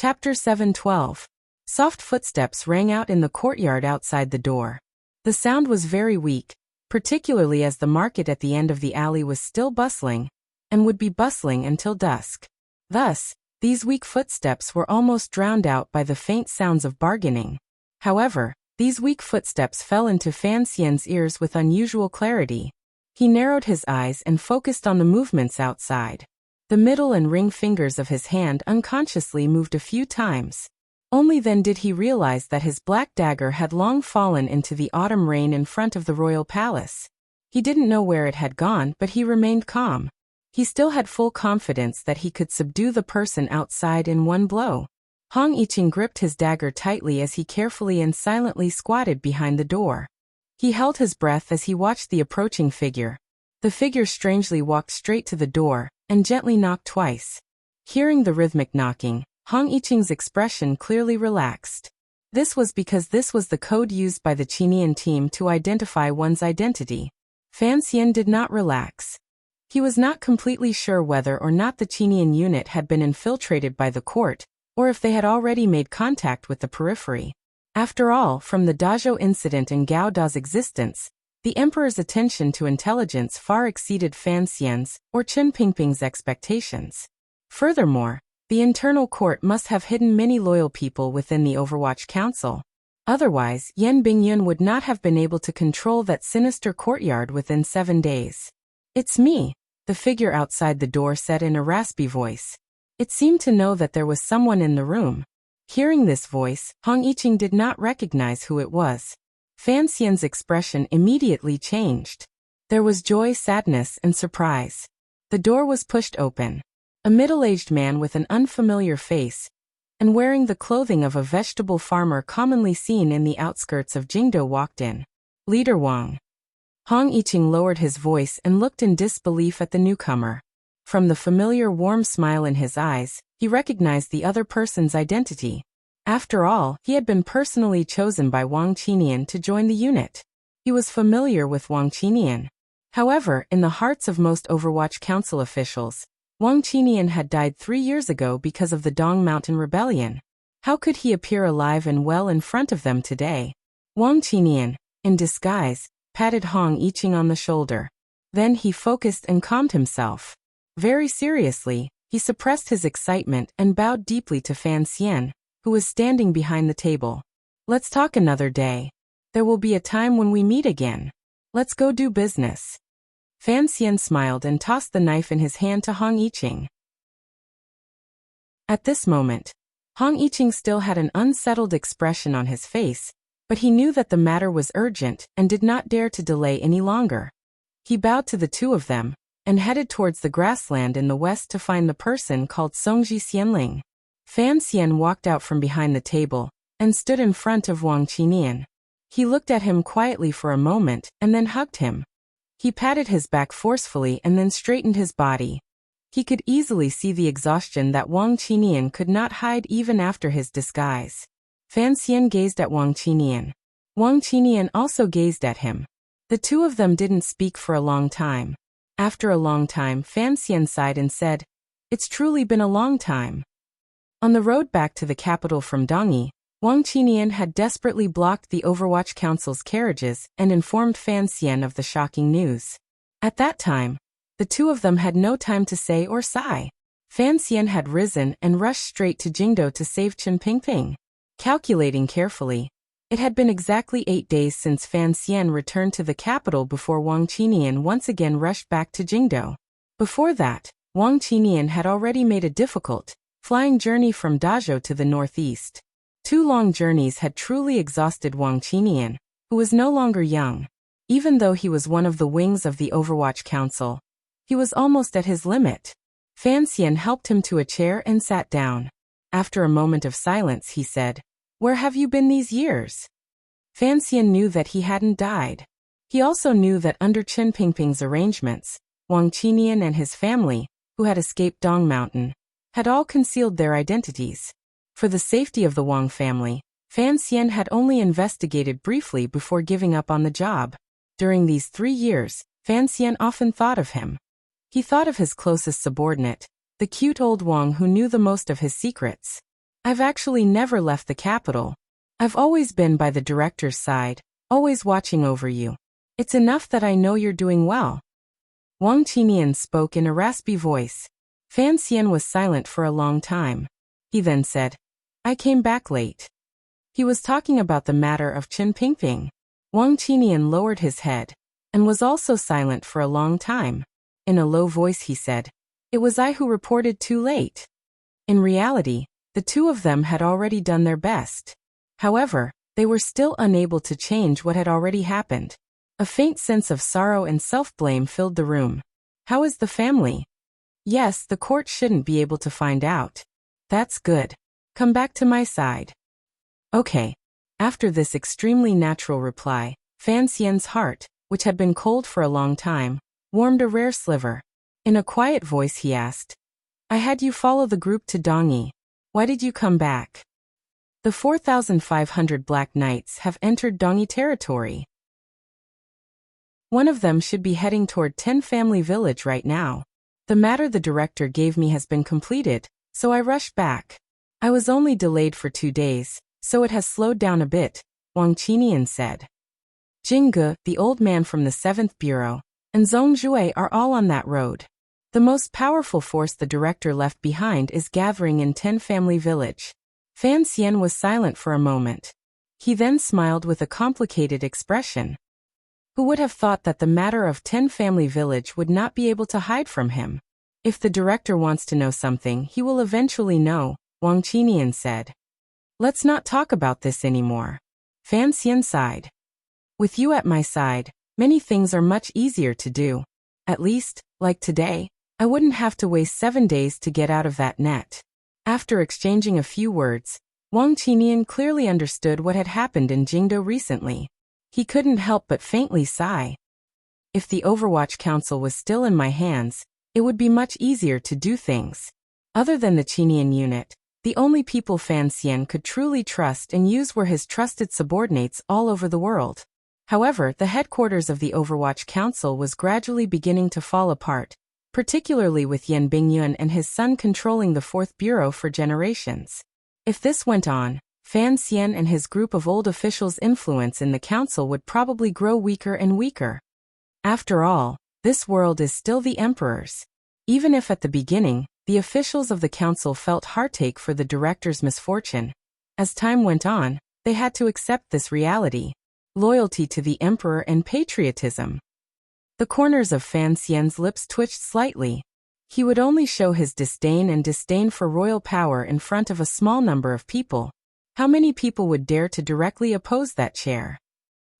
Chapter 7:12. Soft footsteps rang out in the courtyard outside the door. The sound was very weak, particularly as the market at the end of the alley was still bustling, and would be bustling until dusk. Thus, these weak footsteps were almost drowned out by the faint sounds of bargaining. However, these weak footsteps fell into Fan Xian's ears with unusual clarity. He narrowed his eyes and focused on the movements outside. The middle and ring fingers of his hand unconsciously moved a few times. Only then did he realize that his black dagger had long fallen into the autumn rain in front of the royal palace. He didn't know where it had gone, but he remained calm. He still had full confidence that he could subdue the person outside in one blow. Hong Yiqing gripped his dagger tightly as he carefully and silently squatted behind the door. He held his breath as he watched the approaching figure. The figure strangely walked straight to the door, and gently knocked twice. Hearing the rhythmic knocking, Hong Yiqing's expression clearly relaxed. This was because this was the code used by the Qinian team to identify one's identity. Fan Xian did not relax. He was not completely sure whether or not the Qinian unit had been infiltrated by the court, or if they had already made contact with the periphery. After all, from the Dazhou incident in Gao Da's existence, the emperor's attention to intelligence far exceeded Fan Xian's or Qin Pingping's expectations. Furthermore, the internal court must have hidden many loyal people within the Overwatch Council. Otherwise, Yan Bingyun would not have been able to control that sinister courtyard within 7 days. "It's me," the figure outside the door said in a raspy voice. It seemed to know that there was someone in the room. Hearing this voice, Hong Yiqing did not recognize who it was. Fan Xian's expression immediately changed. There was joy, sadness, and surprise. The door was pushed open. A middle-aged man with an unfamiliar face, and wearing the clothing of a vegetable farmer commonly seen in the outskirts of Jingdou, walked in. "Leader Wang." Hong Yiqing lowered his voice and looked in disbelief at the newcomer. From the familiar warm smile in his eyes, he recognized the other person's identity. After all, he had been personally chosen by Wang Qinian to join the unit. He was familiar with Wang Qinian. However, in the hearts of most Overwatch Council officials, Wang Qinian had died 3 years ago because of the Dong Mountain Rebellion. How could he appear alive and well in front of them today? Wang Qinian, in disguise, patted Hong Yiqing on the shoulder. Then he focused and calmed himself. Very seriously, he suppressed his excitement and bowed deeply to Fan Xian, who was standing behind the table. "Let's talk another day. There will be a time when we meet again. Let's go do business." Fan Xian smiled and tossed the knife in his hand to Hong Yiqing. At this moment, Hong Yiqing still had an unsettled expression on his face, but he knew that the matter was urgent and did not dare to delay any longer. He bowed to the two of them, and headed towards the grassland in the west to find the person called Songji Xianling. Fan Xian walked out from behind the table, and stood in front of Wang Qinian. He looked at him quietly for a moment, and then hugged him. He patted his back forcefully and then straightened his body. He could easily see the exhaustion that Wang Qinian could not hide even after his disguise. Fan Xian gazed at Wang Qinian. Wang Qinian also gazed at him. The two of them didn't speak for a long time. After a long time, Fan Xian sighed and said, "It's truly been a long time." On the road back to the capital from Dongyi, Wang Qinian had desperately blocked the Overwatch Council's carriages and informed Fan Xian of the shocking news. At that time, the two of them had no time to say or sigh. Fan Xian had risen and rushed straight to Jingdou to save Qin Pingping. Calculating carefully, it had been exactly 8 days since Fan Xian returned to the capital before Wang Qinian once again rushed back to Jingdou. Before that, Wang Qinian had already made a difficult, flying journey from Dazhou to the northeast. 2 long journeys had truly exhausted Wang Qinian, who was no longer young. Even though he was one of the wings of the Overwatch Council, he was almost at his limit. Fan Xian helped him to a chair and sat down. After a moment of silence, he said, "Where have you been these years?" Fan Xian knew that he hadn't died. He also knew that under Qin Pingping's arrangements, Wang Qinian and his family, who had escaped Dong Mountain, had all concealed their identities. For the safety of the Wang family, Fan Xian had only investigated briefly before giving up on the job. During these 3 years, Fan Xian often thought of him. He thought of his closest subordinate, the cute old Wang who knew the most of his secrets. I've actually never left the capital. I've always been by the director's side, always watching over you. It's enough that I know you're doing well. Wang Qinian spoke in a raspy voice. Fan Xian was silent for a long time. He then said, I came back late. He was talking about the matter of Chen Pingping. Wang Qinian lowered his head, and was also silent for a long time. In a low voice he said, It was I who reported too late. In reality, the two of them had already done their best. However, they were still unable to change what had already happened. A faint sense of sorrow and self-blame filled the room. How is the family? Yes, the court shouldn't be able to find out. That's good. Come back to my side. Okay. After this extremely natural reply, Fan Xian's heart, which had been cold for a long time, warmed a rare sliver. In a quiet voice he asked, I had you follow the group to Dongyi. Why did you come back? The 4,500 Black Knights have entered Dongyi territory. One of them should be heading toward 10 Family Village right now. The matter the director gave me has been completed, so I rushed back. I was only delayed for 2 days, so it has slowed down a bit, Wang Qinian said. Jingge, the old man from the 7th Bureau, and Zhong Jue are all on that road. The most powerful force the director left behind is gathering in 10 Family Village. Fan Xian was silent for a moment. He then smiled with a complicated expression. Who would have thought that the matter of 10 Family Village would not be able to hide from him? If the director wants to know something, he will eventually know, Wang Qinian said. Let's not talk about this anymore. Fan Xian sighed. With you at my side, many things are much easier to do. At least, like today, I wouldn't have to waste 7 days to get out of that net. After exchanging a few words, Wang Qinian clearly understood what had happened in Jingdo recently. He couldn't help but faintly sigh. If the Overwatch Council was still in my hands, it would be much easier to do things. Other than the Qinian unit, the only people Fan Xian could truly trust and use were his trusted subordinates all over the world. However, the headquarters of the Overwatch Council was gradually beginning to fall apart, particularly with Yan Bingyuan and his son controlling the 4th Bureau for generations. If this went on, Fan Xian and his group of old officials' influence in the council would probably grow weaker and weaker. After all, this world is still the emperor's. Even if at the beginning, the officials of the council felt heartache for the director's misfortune, as time went on, they had to accept this reality. Loyalty to the emperor and patriotism. The corners of Fan Xian's lips twitched slightly. He would only show his disdain for royal power in front of a small number of people. How many people would dare to directly oppose that chair?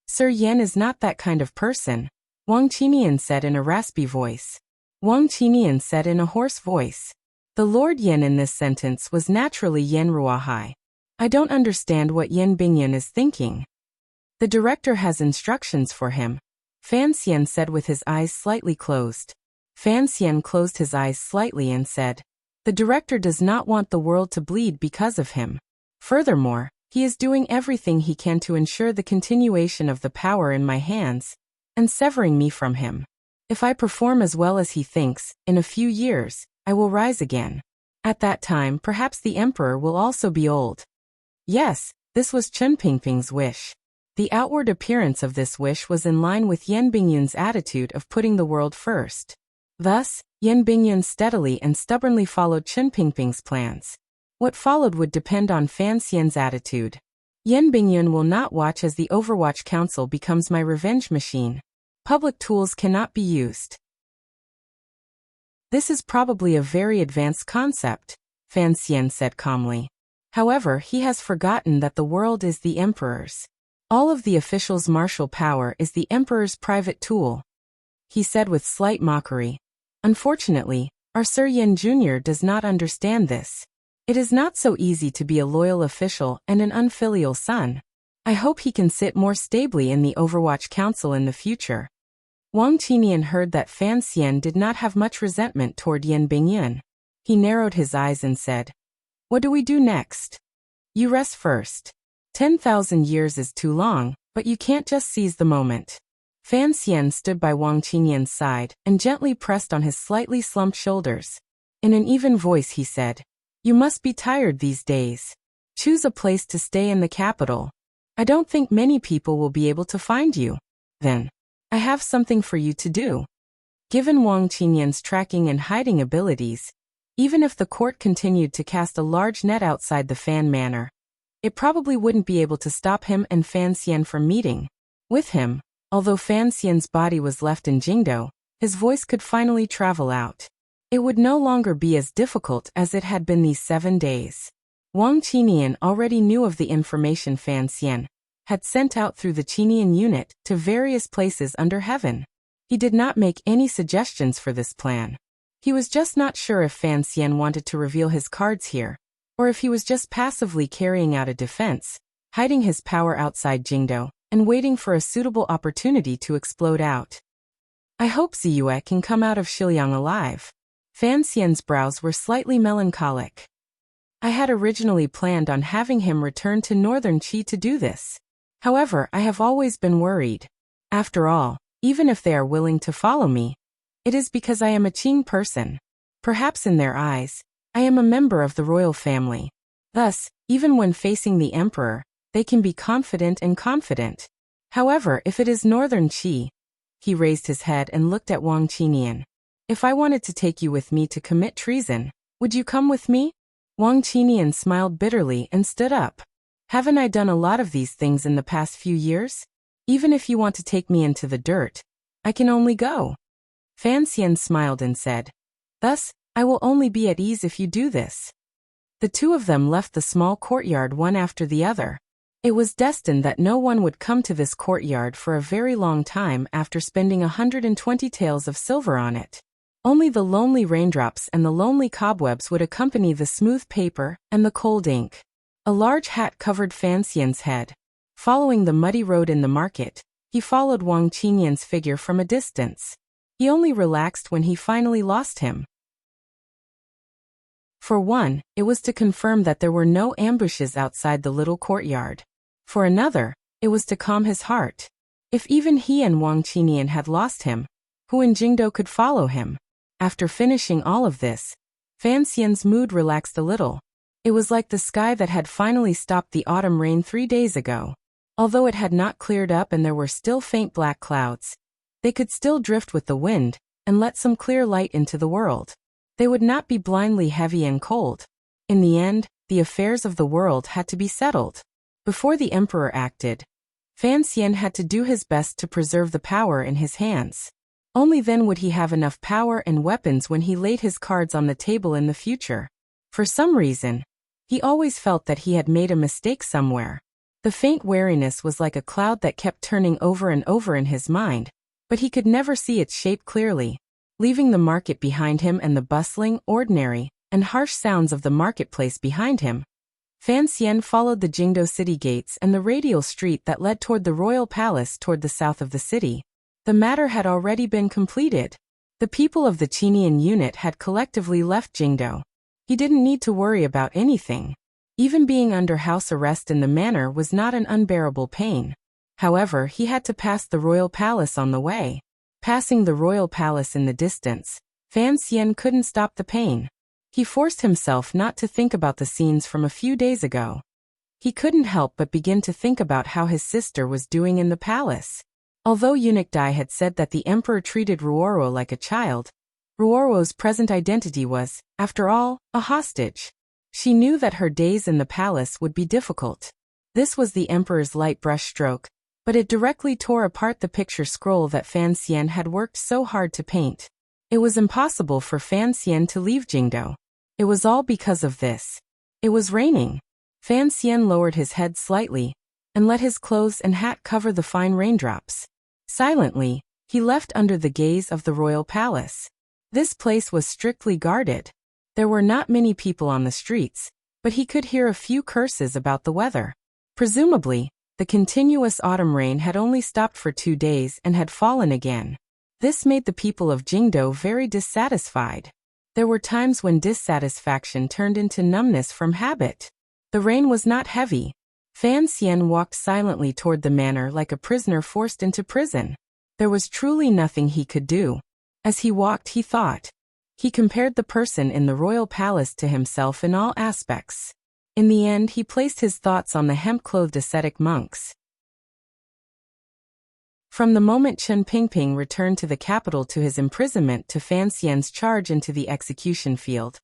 Sir Yan is not that kind of person, Wang Qinian said in a raspy voice. Wang Qinian said in a hoarse voice. The Lord Yan in this sentence was naturally Yan Ruahai. I don't understand what Yan Bingyuan is thinking. The director has instructions for him, Fan Xian said with his eyes slightly closed. Fan Xian closed his eyes slightly and said, The director does not want the world to bleed because of him. Furthermore, he is doing everything he can to ensure the continuation of the power in my hands, and severing me from him. If I perform as well as he thinks, in a few years, I will rise again. At that time perhaps the emperor will also be old. Yes, this was Chen Pingping's wish. The outward appearance of this wish was in line with Yan Bingyun's attitude of putting the world first. Thus, Yan Bingyun steadily and stubbornly followed Chen Pingping's plans. What followed would depend on Fan Xian's attitude. Yan Bingyun will not watch as the Overwatch Council becomes my revenge machine. Public tools cannot be used. This is probably a very advanced concept, Fan Xian said calmly. However, he has forgotten that the world is the emperor's. All of the officials' martial power is the emperor's private tool. He said with slight mockery. Unfortunately, our Sir Yan Jr. does not understand this. It is not so easy to be a loyal official and an unfilial son. I hope he can sit more stably in the Overwatch Council in the future. Wang Qinian heard that Fan Xian did not have much resentment toward Yan Bingyun. He narrowed his eyes and said, What do we do next? You rest first. 10,000 years is too long, but you can't just seize the moment. Fan Xian stood by Wang Qinian's side and gently pressed on his slightly slumped shoulders. In an even voice he said, You must be tired these days. Choose a place to stay in the capital. I don't think many people will be able to find you. Then, I have something for you to do. Given Wang Qinyan's tracking and hiding abilities, even if the court continued to cast a large net outside the Fan Manor, it probably wouldn't be able to stop him and Fan Xian from meeting with him. Although Fan Xian's body was left in Jingdo, his voice could finally travel out. It would no longer be as difficult as it had been these 7 days. Wang Qinian already knew of the information Fan Xian had sent out through the Qinian unit to various places under heaven. He did not make any suggestions for this plan. He was just not sure if Fan Xian wanted to reveal his cards here, or if he was just passively carrying out a defense, hiding his power outside Jingdo, and waiting for a suitable opportunity to explode out. I hope Ziyue can come out of Shiliang alive. Fan Xian's brows were slightly melancholic. I had originally planned on having him return to Northern Qi to do this. However, I have always been worried. After all, even if they are willing to follow me, it is because I am a Qing person. Perhaps in their eyes, I am a member of the royal family. Thus, even when facing the emperor, they can be confident and confident. However, if it is Northern Qi, he raised his head and looked at Wang Qinian. If I wanted to take you with me to commit treason, would you come with me? Wang Qinian smiled bitterly and stood up. Haven't I done a lot of these things in the past few years? Even if you want to take me into the dirt, I can only go. Fan Xian smiled and said, Thus, I will only be at ease if you do this. The two of them left the small courtyard one after the other. It was destined that no one would come to this courtyard for a very long time after spending 120 taels of silver on it. Only the lonely raindrops and the lonely cobwebs would accompany the smooth paper and the cold ink. A large hat covered Fan Xian's head. Following the muddy road in the market, he followed Wang Qinian's figure from a distance. He only relaxed when he finally lost him. For one, it was to confirm that there were no ambushes outside the little courtyard. For another, it was to calm his heart. If even he and Wang Qinian had lost him, who in Jingdo could follow him? After finishing all of this, Fan Xian's mood relaxed a little. It was like the sky that had finally stopped the autumn rain 3 days ago. Although it had not cleared up and there were still faint black clouds, they could still drift with the wind and let some clear light into the world. They would not be blindly heavy and cold. In the end, the affairs of the world had to be settled. Before the emperor acted, Fan Xian had to do his best to preserve the power in his hands. Only then would he have enough power and weapons when he laid his cards on the table in the future. For some reason, he always felt that he had made a mistake somewhere. The faint wariness was like a cloud that kept turning over and over in his mind, but he could never see its shape clearly. Leaving the market behind him and the bustling, ordinary, and harsh sounds of the marketplace behind him, Fan Xian followed the Jingdo city gates and the radial street that led toward the royal palace toward the south of the city. The matter had already been completed. The people of the Qinian unit had collectively left Jingdo. He didn't need to worry about anything. Even being under house arrest in the manor was not an unbearable pain. However, he had to pass the royal palace on the way. Passing the royal palace in the distance, Fan Xian couldn't stop the pain. He forced himself not to think about the scenes from a few days ago. He couldn't help but begin to think about how his sister was doing in the palace. Although Eunuch Dai had said that the emperor treated Ruoro like a child, Ruoro's present identity was, after all, a hostage. She knew that her days in the palace would be difficult. This was the emperor's light brush stroke, but it directly tore apart the picture scroll that Fan Xian had worked so hard to paint. It was impossible for Fan Xian to leave Jingdo. It was all because of this. It was raining. Fan Xian lowered his head slightly and let his clothes and hat cover the fine raindrops. Silently, he left under the gaze of the royal palace. This place was strictly guarded. There were not many people on the streets, but he could hear a few curses about the weather. Presumably, the continuous autumn rain had only stopped for 2 days and had fallen again. This made the people of Jingdo very dissatisfied. There were times when dissatisfaction turned into numbness from habit. The rain was not heavy. Fan Xian walked silently toward the manor like a prisoner forced into prison. There was truly nothing he could do. As he walked, he thought, He compared the person in the royal palace to himself in all aspects. In the end, he placed his thoughts on the hemp-clothed ascetic monks. From the moment Chen Pingping returned to the capital to his imprisonment to Fan Xian's charge into the execution field,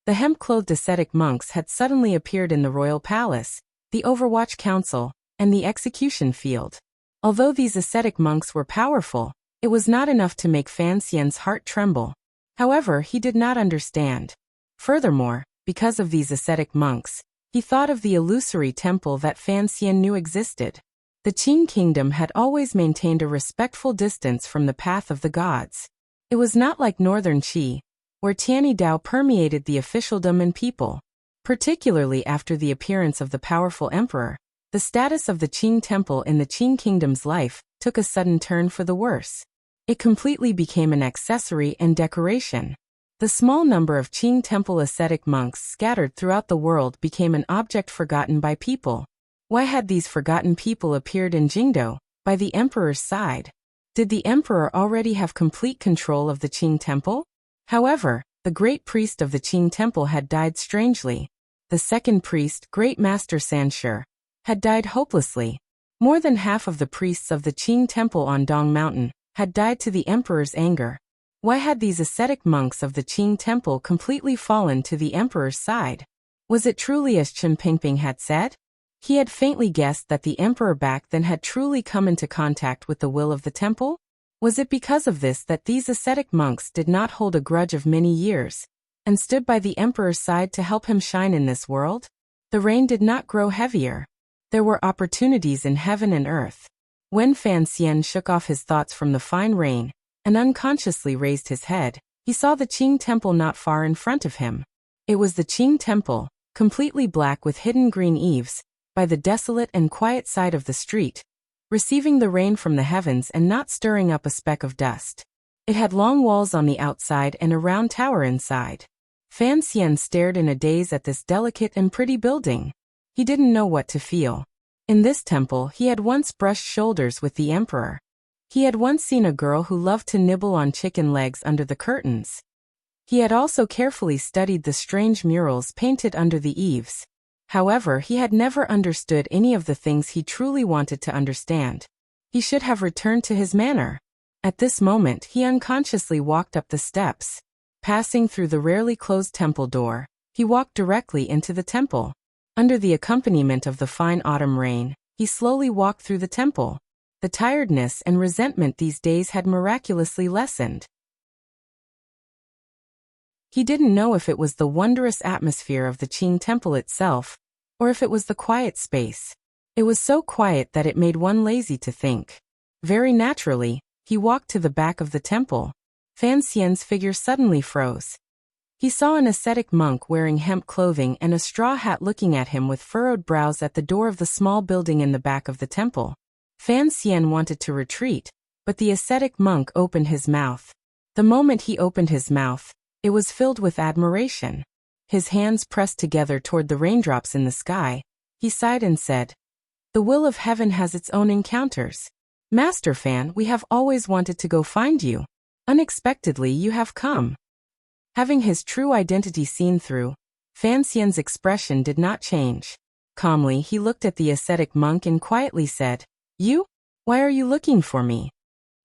the hemp-clothed ascetic monks had suddenly appeared in the royal palace, the Overwatch Council, and the execution field. Although these ascetic monks were powerful, it was not enough to make Fan Xian's heart tremble. However, he did not understand. Furthermore, because of these ascetic monks, he thought of the illusory temple that Fan Xian knew existed. The Qing kingdom had always maintained a respectful distance from the path of the gods. It was not like northern Qi, where Tianyi Dao permeated the officialdom and people. Particularly after the appearance of the powerful emperor, the status of the Qing temple in the Qing kingdom's life took a sudden turn for the worse. It completely became an accessory and decoration. The small number of Qing temple ascetic monks scattered throughout the world became an object forgotten by people. Why had these forgotten people appeared in Jingdo, by the emperor's side? Did the emperor already have complete control of the Qing temple? However, the great priest of the Qing temple had died strangely. The second priest, Great Master Sanshi, had died hopelessly. More than half of the priests of the Qing temple on Dong Mountain had died to the emperor's anger. Why had these ascetic monks of the Qing temple completely fallen to the emperor's side? Was it truly as Chen Pingping had said? He had faintly guessed that the emperor back then had truly come into contact with the will of the temple. Was it because of this that these ascetic monks did not hold a grudge of many years, and stood by the emperor's side to help him shine in this world? The rain did not grow heavier. There were opportunities in heaven and earth. When Fan Xian shook off his thoughts from the fine rain, and unconsciously raised his head, he saw the Qing temple not far in front of him. It was the Qing temple, completely black with hidden green eaves, by the desolate and quiet side of the street, receiving the rain from the heavens and not stirring up a speck of dust. It had long walls on the outside and a round tower inside. Fan Xian stared in a daze at this delicate and pretty building. He didn't know what to feel. In this temple, he had once brushed shoulders with the emperor. He had once seen a girl who loved to nibble on chicken legs under the curtains. He had also carefully studied the strange murals painted under the eaves. However, he had never understood any of the things he truly wanted to understand. He should have returned to his manor. At this moment, he unconsciously walked up the steps. Passing through the rarely closed temple door, he walked directly into the temple. Under the accompaniment of the fine autumn rain, he slowly walked through the temple. The tiredness and resentment these days had miraculously lessened. He didn't know if it was the wondrous atmosphere of the Qing temple itself, or if it was the quiet space. It was so quiet that it made one lazy to think. Very naturally, he walked to the back of the temple. Fan Xian's figure suddenly froze. He saw an ascetic monk wearing hemp clothing and a straw hat looking at him with furrowed brows at the door of the small building in the back of the temple. Fan Xian wanted to retreat, but the ascetic monk opened his mouth. The moment he opened his mouth, it was filled with admiration. His hands pressed together toward the raindrops in the sky. He sighed and said, "The will of heaven has its own encounters. Master Fan, we have always wanted to go find you. Unexpectedly you have come." Having his true identity seen through, Fan Xian's expression did not change. Calmly he looked at the ascetic monk and quietly said, "You? Why are you looking for me?"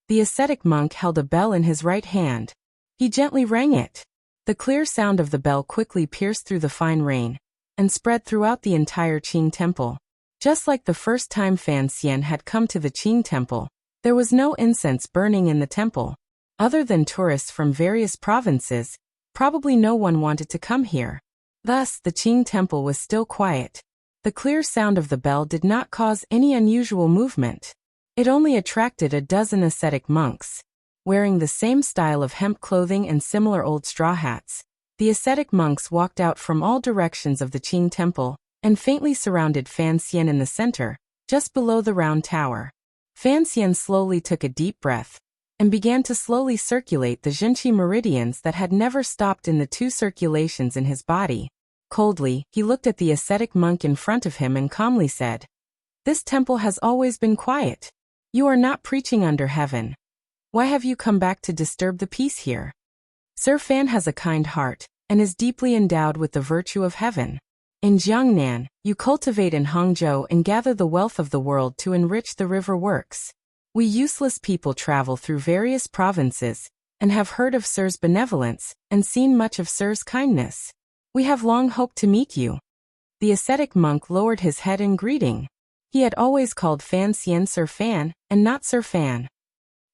The ascetic monk held a bell in his right hand. He gently rang it. The clear sound of the bell quickly pierced through the fine rain, and spread throughout the entire Qing temple. Just like the first time Fan Xian had come to the Qing temple, there was no incense burning in the temple. Other than tourists from various provinces, probably no one wanted to come here. Thus, the Qing temple was still quiet. The clear sound of the bell did not cause any unusual movement. It only attracted a dozen ascetic monks. Wearing the same style of hemp clothing and similar old straw hats, the ascetic monks walked out from all directions of the Qing temple, and faintly surrounded Fan Xian in the center, just below the round tower. Fan Xian slowly took a deep breath, and began to slowly circulate the Zhenqi meridians that had never stopped in the two circulations in his body. Coldly, he looked at the ascetic monk in front of him and calmly said, "This temple has always been quiet. You are not preaching under heaven. Why have you come back to disturb the peace here?" Sir Fan has a kind heart, and is deeply endowed with the virtue of heaven. In Jiangnan, you cultivate in Hangzhou and gather the wealth of the world to enrich the river works. We useless people travel through various provinces, and have heard of Sir's benevolence, and seen much of Sir's kindness. We have long hoped to meet you. The ascetic monk lowered his head in greeting. He had always called Fan Xian Sir Fan, and not Sir Fan.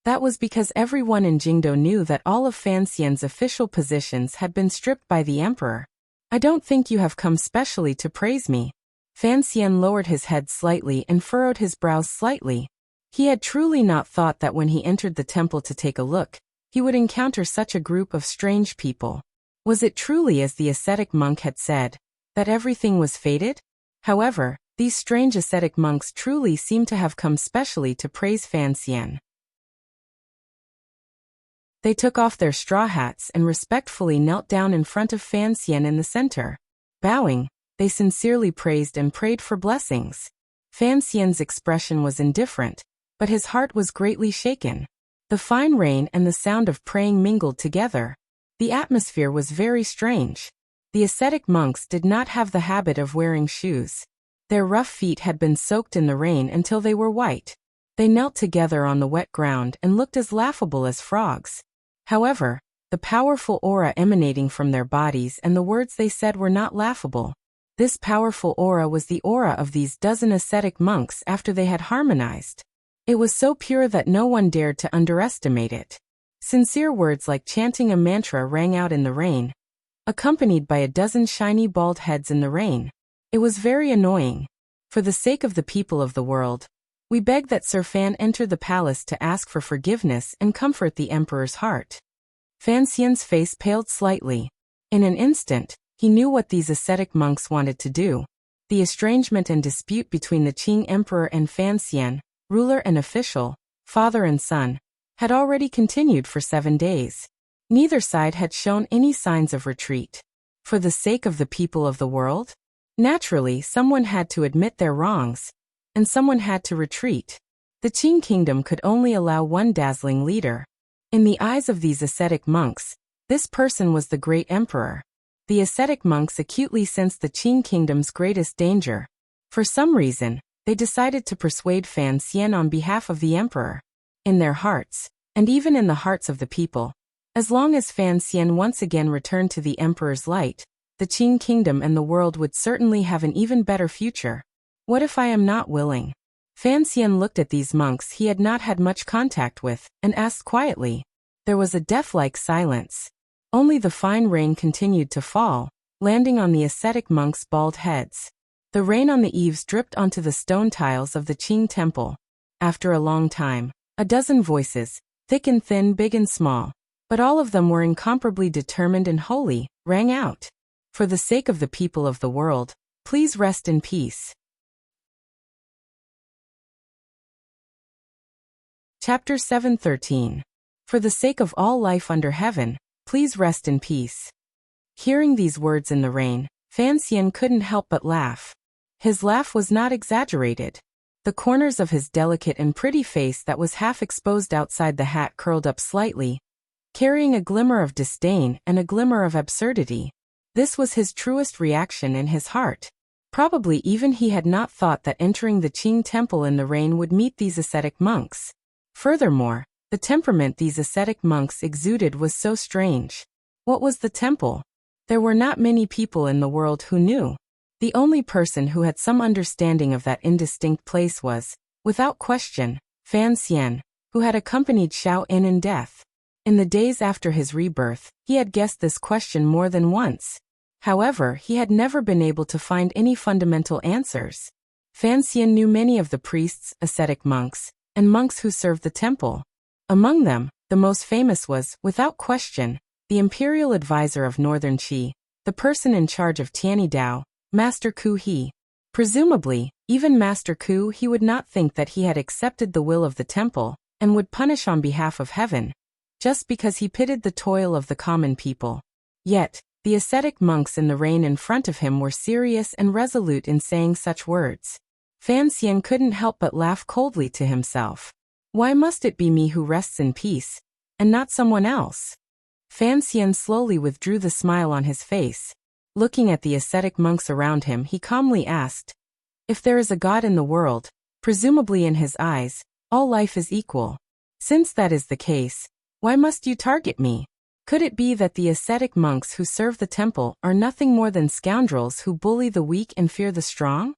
That was because everyone in Jingdo knew that all of Fan Xian's official positions had been stripped by the emperor. I don't think you have come specially to praise me. Fan Xian lowered his head slightly and furrowed his brows slightly. He had truly not thought that when he entered the temple to take a look, he would encounter such a group of strange people. Was it truly as the ascetic monk had said, that everything was fated? However, these strange ascetic monks truly seemed to have come specially to praise Fan Xian. They took off their straw hats and respectfully knelt down in front of Fan Xian in the center. Bowing, they sincerely praised and prayed for blessings. Fan Xian's expression was indifferent, but his heart was greatly shaken. The fine rain and the sound of praying mingled together. The atmosphere was very strange. The ascetic monks did not have the habit of wearing shoes. Their rough feet had been soaked in the rain until they were white. They knelt together on the wet ground and looked as laughable as frogs. However, the powerful aura emanating from their bodies and the words they said were not laughable. This powerful aura was the aura of these dozen ascetic monks after they had harmonized. It was so pure that no one dared to underestimate it. Sincere words like chanting a mantra rang out in the rain, accompanied by a dozen shiny bald heads in the rain. It was very annoying. For the sake of the people of the world, we beg that Sir Fan enter the palace to ask for forgiveness and comfort the emperor's heart. Fan Xian's face paled slightly. In an instant, he knew what these ascetic monks wanted to do. The estrangement and dispute between the Qing emperor and Fan Xian, ruler and official, father and son, had already continued for 7 days. Neither side had shown any signs of retreat. For the sake of the people of the world? Naturally, someone had to admit their wrongs, and someone had to retreat. The Qing kingdom could only allow one dazzling leader. In the eyes of these ascetic monks, this person was the great emperor. The ascetic monks acutely sensed the Qing kingdom's greatest danger. For some reason, they decided to persuade Fan Xian on behalf of the emperor. In their hearts, and even in the hearts of the people, as long as Fan Xian once again returned to the emperor's light, the Qing kingdom and the world would certainly have an even better future. What if I am not willing? Fan Xian looked at these monks he had not had much contact with, and asked quietly. There was a death-like silence. Only the fine rain continued to fall, landing on the ascetic monks' bald heads. The rain on the eaves dripped onto the stone tiles of the Qing temple. After a long time, a dozen voices, thick and thin, big and small, but all of them were incomparably determined and holy, rang out. For the sake of the people of the world, please rest in peace. Chapter 7:13. For the sake of all life under heaven, please rest in peace. Hearing these words in the rain, Fan Xian couldn't help but laugh. His laugh was not exaggerated. The corners of his delicate and pretty face that was half exposed outside the hat curled up slightly, carrying a glimmer of disdain and a glimmer of absurdity. This was his truest reaction in his heart. Probably even he had not thought that entering the Qing temple in the rain would meet these ascetic monks. Furthermore, the temperament these ascetic monks exuded was so strange. What was the temple? There were not many people in the world who knew. The only person who had some understanding of that indistinct place was, without question, Fan Xian, who had accompanied Xiao In in death. In the days after his rebirth, he had guessed this question more than once. However, he had never been able to find any fundamental answers. Fan Xian knew many of the priests, ascetic monks, and monks who served the temple. Among them, the most famous was, without question, the imperial advisor of Northern Qi, the person in charge of Tianidao, Master Ku He. Presumably, even Master Ku He would not think that he had accepted the will of the temple, and would punish on behalf of heaven, just because he pitied the toil of the common people. Yet, the ascetic monks in the rain in front of him were serious and resolute in saying such words. Fan Xian couldn't help but laugh coldly to himself. Why must it be me who rests in peace, and not someone else? Fan Xian slowly withdrew the smile on his face. Looking at the ascetic monks around him, he calmly asked, "If there is a God in the world, presumably in his eyes, all life is equal. Since that is the case, why must you target me? Could it be that the ascetic monks who serve the temple are nothing more than scoundrels who bully the weak and fear the strong?"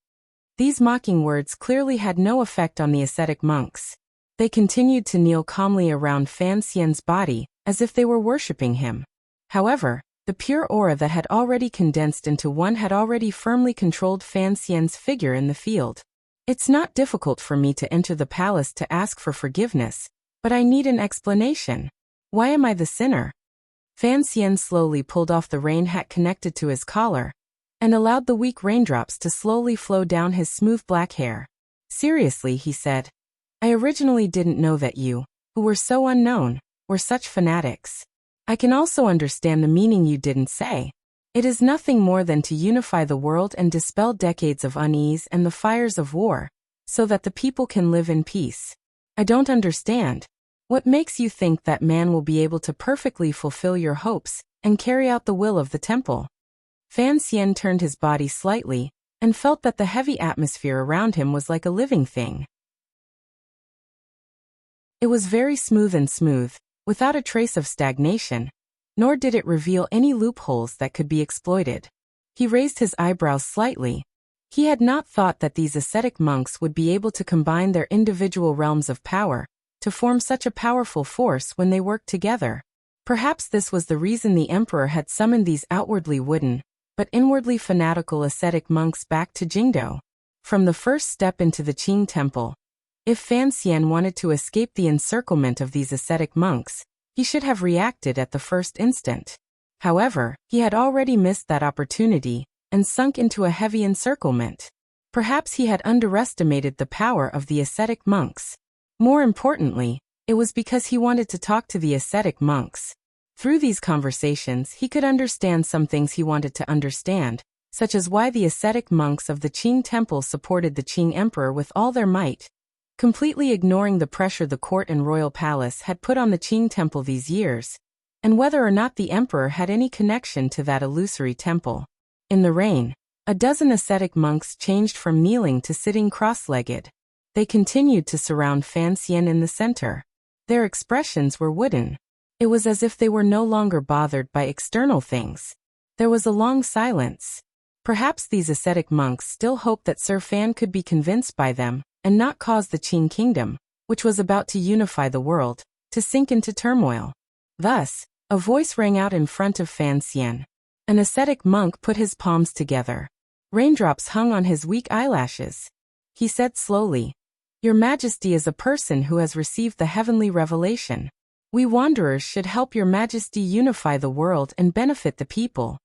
These mocking words clearly had no effect on the ascetic monks. They continued to kneel calmly around Fan Xian's body, as if they were worshipping him. However, the pure aura that had already condensed into one had already firmly controlled Fan Xian's figure in the field. "It's not difficult for me to enter the palace to ask for forgiveness, but I need an explanation. Why am I the sinner?" Fan Xian slowly pulled off the rain hat connected to his collar, and allowed the weak raindrops to slowly flow down his smooth black hair. "Seriously," he said, "I originally didn't know that you, who were so unknown, were such fanatics. I can also understand the meaning you didn't say. It is nothing more than to unify the world and dispel decades of unease and the fires of war, so that the people can live in peace. I don't understand. What makes you think that man will be able to perfectly fulfill your hopes and carry out the will of the temple?" Fan Xian turned his body slightly and felt that the heavy atmosphere around him was like a living thing. It was very smooth, without a trace of stagnation, nor did it reveal any loopholes that could be exploited. He raised his eyebrows slightly. He had not thought that these ascetic monks would be able to combine their individual realms of power to form such a powerful force when they worked together. Perhaps this was the reason the emperor had summoned these outwardly wooden, but inwardly fanatical ascetic monks back to Jingdo. From the first step into the Qing temple, if Fan Xian wanted to escape the encirclement of these ascetic monks, he should have reacted at the first instant. However, he had already missed that opportunity and sunk into a heavy encirclement. Perhaps he had underestimated the power of the ascetic monks. More importantly, it was because he wanted to talk to the ascetic monks. Through these conversations, he could understand some things he wanted to understand, such as why the ascetic monks of the Qing temple supported the Qing emperor with all their might, completely ignoring the pressure the court and royal palace had put on the Qing temple these years, and whether or not the emperor had any connection to that illusory temple. In the rain, a dozen ascetic monks changed from kneeling to sitting cross-legged. They continued to surround Fan Xian in the center. Their expressions were wooden. It was as if they were no longer bothered by external things. There was a long silence. Perhaps these ascetic monks still hoped that Sir Fan could be convinced by them and not cause the Qing kingdom, which was about to unify the world, to sink into turmoil. Thus, a voice rang out in front of Fan Xian. An ascetic monk put his palms together. Raindrops hung on his weak eyelashes. He said slowly, "Your Majesty is a person who has received the heavenly revelation. We wanderers should help Your Majesty unify the world and benefit the people."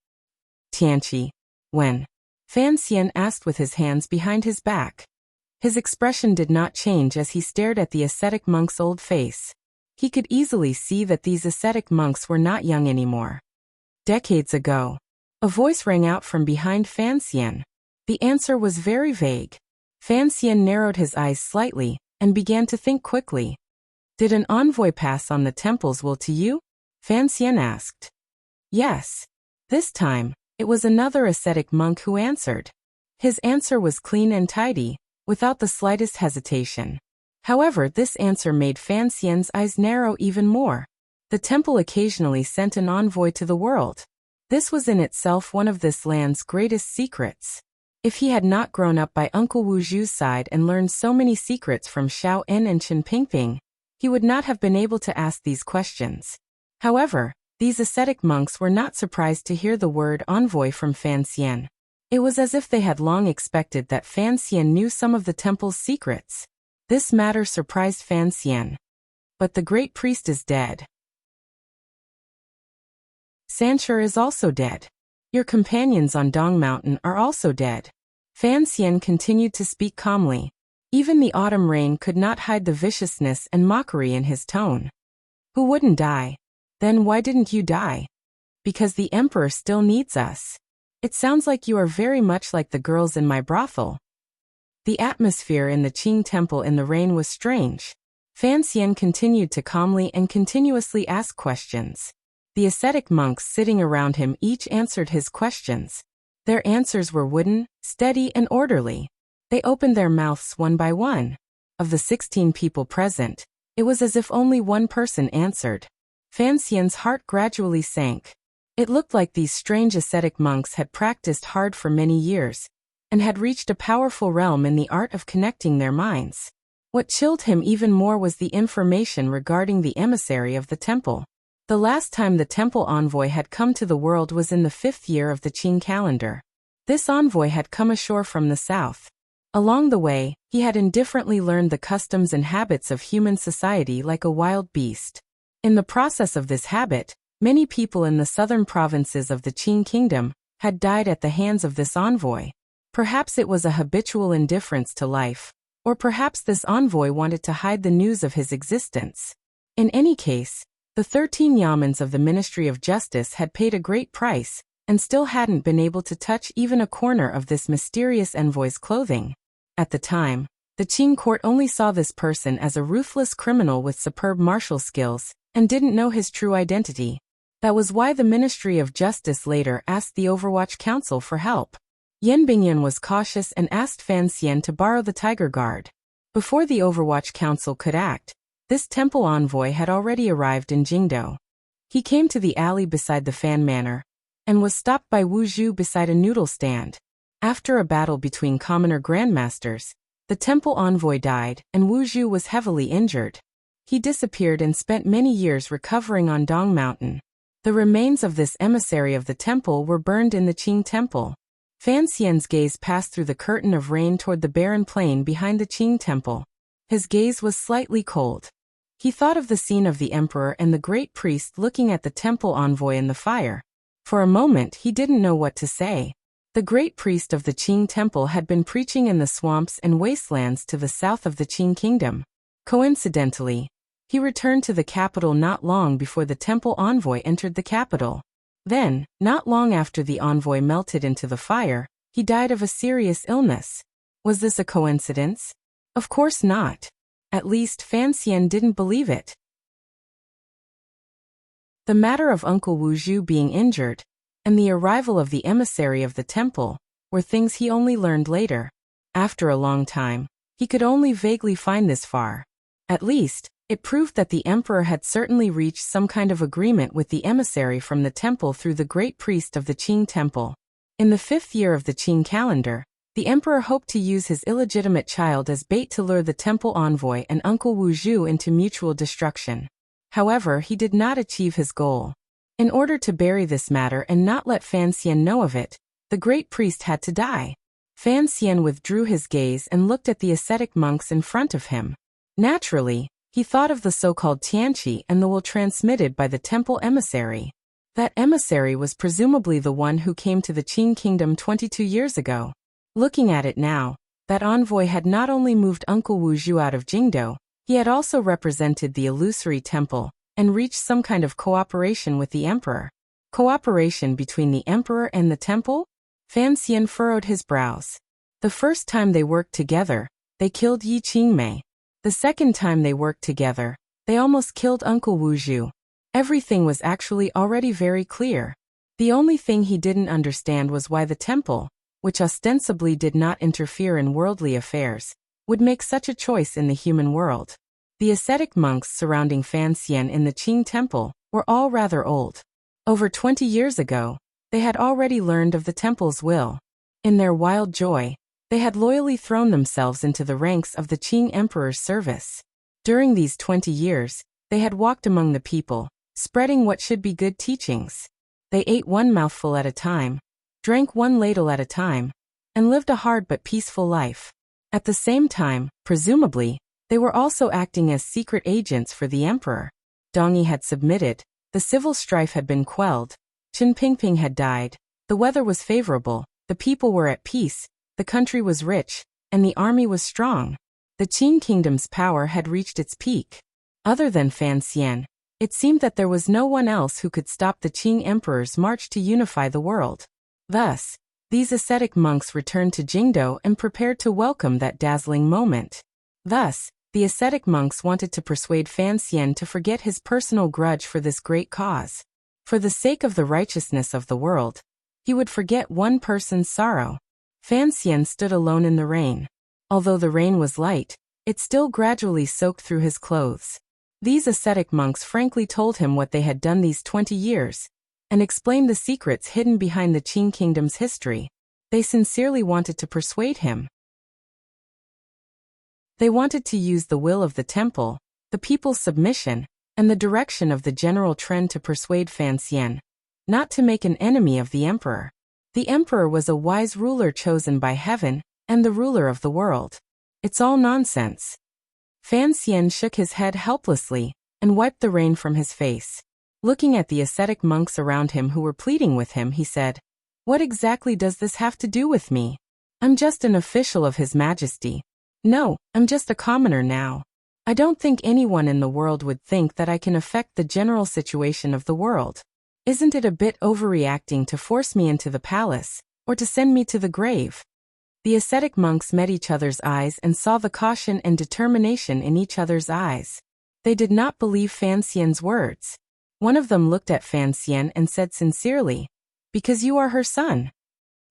"Tianqi, when?" Fan Xian asked with his hands behind his back. His expression did not change as he stared at the ascetic monk's old face. He could easily see that these ascetic monks were not young anymore. "Decades ago." A voice rang out from behind Fan Xian. The answer was very vague. Fan Xian narrowed his eyes slightly and began to think quickly. "Did an envoy pass on the temple's will to you?" Fan Xian asked. "Yes." This time, it was another ascetic monk who answered. His answer was clean and tidy, without the slightest hesitation. However, this answer made Fan Xian's eyes narrow even more. The temple occasionally sent an envoy to the world. This was in itself one of this land's greatest secrets. If he had not grown up by Uncle Wu Zhu's side and learned so many secrets from Xiao En and Chen Pingping, he would not have been able to ask these questions. However, these ascetic monks were not surprised to hear the word envoy from Fan Xian. It was as if they had long expected that Fan Xian knew some of the temple's secrets. This matter surprised Fan Xian. "But the great priest is dead. Sanshur is also dead. Your companions on Dong Mountain are also dead." Fan Xian continued to speak calmly. Even the autumn rain could not hide the viciousness and mockery in his tone. "Who wouldn't die? Then why didn't you die?" "Because the emperor still needs us." "It sounds like you are very much like the girls in my brothel." The atmosphere in the Qing temple in the rain was strange. Fan Xian continued to calmly and continuously ask questions. The ascetic monks sitting around him each answered his questions. Their answers were wooden, steady, and orderly. They opened their mouths one by one. Of the 16 people present, it was as if only one person answered. Fan Xian's heart gradually sank. It looked like these strange ascetic monks had practiced hard for many years, and had reached a powerful realm in the art of connecting their minds. What chilled him even more was the information regarding the emissary of the temple. The last time the temple envoy had come to the world was in the 5th year of the Qing calendar. This envoy had come ashore from the south. Along the way, he had indifferently learned the customs and habits of human society like a wild beast. In the process of this habit, many people in the southern provinces of the Qing kingdom had died at the hands of this envoy. Perhaps it was a habitual indifference to life, or perhaps this envoy wanted to hide the news of his existence. In any case, the 13 yamens of the Ministry of Justice had paid a great price, and still hadn't been able to touch even a corner of this mysterious envoy's clothing. At the time, the Qing court only saw this person as a ruthless criminal with superb martial skills, and didn't know his true identity. That was why the Ministry of Justice later asked the Overwatch Council for help. Yan Bingyan was cautious and asked Fan Xian to borrow the Tiger Guard. Before the Overwatch Council could act, this temple envoy had already arrived in Jingdo. He came to the alley beside the Fan Manor, and was stopped by Wu Zhu beside a noodle stand. After a battle between commoner grandmasters, the temple envoy died, and Wu Zhu was heavily injured. He disappeared and spent many years recovering on Dong Mountain. The remains of this emissary of the temple were burned in the Qing temple. Fan Xian's gaze passed through the curtain of rain toward the barren plain behind the Qing temple. His gaze was slightly cold. He thought of the scene of the emperor and the great priest looking at the temple envoy in the fire. For a moment he didn't know what to say. The great priest of the Qing temple had been preaching in the swamps and wastelands to the south of the Qing kingdom. Coincidentally, he returned to the capital not long before the temple envoy entered the capital. Then, not long after the envoy melted into the fire, he died of a serious illness. Was this a coincidence? Of course not. At least Fan Xian didn't believe it. The matter of Uncle Wu Zhu being injured, and the arrival of the emissary of the temple, were things he only learned later. After a long time, he could only vaguely find this far. At least, it proved that the emperor had certainly reached some kind of agreement with the emissary from the temple through the great priest of the Qing temple. In the 5th year of the Qing calendar, the emperor hoped to use his illegitimate child as bait to lure the temple envoy and Uncle Wu Zhu into mutual destruction. However, he did not achieve his goal. In order to bury this matter and not let Fan Xian know of it, the great priest had to die. Fan Xian withdrew his gaze and looked at the ascetic monks in front of him. Naturally, he thought of the so-called Tianqi and the will transmitted by the temple emissary. That emissary was presumably the one who came to the Qing kingdom 22 years ago. Looking at it now, that envoy had not only moved Uncle Wu Zhu out of Jingdo, he had also represented the illusory temple, and reached some kind of cooperation with the emperor. Cooperation between the emperor and the temple? Fan Xian furrowed his brows. The first time they worked together, they killed Yi Qingmei. The second time they worked together, they almost killed Uncle Wu Zhu. Everything was actually already very clear. The only thing he didn't understand was why the temple, which ostensibly did not interfere in worldly affairs, would make such a choice in the human world. The ascetic monks surrounding Fan Xian in the Qing temple were all rather old. Over 20 years ago, they had already learned of the temple's will. In their wild joy, they had loyally thrown themselves into the ranks of the Qing emperor's service. During these 20 years, they had walked among the people, spreading what should be good teachings. They ate one mouthful at a time, drank one ladle at a time, and lived a hard but peaceful life. At the same time, presumably, they were also acting as secret agents for the emperor. Dongyi had submitted, the civil strife had been quelled, Qin Pingping had died, the weather was favorable, the people were at peace, the country was rich, and the army was strong. The Qing kingdom's power had reached its peak. Other than Fan Xian, it seemed that there was no one else who could stop the Qing emperor's march to unify the world. Thus, these ascetic monks returned to Jingdo and prepared to welcome that dazzling moment. Thus, the ascetic monks wanted to persuade Fan Xian to forget his personal grudge for this great cause. For the sake of the righteousness of the world, he would forget one person's sorrow. Fan Xian stood alone in the rain. Although the rain was light, it still gradually soaked through his clothes. These ascetic monks frankly told him what they had done these 20 years, and explained the secrets hidden behind the Qing kingdom's history. They sincerely wanted to persuade him. They wanted to use the will of the temple, the people's submission, and the direction of the general trend to persuade Fan Xian, not to make an enemy of the emperor. The emperor was a wise ruler chosen by heaven, and the ruler of the world. It's all nonsense. Fan Xian shook his head helplessly, and wiped the rain from his face. Looking at the ascetic monks around him who were pleading with him, he said, "What exactly does this have to do with me? I'm just an official of His Majesty. No, I'm just a commoner now. I don't think anyone in the world would think that I can affect the general situation of the world. Isn't it a bit overreacting to force me into the palace, or to send me to the grave?" The ascetic monks met each other's eyes and saw the caution and determination in each other's eyes. They did not believe Fan Xian's words. One of them looked at Fan Xian and said sincerely, "Because you are her son."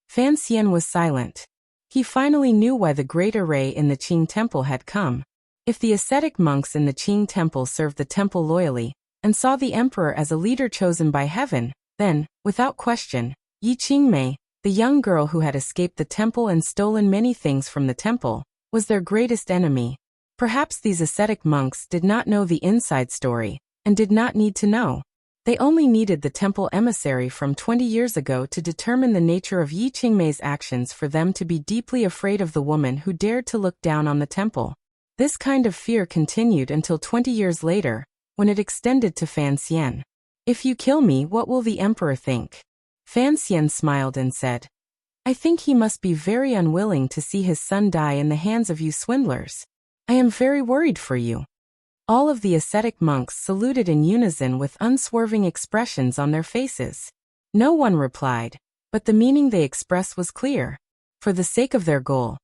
Fan Xian was silent. He finally knew why the great array in the Qing temple had come. If the ascetic monks in the Qing temple served the temple loyally, and saw the emperor as a leader chosen by heaven, then, without question, Yi Qingmei, the young girl who had escaped the temple and stolen many things from the temple, was their greatest enemy. Perhaps these ascetic monks did not know the inside story, and did not need to know. They only needed the temple emissary from 20 years ago to determine the nature of Yi Qingmei's actions for them to be deeply afraid of the woman who dared to look down on the temple. This kind of fear continued until 20 years later, when it extended to Fan Xian. "If you kill me, what will the emperor think?" Fan Xian smiled and said, "I think he must be very unwilling to see his son die in the hands of you swindlers. I am very worried for you." All of the ascetic monks saluted in unison with unswerving expressions on their faces. No one replied, but the meaning they expressed was clear. For the sake of their goal,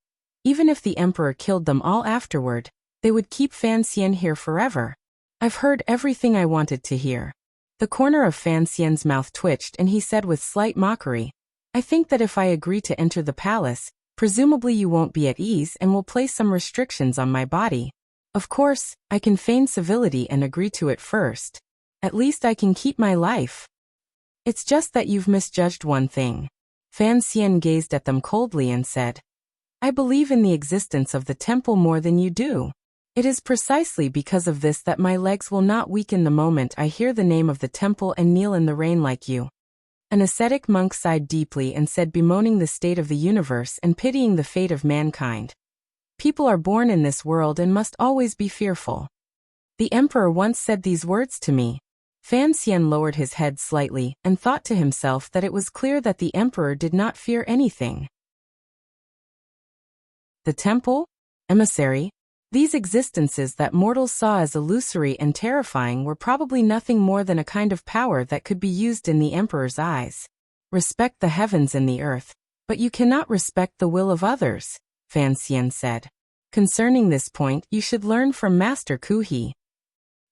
even if the emperor killed them all afterward, they would keep Fan Xian here forever. "I've heard everything I wanted to hear." The corner of Fan Xian's mouth twitched and he said with slight mockery, "I think that if I agree to enter the palace, presumably you won't be at ease and will place some restrictions on my body. Of course, I can feign civility and agree to it first. At least I can keep my life. It's just that you've misjudged one thing." Fan Xian gazed at them coldly and said, "I believe in the existence of the temple more than you do. It is precisely because of this that my legs will not weaken the moment I hear the name of the temple and kneel in the rain like you." An ascetic monk sighed deeply and said, bemoaning the state of the universe and pitying the fate of mankind, "People are born in this world and must always be fearful. The emperor once said these words to me." Fan Xian lowered his head slightly and thought to himself that it was clear that the emperor did not fear anything. The temple? Emissary? These existences that mortals saw as illusory and terrifying were probably nothing more than a kind of power that could be used in the emperor's eyes. "Respect the heavens and the earth, but you cannot respect the will of others," Fan Xian said. "Concerning this point, you should learn from Master Ku He."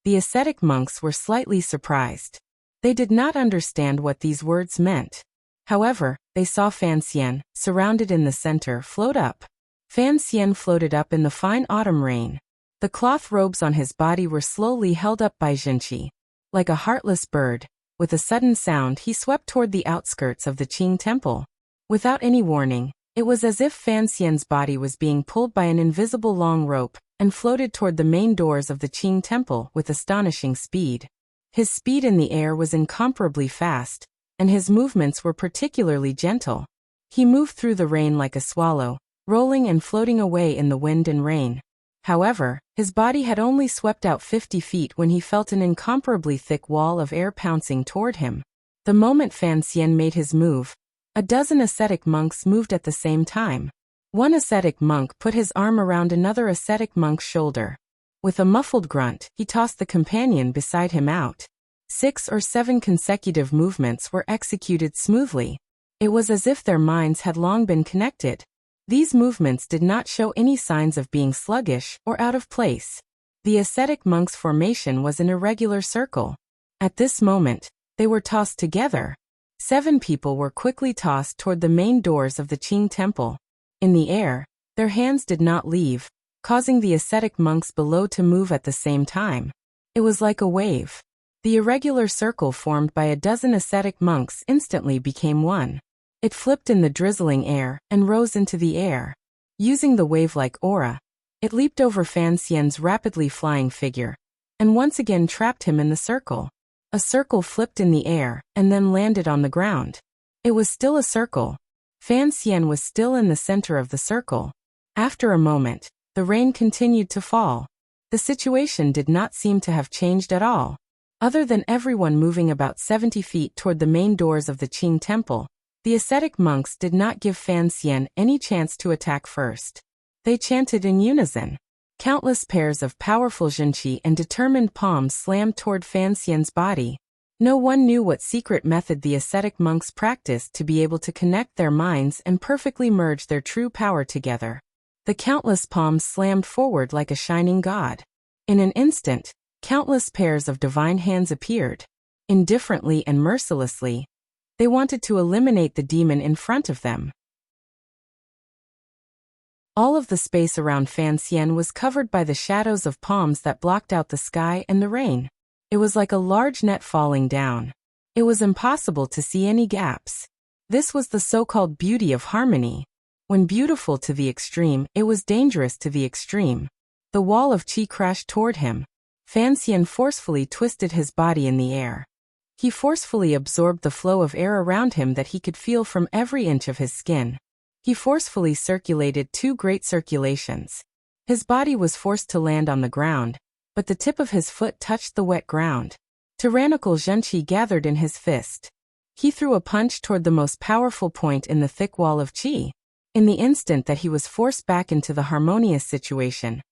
The ascetic monks were slightly surprised. They did not understand what these words meant. However, they saw Fan Xian, surrounded in the center, float up. Fan Xian floated up in the fine autumn rain. The cloth robes on his body were slowly held up by Zhenqi. Like a heartless bird, with a sudden sound he swept toward the outskirts of the Qing temple. Without any warning, it was as if Fan Xian's body was being pulled by an invisible long rope, and floated toward the main doors of the Qing temple with astonishing speed. His speed in the air was incomparably fast, and his movements were particularly gentle. He moved through the rain like a swallow, rolling and floating away in the wind and rain. However, his body had only swept out 50 feet when he felt an incomparably thick wall of air pouncing toward him. The moment Fan Xian made his move, a dozen ascetic monks moved at the same time. One ascetic monk put his arm around another ascetic monk's shoulder. With a muffled grunt, he tossed the companion beside him out. 6 or 7 consecutive movements were executed smoothly. It was as if their minds had long been connected. These movements did not show any signs of being sluggish or out of place. The ascetic monk's formation was an irregular circle. At this moment, They were tossed together. 7 people were quickly tossed toward the main doors of the Qing temple. In the air, their hands did not leave, causing the ascetic monks below to move at the same time. It was like a wave. The irregular circle formed by a dozen ascetic monks instantly became one. It flipped in the drizzling air and rose into the air. Using the wave-like aura, it leaped over Fan Xian's rapidly flying figure, and once again trapped him in the circle. A circle flipped in the air and then landed on the ground. It was still a circle. Fan Xian was still in the center of the circle. After a moment, the rain continued to fall. The situation did not seem to have changed at all. Other than everyone moving about 70 feet toward the main doors of the Qing temple, the ascetic monks did not give Fan Xian any chance to attack first. They chanted in unison. Countless pairs of powerful zhenqi and determined palms slammed toward Fan Xian's body. No one knew what secret method the ascetic monks practiced to be able to connect their minds and perfectly merge their true power together. The countless palms slammed forward like a shining god. In an instant, countless pairs of divine hands appeared. Indifferently and mercilessly, they wanted to eliminate the demon in front of them. All of the space around Fan Xian was covered by the shadows of palms that blocked out the sky and the rain. It was like a large net falling down. It was impossible to see any gaps. This was the so-called beauty of harmony. When beautiful to the extreme, it was dangerous to the extreme. The wall of qi crashed toward him. Fan Xian forcefully twisted his body in the air. He forcefully absorbed the flow of air around him that he could feel from every inch of his skin. He forcefully circulated 2 great circulations. His body was forced to land on the ground, but the tip of his foot touched the wet ground. Tyrannical zhenqi gathered in his fist. He threw a punch toward the most powerful point in the thick wall of qi. In the instant that he was forced back into the harmonious situation,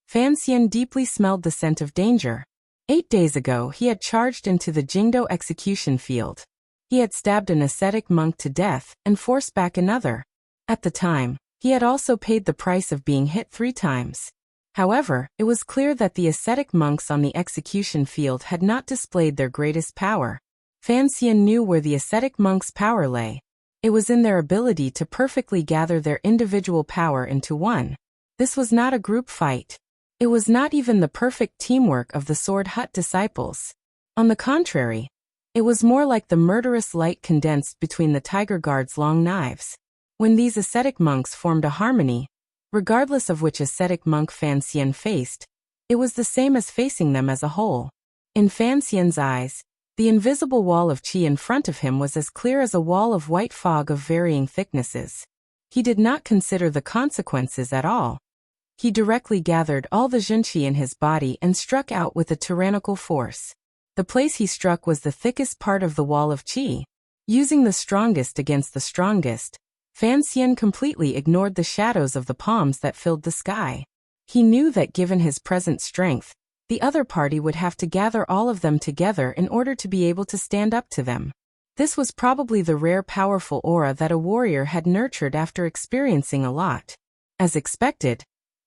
Fan Xian deeply smelled the scent of danger. 8 days ago he had charged into the Jingdo execution field. He had stabbed an ascetic monk to death and forced back another. At the time, he had also paid the price of being hit 3 times. However, it was clear that the ascetic monks on the execution field had not displayed their greatest power. Fan Xian knew where the ascetic monks' power lay. It was in their ability to perfectly gather their individual power into one. This was not a group fight. It was not even the perfect teamwork of the Sword Hut disciples. On the contrary, it was more like the murderous light condensed between the Tiger Guard's long knives. When these ascetic monks formed a harmony, regardless of which ascetic monk Fan Xian faced, it was the same as facing them as a whole. In Fan Xian's eyes, the invisible wall of qi in front of him was as clear as a wall of white fog of varying thicknesses. He did not consider the consequences at all. He directly gathered all the zhenqi in his body and struck out with a tyrannical force. The place he struck was the thickest part of the wall of qi. Using the strongest against the strongest, Fan Xian completely ignored the shadows of the palms that filled the sky. He knew that given his present strength, the other party would have to gather all of them together in order to be able to stand up to them. This was probably the rare powerful aura that a warrior had nurtured after experiencing a lot. As expected,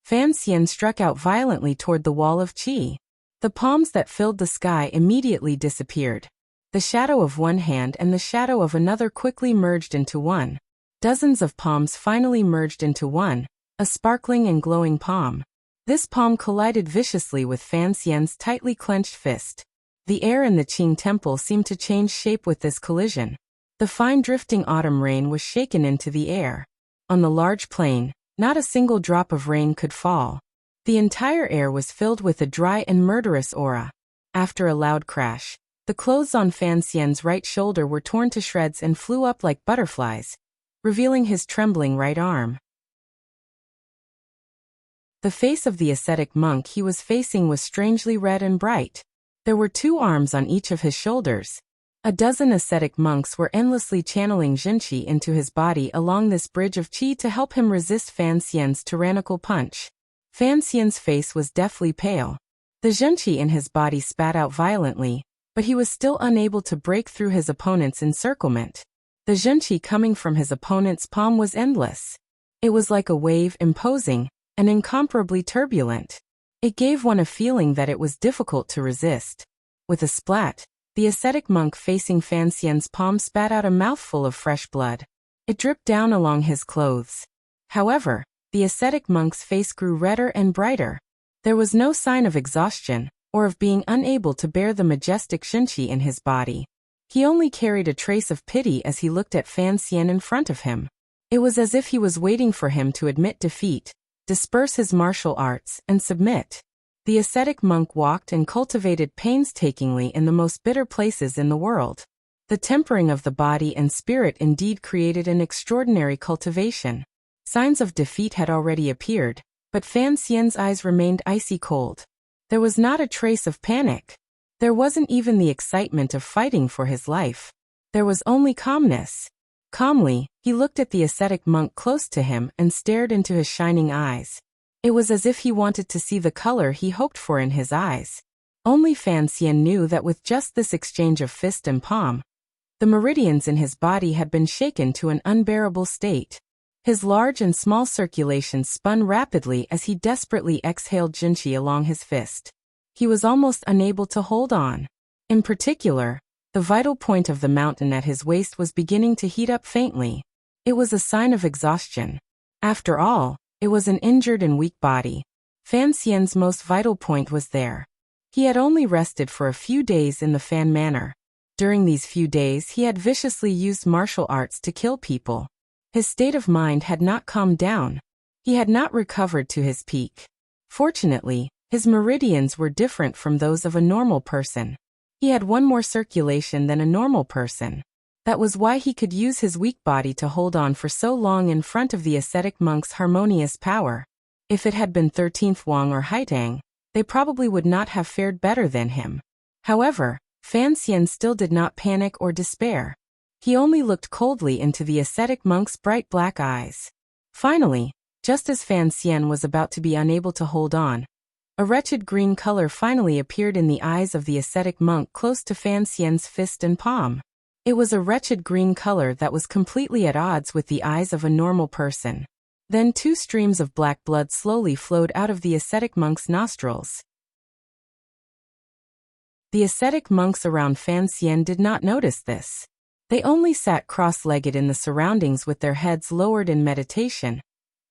Fan Xian struck out violently toward the wall of qi. The palms that filled the sky immediately disappeared. The shadow of one hand and the shadow of another quickly merged into one. Dozens of palms finally merged into one, a sparkling and glowing palm. This palm collided viciously with Fan Xian's tightly clenched fist. The air in the Qing temple seemed to change shape with this collision. The fine drifting autumn rain was shaken into the air. On the large plain, not a single drop of rain could fall. The entire air was filled with a dry and murderous aura. After a loud crash, the clothes on Fan Xian's right shoulder were torn to shreds and flew up like butterflies, revealing his trembling right arm. The face of the ascetic monk he was facing was strangely red and bright. There were 2 arms on each of his shoulders. A dozen ascetic monks were endlessly channeling zhenqi into his body along this bridge of qi to help him resist Fan Xian's tyrannical punch. Fan Xian's face was deathly pale. The zhenqi in his body spat out violently, but he was still unable to break through his opponent's encirclement. The zhenqi coming from his opponent's palm was endless. It was like a wave, imposing and incomparably turbulent. It gave one a feeling that it was difficult to resist. With a splat, The ascetic monk facing Fan Xian's palm spat out a mouthful of fresh blood. It dripped down along his clothes. However, the ascetic monk's face grew redder and brighter. There was no sign of exhaustion, or of being unable to bear the majestic Xinqi in his body. He only carried a trace of pity as he looked at Fan Xian in front of him. It was as if he was waiting for him to admit defeat, disperse his martial arts, and submit. The ascetic monk walked and cultivated painstakingly in the most bitter places in the world. The tempering of the body and spirit indeed created an extraordinary cultivation. Signs of defeat had already appeared, but Fan Xian's eyes remained icy cold. There was not a trace of panic. There wasn't even the excitement of fighting for his life. There was only calmness. Calmly, he looked at the ascetic monk close to him and stared into his shining eyes. It was as if he wanted to see the color he hoped for in his eyes. Only Fan Xian knew that with just this exchange of fist and palm, the meridians in his body had been shaken to an unbearable state. His large and small circulations spun rapidly as he desperately exhaled Xinqi along his fist. He was almost unable to hold on. In particular, the vital point of the mountain at his waist was beginning to heat up faintly. It was a sign of exhaustion. After all, it was an injured and weak body. Fan Xian's most vital point was there. He had only rested for a few days in the Fan Manor. During these few days he had viciously used martial arts to kill people. His state of mind had not calmed down. He had not recovered to his peak. Fortunately, his meridians were different from those of a normal person. He had one more circulation than a normal person. That was why he could use his weak body to hold on for so long in front of the ascetic monk's harmonious power. If it had been 13th Wang or Haitang, they probably would not have fared better than him. However, Fan Xian still did not panic or despair. He only looked coldly into the ascetic monk's bright black eyes. Finally, just as Fan Xian was about to be unable to hold on, a wretched green color finally appeared in the eyes of the ascetic monk close to Fan Xian's fist and palm. It was a wretched green color that was completely at odds with the eyes of a normal person. Then 2 streams of black blood slowly flowed out of the ascetic monk's nostrils. The ascetic monks around Fan Xian did not notice this. They only sat cross-legged in the surroundings with their heads lowered in meditation,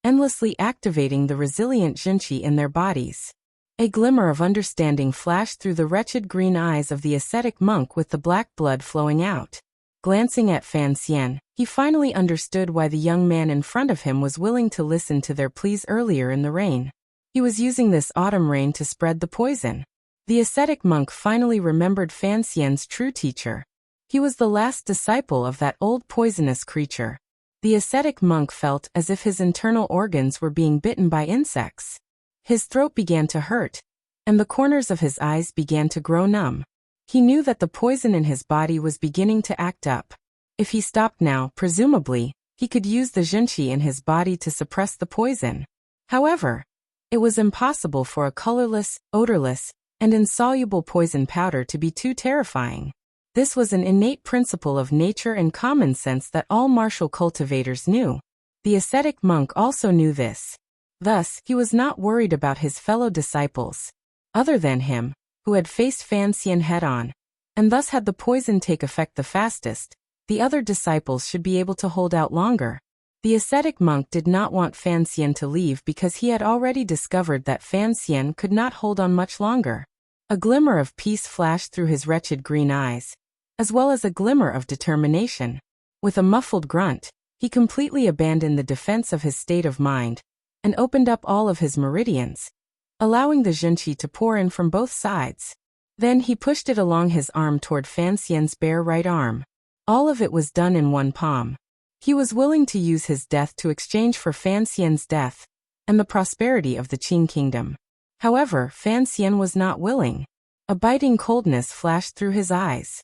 endlessly activating the resilient Xinqi in their bodies. A glimmer of understanding flashed through the wretched green eyes of the ascetic monk with the black blood flowing out. Glancing at Fan Xian, he finally understood why the young man in front of him was willing to listen to their pleas earlier in the rain. He was using this autumn rain to spread the poison. The ascetic monk finally remembered Fan Xian's true teacher. He was the last disciple of that old poisonous creature. The ascetic monk felt as if his internal organs were being bitten by insects. His throat began to hurt, and the corners of his eyes began to grow numb. He knew that the poison in his body was beginning to act up. If he stopped now, presumably, he could use the Xinqi in his body to suppress the poison. However, it was impossible for a colorless, odorless, and insoluble poison powder to be too terrifying. This was an innate principle of nature and common sense that all martial cultivators knew. The ascetic monk also knew this. Thus, he was not worried about his fellow disciples. Other than him, who had faced Fan Xian head-on, and thus had the poison take effect the fastest, the other disciples should be able to hold out longer. The ascetic monk did not want Fan Xian to leave because he had already discovered that Fan Xian could not hold on much longer. A glimmer of peace flashed through his wretched green eyes, as well as a glimmer of determination. With a muffled grunt, he completely abandoned the defense of his state of mind, and opened up all of his meridians, allowing the Xinqi to pour in from both sides. Then he pushed it along his arm toward Fan Xian's bare right arm. All of it was done in one palm. He was willing to use his death to exchange for Fan Xian's death, and the prosperity of the Qin kingdom. However, Fan Xian was not willing. A biting coldness flashed through his eyes.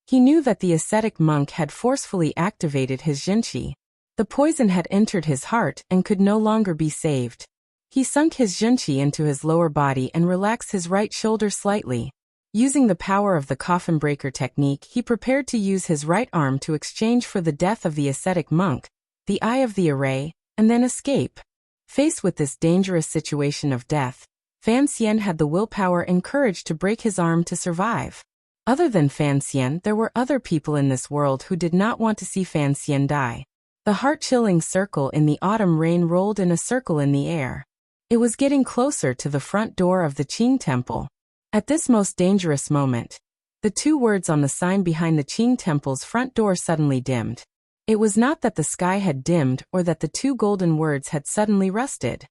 He knew that the ascetic monk had forcefully activated his Xinqi. The poison had entered his heart and could no longer be saved. He sunk his Xinqi into his lower body and relaxed his right shoulder slightly. Using the power of the coffin breaker technique, he prepared to use his right arm to exchange for the death of the ascetic monk, the eye of the array, and then escape. Faced with this dangerous situation of death, Fan Xian had the willpower and courage to break his arm to survive. Other than Fan Xian, there were other people in this world who did not want to see Fan Xian die. The heart-chilling circle in the autumn rain rolled in a circle in the air. It was getting closer to the front door of the Qing temple. At this most dangerous moment, the two words on the sign behind the Qing temple's front door suddenly dimmed. It was not that the sky had dimmed or that the two golden words had suddenly rusted.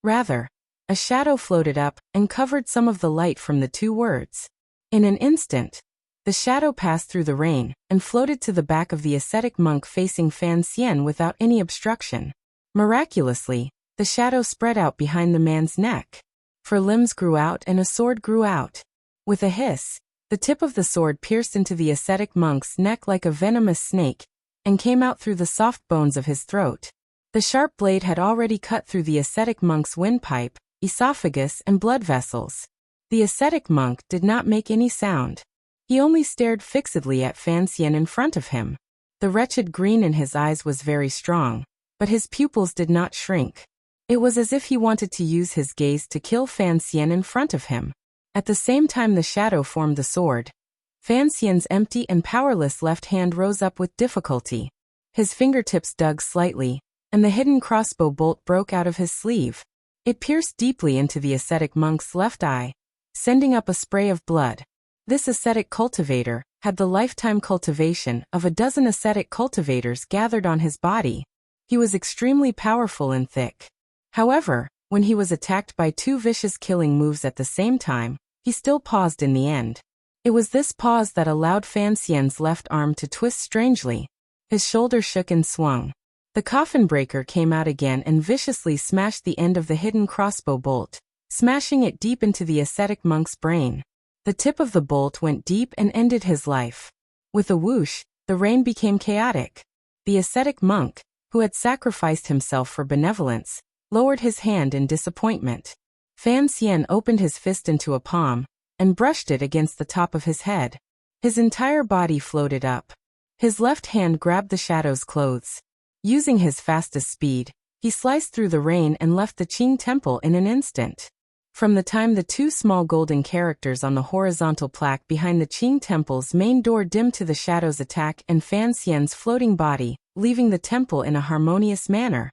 Rather, a shadow floated up and covered some of the light from the two words. In an instant, the shadow passed through the rain and floated to the back of the ascetic monk facing Fan Xian without any obstruction. Miraculously, the shadow spread out behind the man's neck. For limbs grew out and a sword grew out. With a hiss, the tip of the sword pierced into the ascetic monk's neck like a venomous snake and came out through the soft bones of his throat. The sharp blade had already cut through the ascetic monk's windpipe, esophagus, and blood vessels. The ascetic monk did not make any sound. He only stared fixedly at Fan Xian in front of him. The wretched green in his eyes was very strong, but his pupils did not shrink. It was as if he wanted to use his gaze to kill Fan Xian in front of him. At the same time the shadow formed the sword, Fan Xian's empty and powerless left hand rose up with difficulty. His fingertips dug slightly, and the hidden crossbow bolt broke out of his sleeve. It pierced deeply into the ascetic monk's left eye, sending up a spray of blood. This ascetic cultivator had the lifetime cultivation of a dozen ascetic cultivators gathered on his body. He was extremely powerful and thick. However, when he was attacked by two vicious killing moves at the same time, he still paused in the end. It was this pause that allowed Fan Xian's left arm to twist strangely. His shoulder shook and swung. The coffin breaker came out again and viciously smashed the end of the hidden crossbow bolt, smashing it deep into the ascetic monk's brain. The tip of the bolt went deep and ended his life. With a whoosh, the rain became chaotic. The ascetic monk, who had sacrificed himself for benevolence, lowered his hand in disappointment. Fan Xian opened his fist into a palm and brushed it against the top of his head. His entire body floated up. His left hand grabbed the shadow's clothes. Using his fastest speed, he sliced through the rain and left the Qing temple in an instant. From the time the two small golden characters on the horizontal plaque behind the Qing temple's main door dimmed to the shadow's attack and Fan Xian's floating body, leaving the temple in a harmonious manner,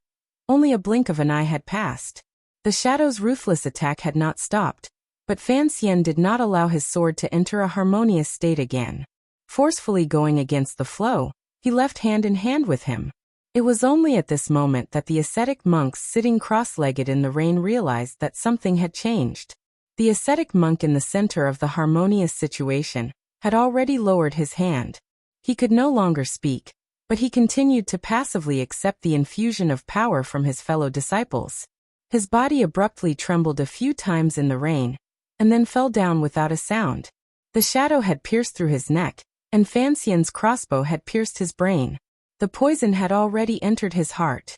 only a blink of an eye had passed. The shadow's ruthless attack had not stopped, but Fan Xian did not allow his sword to enter a harmonious state again. Forcefully going against the flow, he left hand in hand with him. It was only at this moment that the ascetic monks sitting cross-legged in the rain realized that something had changed. The ascetic monk in the center of the harmonious situation had already lowered his hand. He could no longer speak, but he continued to passively accept the infusion of power from his fellow disciples. His body abruptly trembled a few times in the rain, and then fell down without a sound. The shadow had pierced through his neck, and Fan Xian's crossbow had pierced his brain. The poison had already entered his heart.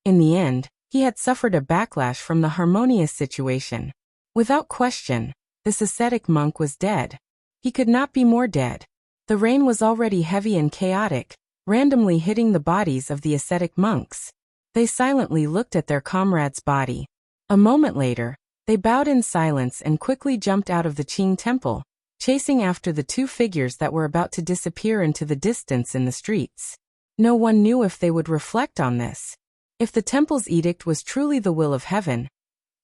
In the end, he had suffered a backlash from the harmonious situation. Without question, this ascetic monk was dead. He could not be more dead. The rain was already heavy and chaotic, randomly hitting the bodies of the ascetic monks. They silently looked at their comrade's body. A moment later, they bowed in silence and quickly jumped out of the Qing temple, chasing after the two figures that were about to disappear into the distance in the streets. No one knew if they would reflect on this. If the temple's edict was truly the will of heaven,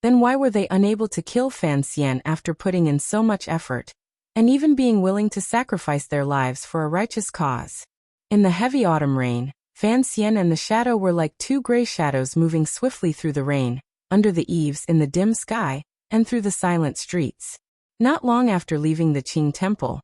then why were they unable to kill Fan Xian after putting in so much effort, and even being willing to sacrifice their lives for a righteous cause? In the heavy autumn rain, Fan Xian and the shadow were like two gray shadows moving swiftly through the rain, under the eaves in the dim sky, and through the silent streets. Not long after leaving the Qing temple,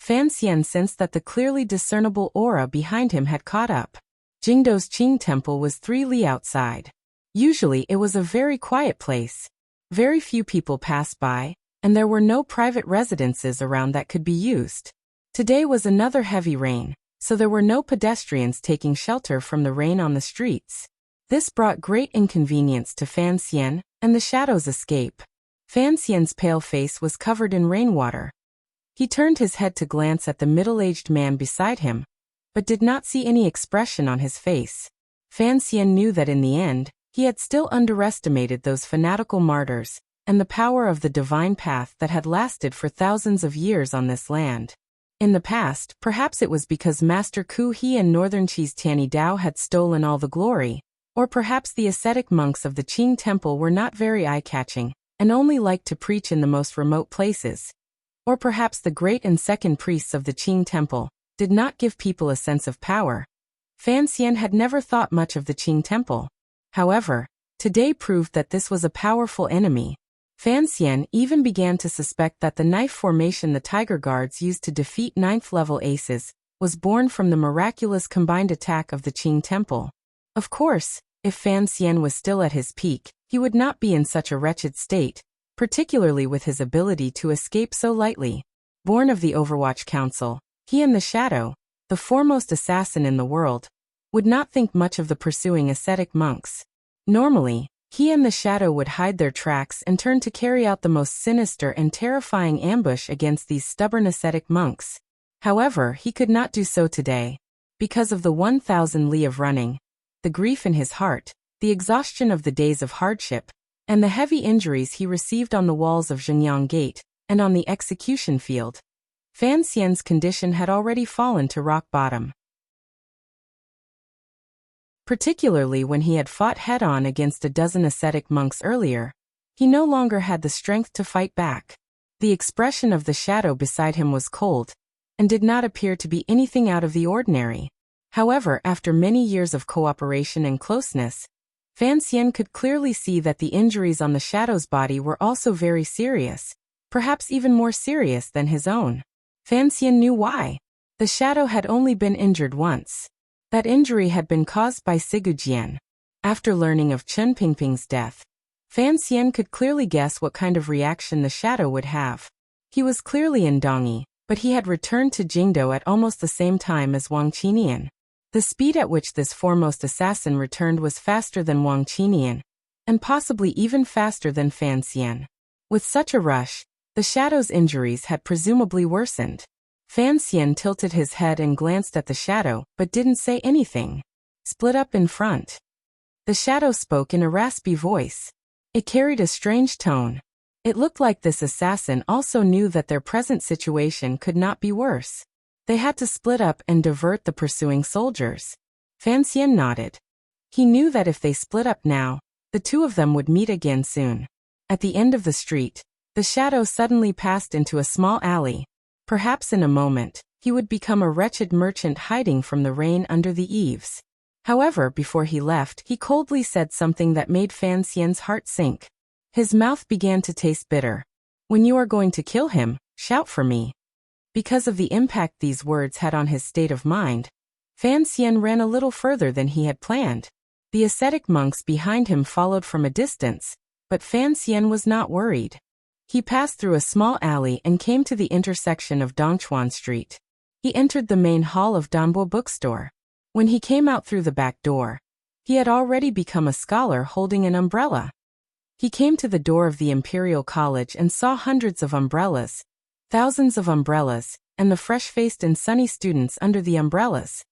Fan Xian sensed that the clearly discernible aura behind him had caught up. Jingdo's Qing temple was 3 li outside. Usually it was a very quiet place. Very few people passed by, and there were no private residences around that could be used. Today was another heavy rain, so there were no pedestrians taking shelter from the rain on the streets. This brought great inconvenience to Fan Xian and the shadow's escape. Fan Xian's pale face was covered in rainwater. He turned his head to glance at the middle-aged man beside him, but did not see any expression on his face. Fan Xian knew that in the end, he had still underestimated those fanatical martyrs, and the power of the divine path that had lasted for thousands of years on this land. In the past, perhaps it was because Master Ku He and Northern Chi's Tianyi Dao had stolen all the glory, or perhaps the ascetic monks of the Qing temple were not very eye-catching, and only liked to preach in the most remote places. Or perhaps the great and second priests of the Qing temple did not give people a sense of power. Fan Xian had never thought much of the Qing temple. However, today proved that this was a powerful enemy. Fan Xian even began to suspect that the knife formation the Tiger Guards used to defeat 9th-level aces was born from the miraculous combined attack of the Qing temple. Of course, if Fan Xian was still at his peak, he would not be in such a wretched state, particularly with his ability to escape so lightly. Born of the Overwatch Council, he and the Shadow, the foremost assassin in the world, would not think much of the pursuing ascetic monks. Normally, he and the Shadow would hide their tracks and turn to carry out the most sinister and terrifying ambush against these stubborn ascetic monks. However, he could not do so today. Because of the 1,000 li of running, the grief in his heart, the exhaustion of the days of hardship, and the heavy injuries he received on the walls of Zhenyang Gate and on the execution field, Fan Xian's condition had already fallen to rock bottom. Particularly when he had fought head-on against a dozen ascetic monks earlier, he no longer had the strength to fight back. The expression of the Shadow beside him was cold, and did not appear to be anything out of the ordinary. However, after many years of cooperation and closeness, Fan Xian could clearly see that the injuries on the Shadow's body were also very serious, perhaps even more serious than his own. Fan Xian knew why. The Shadow had only been injured once. That injury had been caused by Sigu Jian. After learning of Chen Pingping's death, Fan Xian could clearly guess what kind of reaction the Shadow would have. He was clearly in Dongyi, but he had returned to Jingdo at almost the same time as Wang Qinian. The speed at which this foremost assassin returned was faster than Wang Qinian, and possibly even faster than Fan Xian. With such a rush, the Shadow's injuries had presumably worsened. Fan Xian tilted his head and glanced at the Shadow, but didn't say anything. Split up in front. The Shadow spoke in a raspy voice. It carried a strange tone. It looked like this assassin also knew that their present situation could not be worse. They had to split up and divert the pursuing soldiers. Fan Xian nodded. He knew that if they split up now, the two of them would meet again soon. At the end of the street, the Shadow suddenly passed into a small alley. Perhaps in a moment, he would become a wretched merchant hiding from the rain under the eaves. However, before he left, he coldly said something that made Fan Xian's heart sink. His mouth began to taste bitter. When you are going to kill him, shout for me. Because of the impact these words had on his state of mind, Fan Xian ran a little further than he had planned. The ascetic monks behind him followed from a distance, but Fan Xian was not worried. He passed through a small alley and came to the intersection of Dongchuan Street. He entered the main hall of Danbo bookstore. When he came out through the back door, he had already become a scholar holding an umbrella. He came to the door of the Imperial College and saw hundreds of umbrellas, thousands of umbrellas, and the fresh-faced and sunny students under the umbrellas.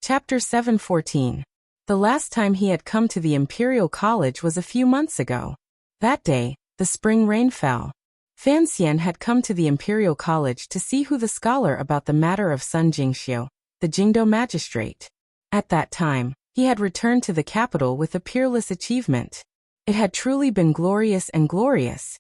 Chapter 714. The last time he had come to the Imperial College was a few months ago. That day, the spring rain fell. Fan Xian had come to the Imperial College to see who the scholar about the matter of Sun Jingxiu, the Jingdo magistrate. At that time, he had returned to the capital with a peerless achievement. It had truly been glorious and glorious.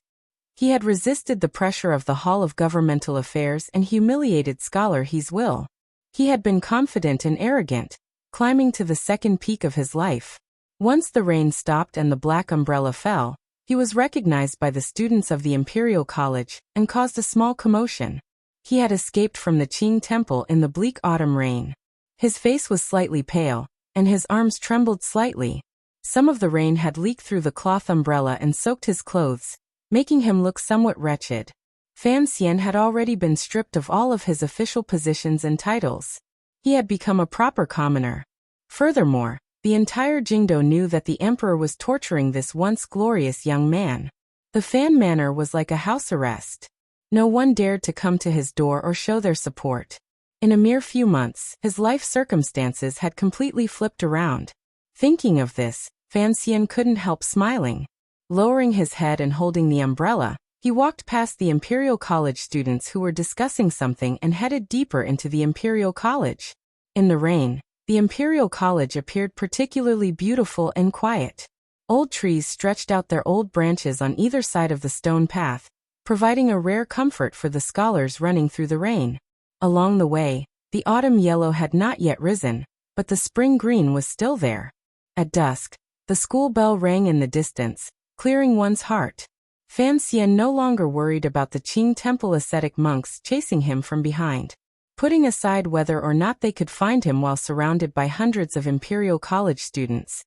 He had resisted the pressure of the Hall of Governmental Affairs and humiliated Scholar He's will. He had been confident and arrogant, climbing to the second peak of his life. Once the rain stopped and the black umbrella fell, he was recognized by the students of the Imperial College and caused a small commotion. He had escaped from the Qing temple in the bleak autumn rain. His face was slightly pale, and his arms trembled slightly. Some of the rain had leaked through the cloth umbrella and soaked his clothes, making him look somewhat wretched. Fan Xian had already been stripped of all of his official positions and titles. He had become a proper commoner. Furthermore, the entire Jingdo knew that the emperor was torturing this once glorious young man. The Fan Manor was like a house arrest. No one dared to come to his door or show their support. In a mere few months, his life circumstances had completely flipped around. Thinking of this, Fan Xian couldn't help smiling. Lowering his head and holding the umbrella, he walked past the Imperial College students who were discussing something and headed deeper into the Imperial College. In the rain, the Imperial College appeared particularly beautiful and quiet. Old trees stretched out their old branches on either side of the stone path, providing a rare comfort for the scholars running through the rain. Along the way, the autumn yellow had not yet risen, but the spring green was still there. At dusk, the school bell rang in the distance, clearing one's heart. Fan Xian no longer worried about the Qing Temple ascetic monks chasing him from behind. Putting aside whether or not they could find him while surrounded by hundreds of Imperial College students,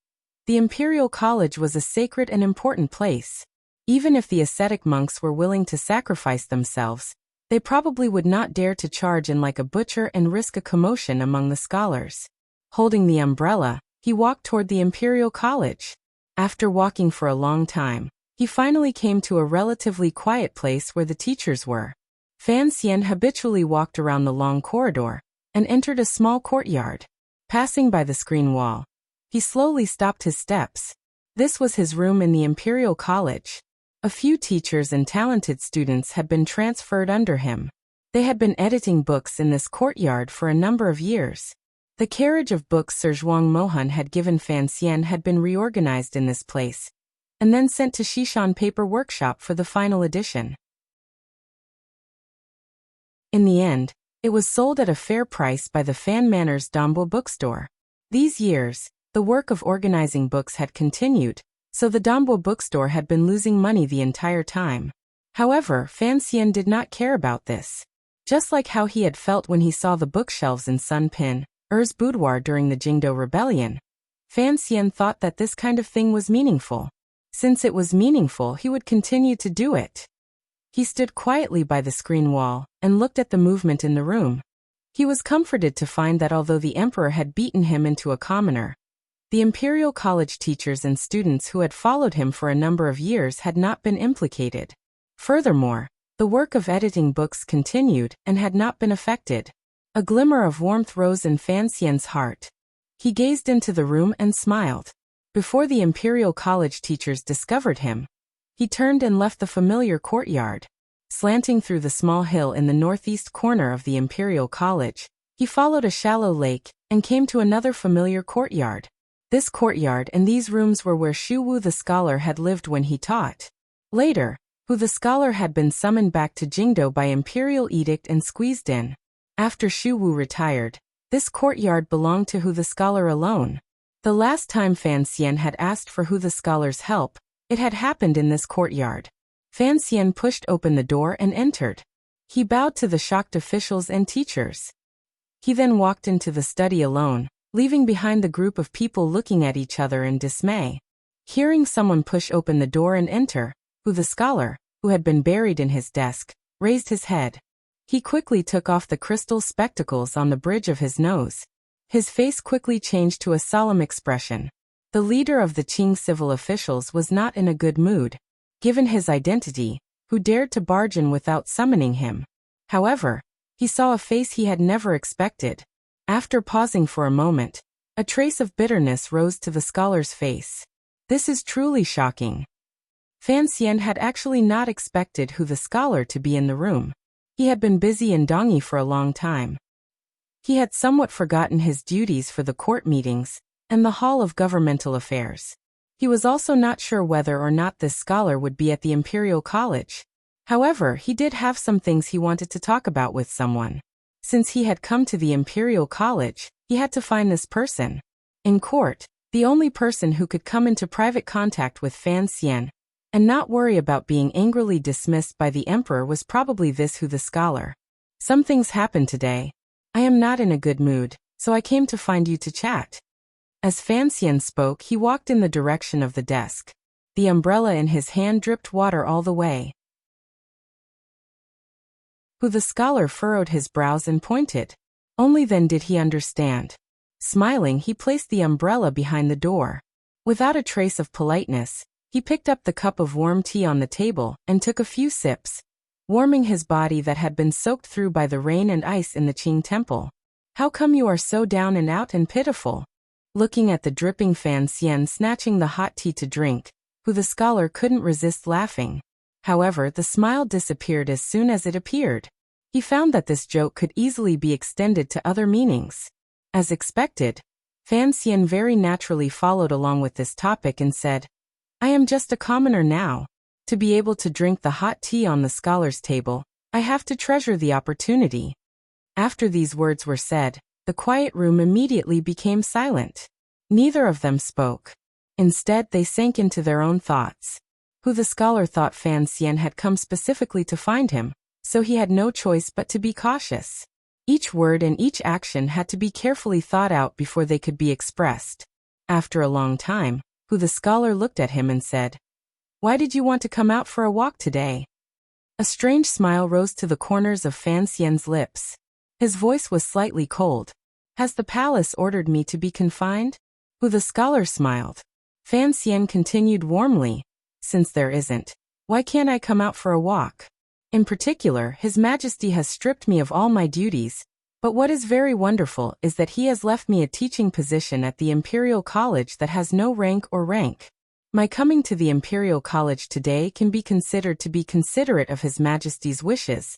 the Imperial College was a sacred and important place. Even if the ascetic monks were willing to sacrifice themselves, they probably would not dare to charge in like a butcher and risk a commotion among the scholars. Holding the umbrella, he walked toward the Imperial College. After walking for a long time, he finally came to a relatively quiet place where the teachers were. Fan Xian habitually walked around the long corridor and entered a small courtyard. Passing by the screen wall, he slowly stopped his steps. This was his room in the Imperial College. A few teachers and talented students had been transferred under him. They had been editing books in this courtyard for a number of years. The carriage of books Sir Zhuang Mohan had given Fan Xian had been reorganized in this place, and then sent to Xishan Paper Workshop for the final edition. In the end, it was sold at a fair price by the Fan Manor's Dambo bookstore. These years, the work of organizing books had continued, so the Dambo bookstore had been losing money the entire time. However, Fan Xian did not care about this. Just like how he had felt when he saw the bookshelves in Sun Pin, Er's boudoir during the Jingdo Rebellion, Fan Xian thought that this kind of thing was meaningful. Since it was meaningful, he would continue to do it. He stood quietly by the screen wall and looked at the movement in the room. He was comforted to find that although the emperor had beaten him into a commoner, the Imperial College teachers and students who had followed him for a number of years had not been implicated. Furthermore, the work of editing books continued and had not been affected. A glimmer of warmth rose in Fan Xian's heart. He gazed into the room and smiled. Before the Imperial College teachers discovered him, he turned and left the familiar courtyard. Slanting through the small hill in the northeast corner of the Imperial College, he followed a shallow lake and came to another familiar courtyard. This courtyard and these rooms were where Xu Wu the scholar had lived when he taught. Later, Hu the scholar had been summoned back to Jingdo by imperial edict and squeezed in. After Xu Wu retired, this courtyard belonged to Hu the scholar alone. The last time Fan Xian had asked for Hu the scholar's help, it had happened in this courtyard. Fan Xian pushed open the door and entered. He bowed to the shocked officials and teachers. He then walked into the study alone, leaving behind the group of people looking at each other in dismay. Hearing someone push open the door and enter, Hu the scholar, who had been buried in his desk, raised his head. He quickly took off the crystal spectacles on the bridge of his nose. His face quickly changed to a solemn expression. The leader of the Qing civil officials was not in a good mood. Given his identity, Hu dared to barge in without summoning him. However, he saw a face he had never expected. After pausing for a moment, a trace of bitterness rose to the scholar's face. This is truly shocking. Fan Xian had actually not expected Hu the scholar to be in the room. He had been busy in Dongyi for a long time. He had somewhat forgotten his duties for the court meetings and the Hall of Governmental Affairs. He was also not sure whether or not this scholar would be at the Imperial College. However, he did have some things he wanted to talk about with someone. Since he had come to the Imperial College, he had to find this person. In court, the only person who could come into private contact with Fan Xian and not worry about being angrily dismissed by the emperor was probably this Hu the scholar. Some things happened today. I am not in a good mood, so I came to find you to chat. As Fan Xian spoke, he walked in the direction of the desk. The umbrella in his hand dripped water all the way. Hu the scholar furrowed his brows and pointed. Only then did he understand. Smiling, he placed the umbrella behind the door. Without a trace of politeness, he picked up the cup of warm tea on the table and took a few sips, warming his body that had been soaked through by the rain and ice in the Qing temple. How come you are so down and out and pitiful? Looking at the dripping Fan Xian snatching the hot tea to drink, who the scholar couldn't resist laughing. However, the smile disappeared as soon as it appeared. He found that this joke could easily be extended to other meanings. As expected, Fan Xian very naturally followed along with this topic and said, I am just a commoner now. To be able to drink the hot tea on the scholar's table, I have to treasure the opportunity. After these words were said, the quiet room immediately became silent. Neither of them spoke. Instead, they sank into their own thoughts. Who the scholar thought Fan Xian had come specifically to find him, so he had no choice but to be cautious. Each word and each action had to be carefully thought out before they could be expressed. After a long time, who the scholar looked at him and said, Why did you want to come out for a walk today? A strange smile rose to the corners of Fan Xian's lips. His voice was slightly cold. Has the palace ordered me to be confined? Who the scholar smiled. Fan Xian continued warmly, Since there isn't, why can't I come out for a walk? In particular, His Majesty has stripped me of all my duties, but what is very wonderful is that he has left me a teaching position at the Imperial College that has no rank or rank. My coming to the Imperial College today can be considered to be considerate of His Majesty's wishes,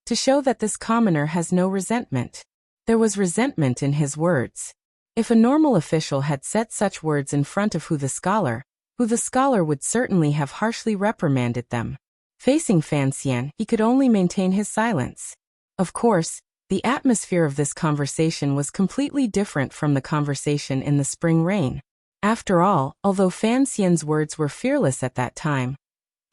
to show that this commoner has no resentment. There was resentment in his words. If a normal official had said such words in front of who the scholar would certainly have harshly reprimanded them. Facing Fan Xian, he could only maintain his silence. Of course, the atmosphere of this conversation was completely different from the conversation in the spring rain. After all, although Fan Xian's words were fearless at that time,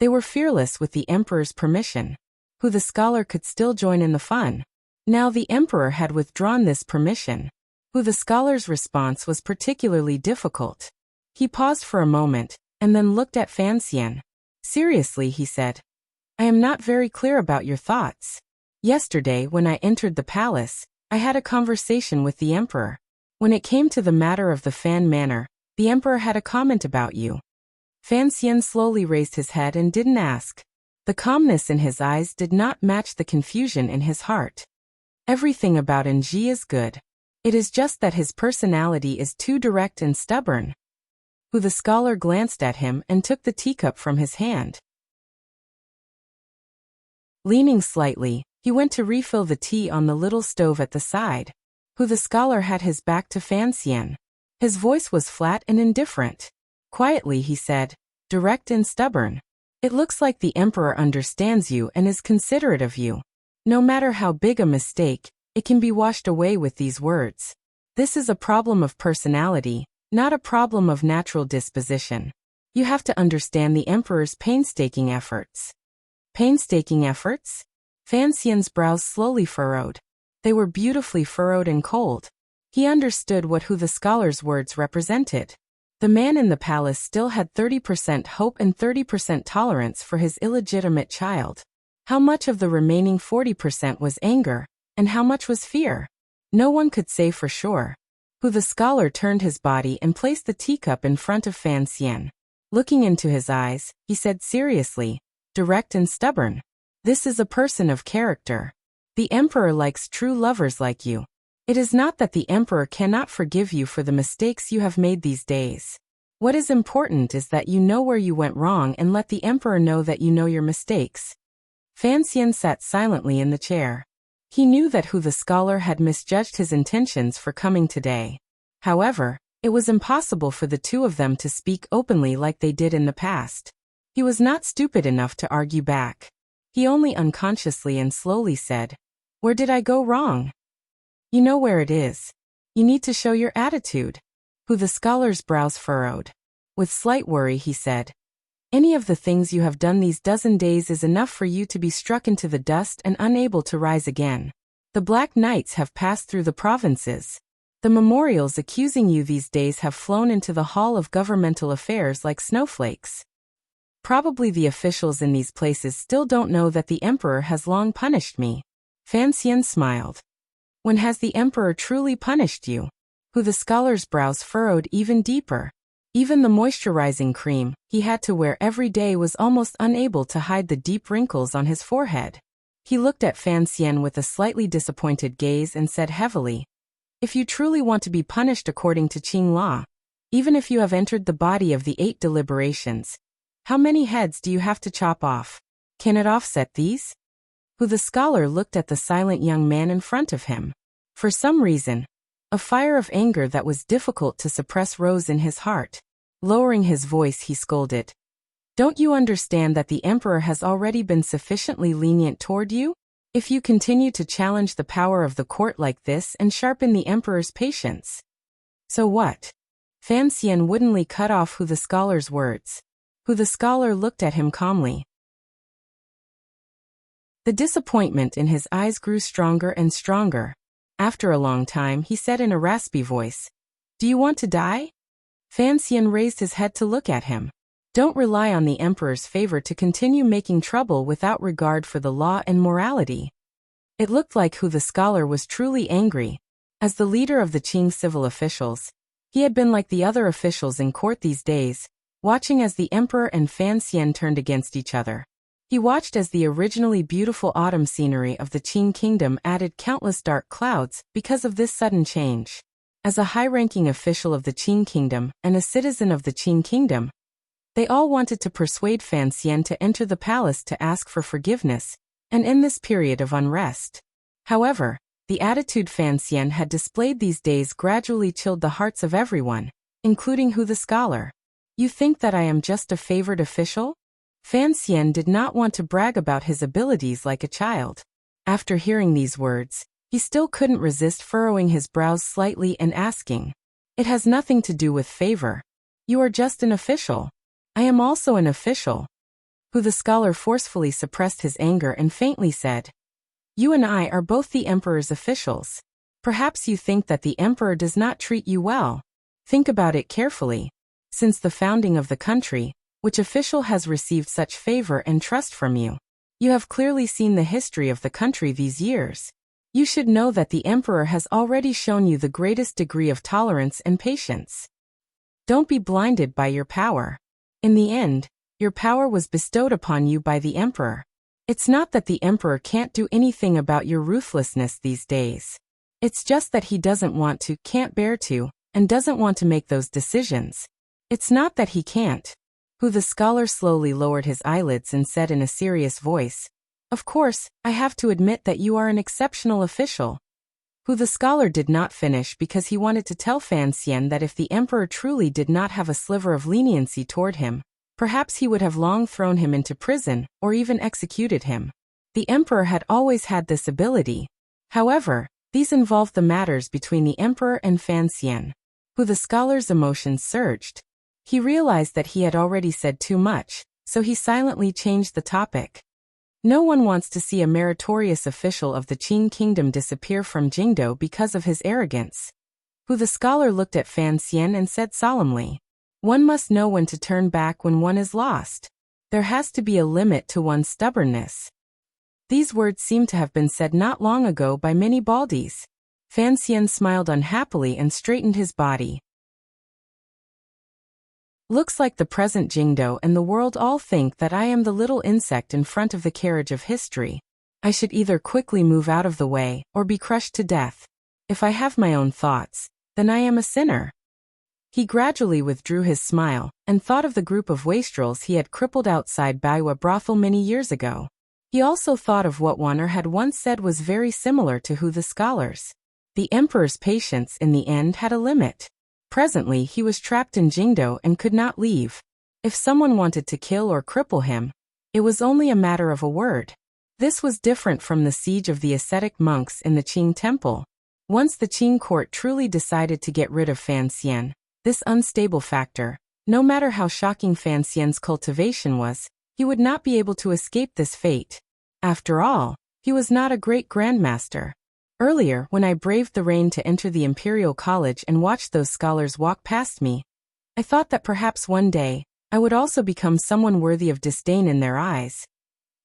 they were fearless with the emperor's permission. Who the scholar could still join in the fun. Now the emperor had withdrawn this permission. Who the scholar's response was particularly difficult. He paused for a moment, and then looked at Fan Xian. Seriously, he said. I am not very clear about your thoughts. Yesterday, when I entered the palace, I had a conversation with the emperor. When it came to the matter of the Fan Manor, the emperor had a comment about you. Fan Xian slowly raised his head and didn't ask. The calmness in his eyes did not match the confusion in his heart. Everything about Nji is good. It is just that his personality is too direct and stubborn. Who the scholar glanced at him and took the teacup from his hand. Leaning slightly, he went to refill the tea on the little stove at the side. Who the scholar had his back to Fan Xian. His voice was flat and indifferent. Quietly he said, direct and stubborn. It looks like the emperor understands you and is considerate of you. No matter how big a mistake, it can be washed away with these words. This is a problem of personality, not a problem of natural disposition. You have to understand the emperor's painstaking efforts. Painstaking efforts? Fan Xian's brows slowly furrowed. They were beautifully furrowed and cold. He understood what who the scholar's words represented. The man in the palace still had 30% hope and 30% tolerance for his illegitimate child. How much of the remaining 40% was anger, and how much was fear? No one could say for sure. Who the scholar turned his body and placed the teacup in front of Fan Xian. Looking into his eyes, he said seriously, direct and stubborn. This is a person of character. The emperor likes true lovers like you. It is not that the emperor cannot forgive you for the mistakes you have made these days. What is important is that you know where you went wrong and let the emperor know that you know your mistakes. Fan Xian sat silently in the chair. He knew that who the scholar had misjudged his intentions for coming today. However, it was impossible for the two of them to speak openly like they did in the past. He was not stupid enough to argue back. He only unconsciously and slowly said, Where did I go wrong? You know where it is. You need to show your attitude. Who the scholar's brows furrowed. With slight worry he said, Any of the things you have done these dozen days is enough for you to be struck into the dust and unable to rise again. The Black Knights have passed through the provinces. The memorials accusing you these days have flown into the hall of governmental affairs like snowflakes. Probably the officials in these places still don't know that the emperor has long punished me. Fan Xian smiled. When has the emperor truly punished you? Who the scholar's brows furrowed even deeper. Even the moisturizing cream he had to wear every day was almost unable to hide the deep wrinkles on his forehead. He looked at Fan Xian with a slightly disappointed gaze and said heavily, If you truly want to be punished according to Qing law, even if you have entered the body of the 8 deliberations, how many heads do you have to chop off? Can it offset these? The scholar looked at the silent young man in front of him. For some reason, a fire of anger that was difficult to suppress rose in his heart. Lowering his voice, he scolded. Don't you understand that the emperor has already been sufficiently lenient toward you? If you continue to challenge the power of the court like this and sharpen the emperor's patience. So what? Fan Xian woodenly cut off the scholar's words. The scholar looked at him calmly. The disappointment in his eyes grew stronger and stronger. After a long time, he said in a raspy voice, "Do you want to die?" Fan Xian raised his head to look at him. Don't rely on the emperor's favor to continue making trouble without regard for the law and morality. It looked like the scholar was truly angry. As the leader of the Qing civil officials, he had been like the other officials in court these days, watching as the emperor and Fan Xian turned against each other. He watched as the originally beautiful autumn scenery of the Qing kingdom added countless dark clouds because of this sudden change. As a high-ranking official of the Qing kingdom and a citizen of the Qing kingdom, they all wanted to persuade Fan Xian to enter the palace to ask for forgiveness and end this period of unrest. However, the attitude Fan Xian had displayed these days gradually chilled the hearts of everyone, including the scholar. You think that I am just a favored official? Fan Xian did not want to brag about his abilities like a child. After hearing these words, he still couldn't resist furrowing his brows slightly and asking, "It has nothing to do with favor. You are just an official." "I am also an official." The scholar forcefully suppressed his anger and faintly said, "You and I are both the emperor's officials. Perhaps you think that the emperor does not treat you well. Think about it carefully. Since the founding of the country, which official has received such favor and trust from you? You have clearly seen the history of the country these years. You should know that the emperor has already shown you the greatest degree of tolerance and patience. Don't be blinded by your power. In the end, your power was bestowed upon you by the emperor. It's not that the emperor can't do anything about your ruthlessness these days. It's just that he doesn't want to, can't bear to, and doesn't want to make those decisions. It's not that he can't." The scholar slowly lowered his eyelids and said in a serious voice, "Of course, I have to admit that you are an exceptional official." The scholar did not finish because he wanted to tell Fan Xian that if the emperor truly did not have a sliver of leniency toward him, perhaps he would have long thrown him into prison or even executed him. The emperor had always had this ability. However, these involved the matters between the emperor and Fan Xian. The scholar's emotions surged. He realized that he had already said too much, so he silently changed the topic. No one wants to see a meritorious official of the Qing kingdom disappear from Jingdo because of his arrogance. The scholar looked at Fan Xian and said solemnly, "One must know when to turn back when one is lost. There has to be a limit to one's stubbornness." These words seemed to have been said not long ago by many Baldies. Fan Xian smiled unhappily and straightened his body. "Looks like the present Jingdo and the world all think that I am the little insect in front of the carriage of history. I should either quickly move out of the way or be crushed to death. If I have my own thoughts, then I am a sinner." He gradually withdrew his smile and thought of the group of wastrels he had crippled outside Baiwa brothel many years ago. He also thought of what Wanner had once said was very similar to the scholars. The emperor's patience in the end had a limit. Presently he was trapped in Jingdo and could not leave. If someone wanted to kill or cripple him, it was only a matter of a word. This was different from the siege of the ascetic monks in the Qing temple. Once the Qing court truly decided to get rid of Fan Xian, this unstable factor, no matter how shocking Fan Xian's cultivation was, he would not be able to escape this fate. After all, he was not a great grandmaster. Earlier, when I braved the rain to enter the Imperial College and watched those scholars walk past me, I thought that perhaps one day, I would also become someone worthy of disdain in their eyes.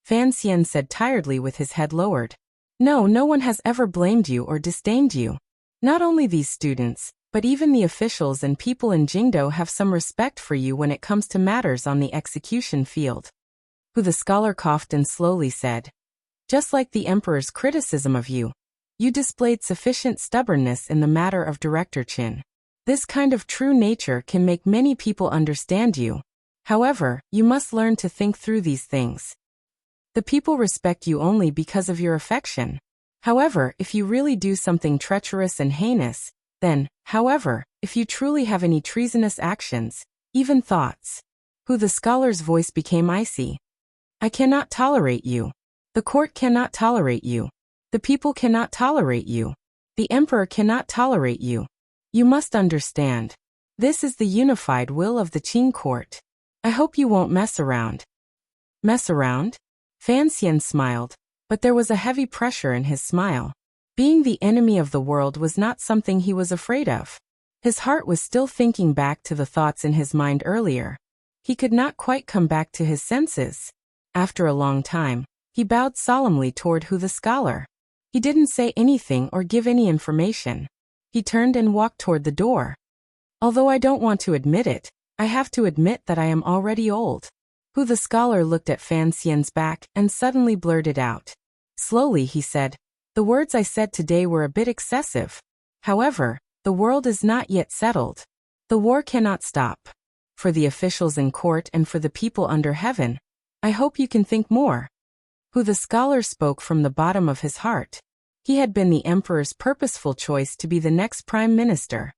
Fan Xian said tiredly with his head lowered. No one has ever blamed you or disdained you. Not only these students, but even the officials and people in Jingdo have some respect for you when it comes to matters on the execution field. The scholar coughed and slowly said, "Just like the emperor's criticism of you. You displayed sufficient stubbornness in the matter of Director Qin. This kind of true nature can make many people understand you. However, you must learn to think through these things. The people respect you only because of your affection. However, if you really do something treacherous and heinous, then, however, if you truly have any treasonous actions, even thoughts. The scholar's voice became icy. I cannot tolerate you. The court cannot tolerate you. The people cannot tolerate you. The emperor cannot tolerate you. You must understand. This is the unified will of the Qin court. I hope you won't mess around. Mess around? Fan Xian smiled, but there was a heavy pressure in his smile. Being the enemy of the world was not something he was afraid of. His heart was still thinking back to the thoughts in his mind earlier. He could not quite come back to his senses. After a long time, he bowed solemnly toward the scholar. He didn't say anything or give any information. He turned and walked toward the door. Although I don't want to admit it, I have to admit that I am already old. The scholar looked at Fan Xian's back and suddenly blurted out. Slowly he said, the words I said today were a bit excessive. However, the world is not yet settled. The war cannot stop. For the officials in court and for the people under heaven, I hope you can think more. The scholar spoke from the bottom of his heart. He had been the emperor's purposeful choice to be the next prime minister.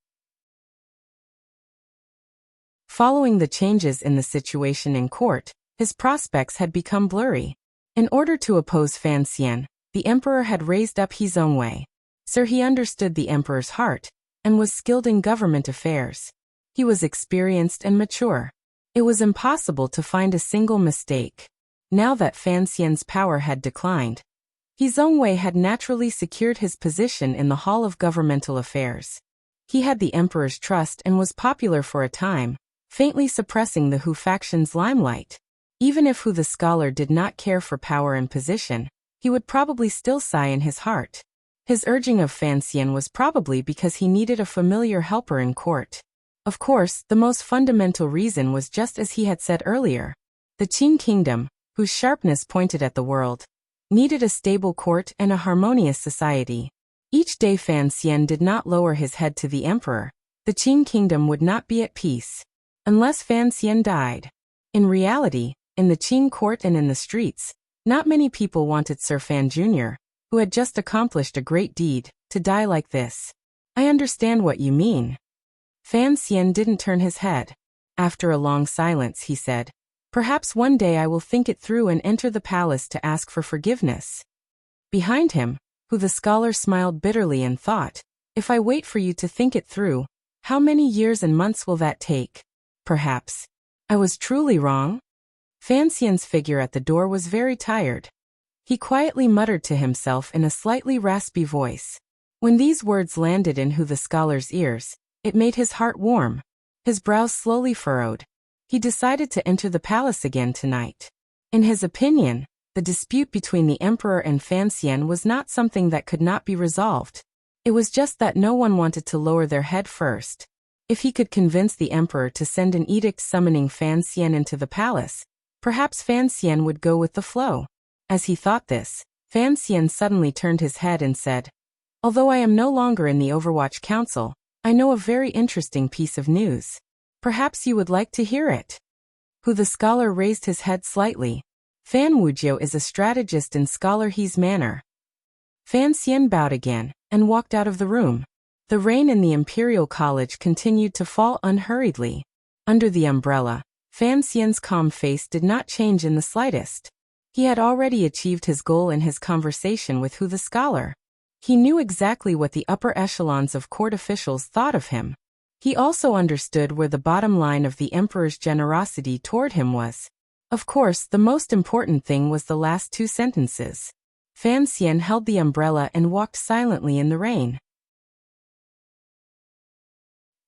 Following the changes in the situation in court, his prospects had become blurry. In order to oppose Fan Xian, the emperor had raised up his own way. Sir, he understood the emperor's heart, and was skilled in government affairs. He was experienced and mature. It was impossible to find a single mistake. Now that Fan Xian's power had declined, His own way had naturally secured his position in the Hall of Governmental Affairs. He had the emperor's trust and was popular for a time, faintly suppressing the Hu faction's limelight. Even if Hu the scholar did not care for power and position, he would probably still sigh in his heart. His urging of Fan Xian was probably because he needed a familiar helper in court. Of course, the most fundamental reason was just as he had said earlier. The Qin kingdom, whose sharpness pointed at the world, needed a stable court and a harmonious society. Each day Fan Xian did not lower his head to the emperor. The Qin kingdom would not be at peace unless Fan Xian died. In reality, in the Qin court and in the streets, not many people wanted Sir Fan Jr., who had just accomplished a great deed, to die like this. I understand what you mean. Fan Xian didn't turn his head. After a long silence he said, "Perhaps one day I will think it through and enter the palace to ask for forgiveness." Behind him, Hu the scholar smiled bitterly and thought, "If I wait for you to think it through, how many years and months will that take? Perhaps I was truly wrong." Fan Xian's figure at the door was very tired. He quietly muttered to himself in a slightly raspy voice. When these words landed in Hu the scholar's ears, it made his heart warm. His brows slowly furrowed. He decided to enter the palace again tonight. In his opinion, the dispute between the emperor and Fan Xian was not something that could not be resolved. It was just that no one wanted to lower their head first. If he could convince the emperor to send an edict summoning Fan Xian into the palace, perhaps Fan Xian would go with the flow. As he thought this, Fan Xian suddenly turned his head and said, "Although I am no longer in the Overwatch Council, I know a very interesting piece of news. Perhaps you would like to hear it." Hu the scholar raised his head slightly. Fan Wuxia is a strategist in Scholar He's manner. Fan Xian bowed again, and walked out of the room. The rain in the Imperial College continued to fall unhurriedly. Under the umbrella, Fan Xian's calm face did not change in the slightest. He had already achieved his goal in his conversation with Hu the scholar. He knew exactly what the upper echelons of court officials thought of him. He also understood where the bottom line of the emperor's generosity toward him was. Of course, the most important thing was the last two sentences. Fan Xian held the umbrella and walked silently in the rain.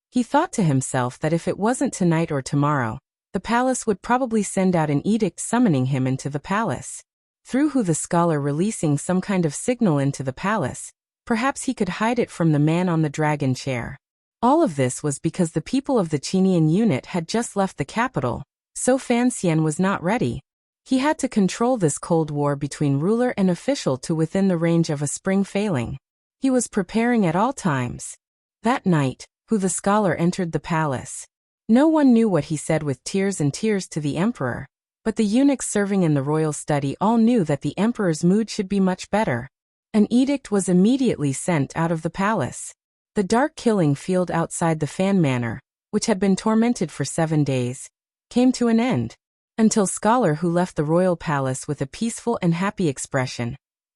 He thought to himself that if it wasn't tonight or tomorrow, the palace would probably send out an edict summoning him into the palace. Through Hu the scholar releasing some kind of signal into the palace, perhaps he could hide it from the man on the dragon chair. All of this was because the people of the Qinian unit had just left the capital, so Fan Xian was not ready. He had to control this cold war between ruler and official to within the range of a spring failing. He was preparing at all times. That night, Hu the scholar entered the palace. No one knew what he said with tears and tears to the emperor, but the eunuchs serving in the royal study all knew that the emperor's mood should be much better. An edict was immediately sent out of the palace. The dark killing field outside the Fan Manor, which had been tormented for 7 days, came to an end, until Scholar Hu left the royal palace with a peaceful and happy expression.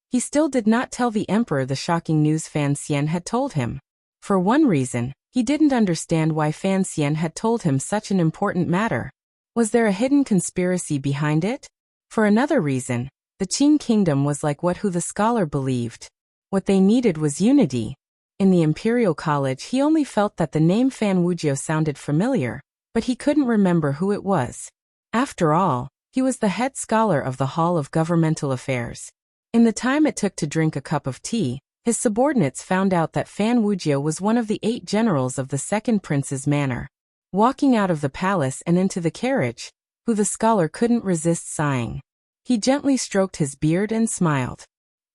He still did not tell the emperor the shocking news Fan Xian had told him. For one reason, he didn't understand why Fan Xian had told him such an important matter. Was there a hidden conspiracy behind it? For another reason, the Qing kingdom was like what Hu the scholar believed. What they needed was unity. In the Imperial College he only felt that the name Fan Wujiu sounded familiar, but he couldn't remember who it was. After all, he was the head scholar of the Hall of Governmental Affairs. In the time it took to drink a cup of tea, his subordinates found out that Fan Wujiu was one of the 8 generals of the second prince's manor. Walking out of the palace and into the carriage, Hu the scholar couldn't resist sighing. He gently stroked his beard and smiled.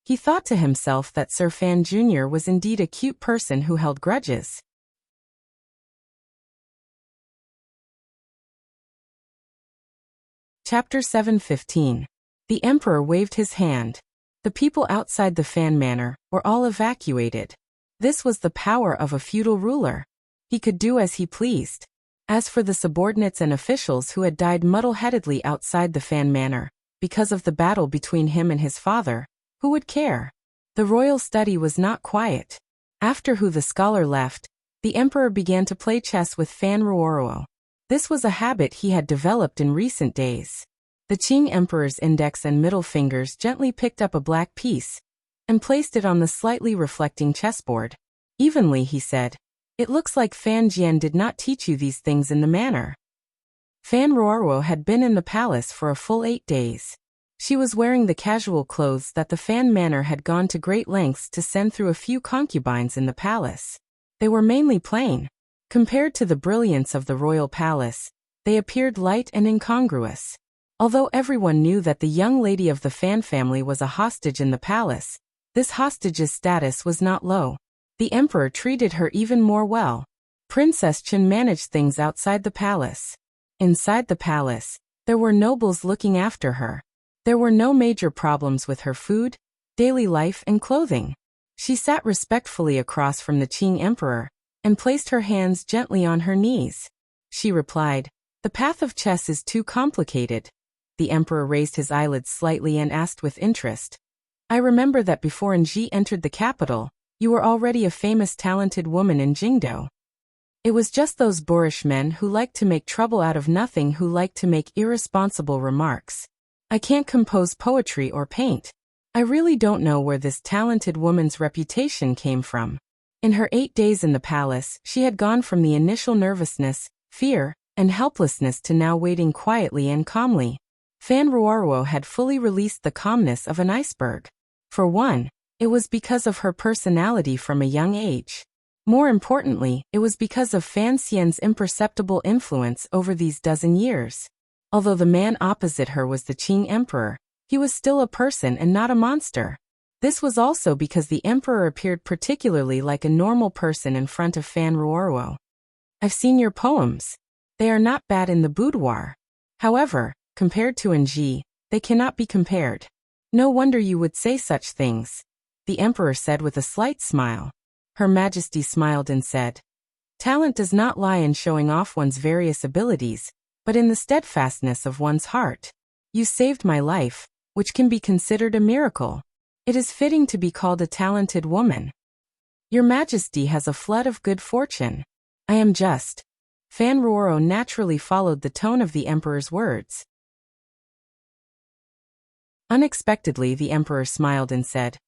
He thought to himself that Sir Fan Jr. was indeed a cute person who held grudges. Chapter 7:15. The emperor waved his hand. The people outside the Fan Manor were all evacuated. This was the power of a feudal ruler. He could do as he pleased. As for the subordinates and officials who had died muddle-headedly outside the Fan Manor, because of the battle between him and his father, who would care? The royal study was not quiet. After Hu the scholar left, the emperor began to play chess with Fan Ruoruo. This was a habit he had developed in recent days. The Qing emperor's index and middle fingers gently picked up a black piece and placed it on the slightly reflecting chessboard. Evenly, he said, "It looks like Fan Jian did not teach you these things in the manor." Fan Ruoruo had been in the palace for a full 8 days. She was wearing the casual clothes that the Fan Manor had gone to great lengths to send through a few concubines in the palace. They were mainly plain. Compared to the brilliance of the royal palace, they appeared light and incongruous. Although everyone knew that the young lady of the Fan family was a hostage in the palace, this hostage's status was not low. The emperor treated her even more well. Princess Chen managed things outside the palace. Inside the palace, there were nobles looking after her. There were no major problems with her food, daily life and clothing. She sat respectfully across from the Qing emperor and placed her hands gently on her knees. She replied, "The path of chess is too complicated." The emperor raised his eyelids slightly and asked with interest, "I remember that before Nji entered the capital, you were already a famous talented woman in Jingdo." It was just those boorish men who liked to make trouble out of nothing who liked to make irresponsible remarks. "I can't compose poetry or paint. I really don't know where this talented woman's reputation came from." In her 8 days in the palace, she had gone from the initial nervousness, fear, and helplessness to now waiting quietly and calmly. Fan Ruoruo had fully released the calmness of an iceberg. For one, it was because of her personality from a young age. More importantly, it was because of Fan Xian's imperceptible influence over these dozen years. Although the man opposite her was the Qing emperor, he was still a person and not a monster. This was also because the emperor appeared particularly like a normal person in front of Fan Ruoruo. "I've seen your poems. They are not bad in the boudoir. However, compared to Nji, they cannot be compared." "No wonder you would say such things," the emperor said with a slight smile. Her Majesty smiled and said, "Talent does not lie in showing off one's various abilities, but in the steadfastness of one's heart. You saved my life, which can be considered a miracle. It is fitting to be called a talented woman. Your Majesty has a flood of good fortune. I am just." Fan Ruoruo naturally followed the tone of the emperor's words. Unexpectedly, the emperor smiled and said,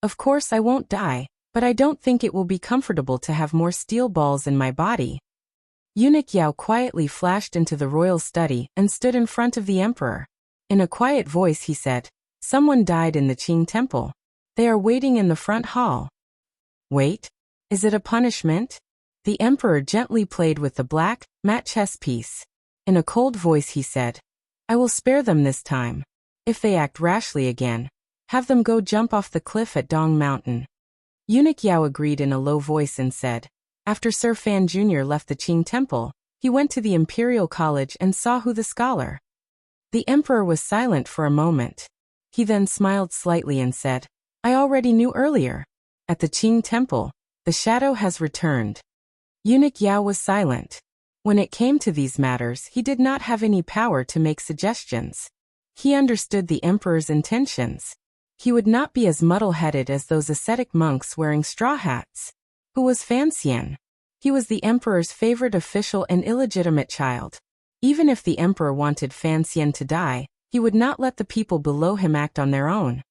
"Of course I won't die, but I don't think it will be comfortable to have more steel balls in my body." Eunuch Yao quietly flashed into the royal study and stood in front of the emperor. In a quiet voice he said, "Someone died in the Qing temple. They are waiting in the front hall." "Wait? Is it a punishment?" The emperor gently played with the black, matte chess piece. In a cold voice he said, "I will spare them this time. If they act rashly again, have them go jump off the cliff at Dong Mountain." Eunuch Yao agreed in a low voice and said, "After Sir Fan Jr. left the Qing temple, he went to the Imperial College and saw who the scholar." The emperor was silent for a moment. He then smiled slightly and said, "I already knew earlier. At the Qing temple, the shadow has returned." Eunuch Yao was silent. When it came to these matters, he did not have any power to make suggestions. He understood the emperor's intentions. He would not be as muddle-headed as those ascetic monks wearing straw hats. Who was Fan Xian? He was the emperor's favorite official and illegitimate child. Even if the emperor wanted Fan Xian to die, he would not let the people below him act on their own.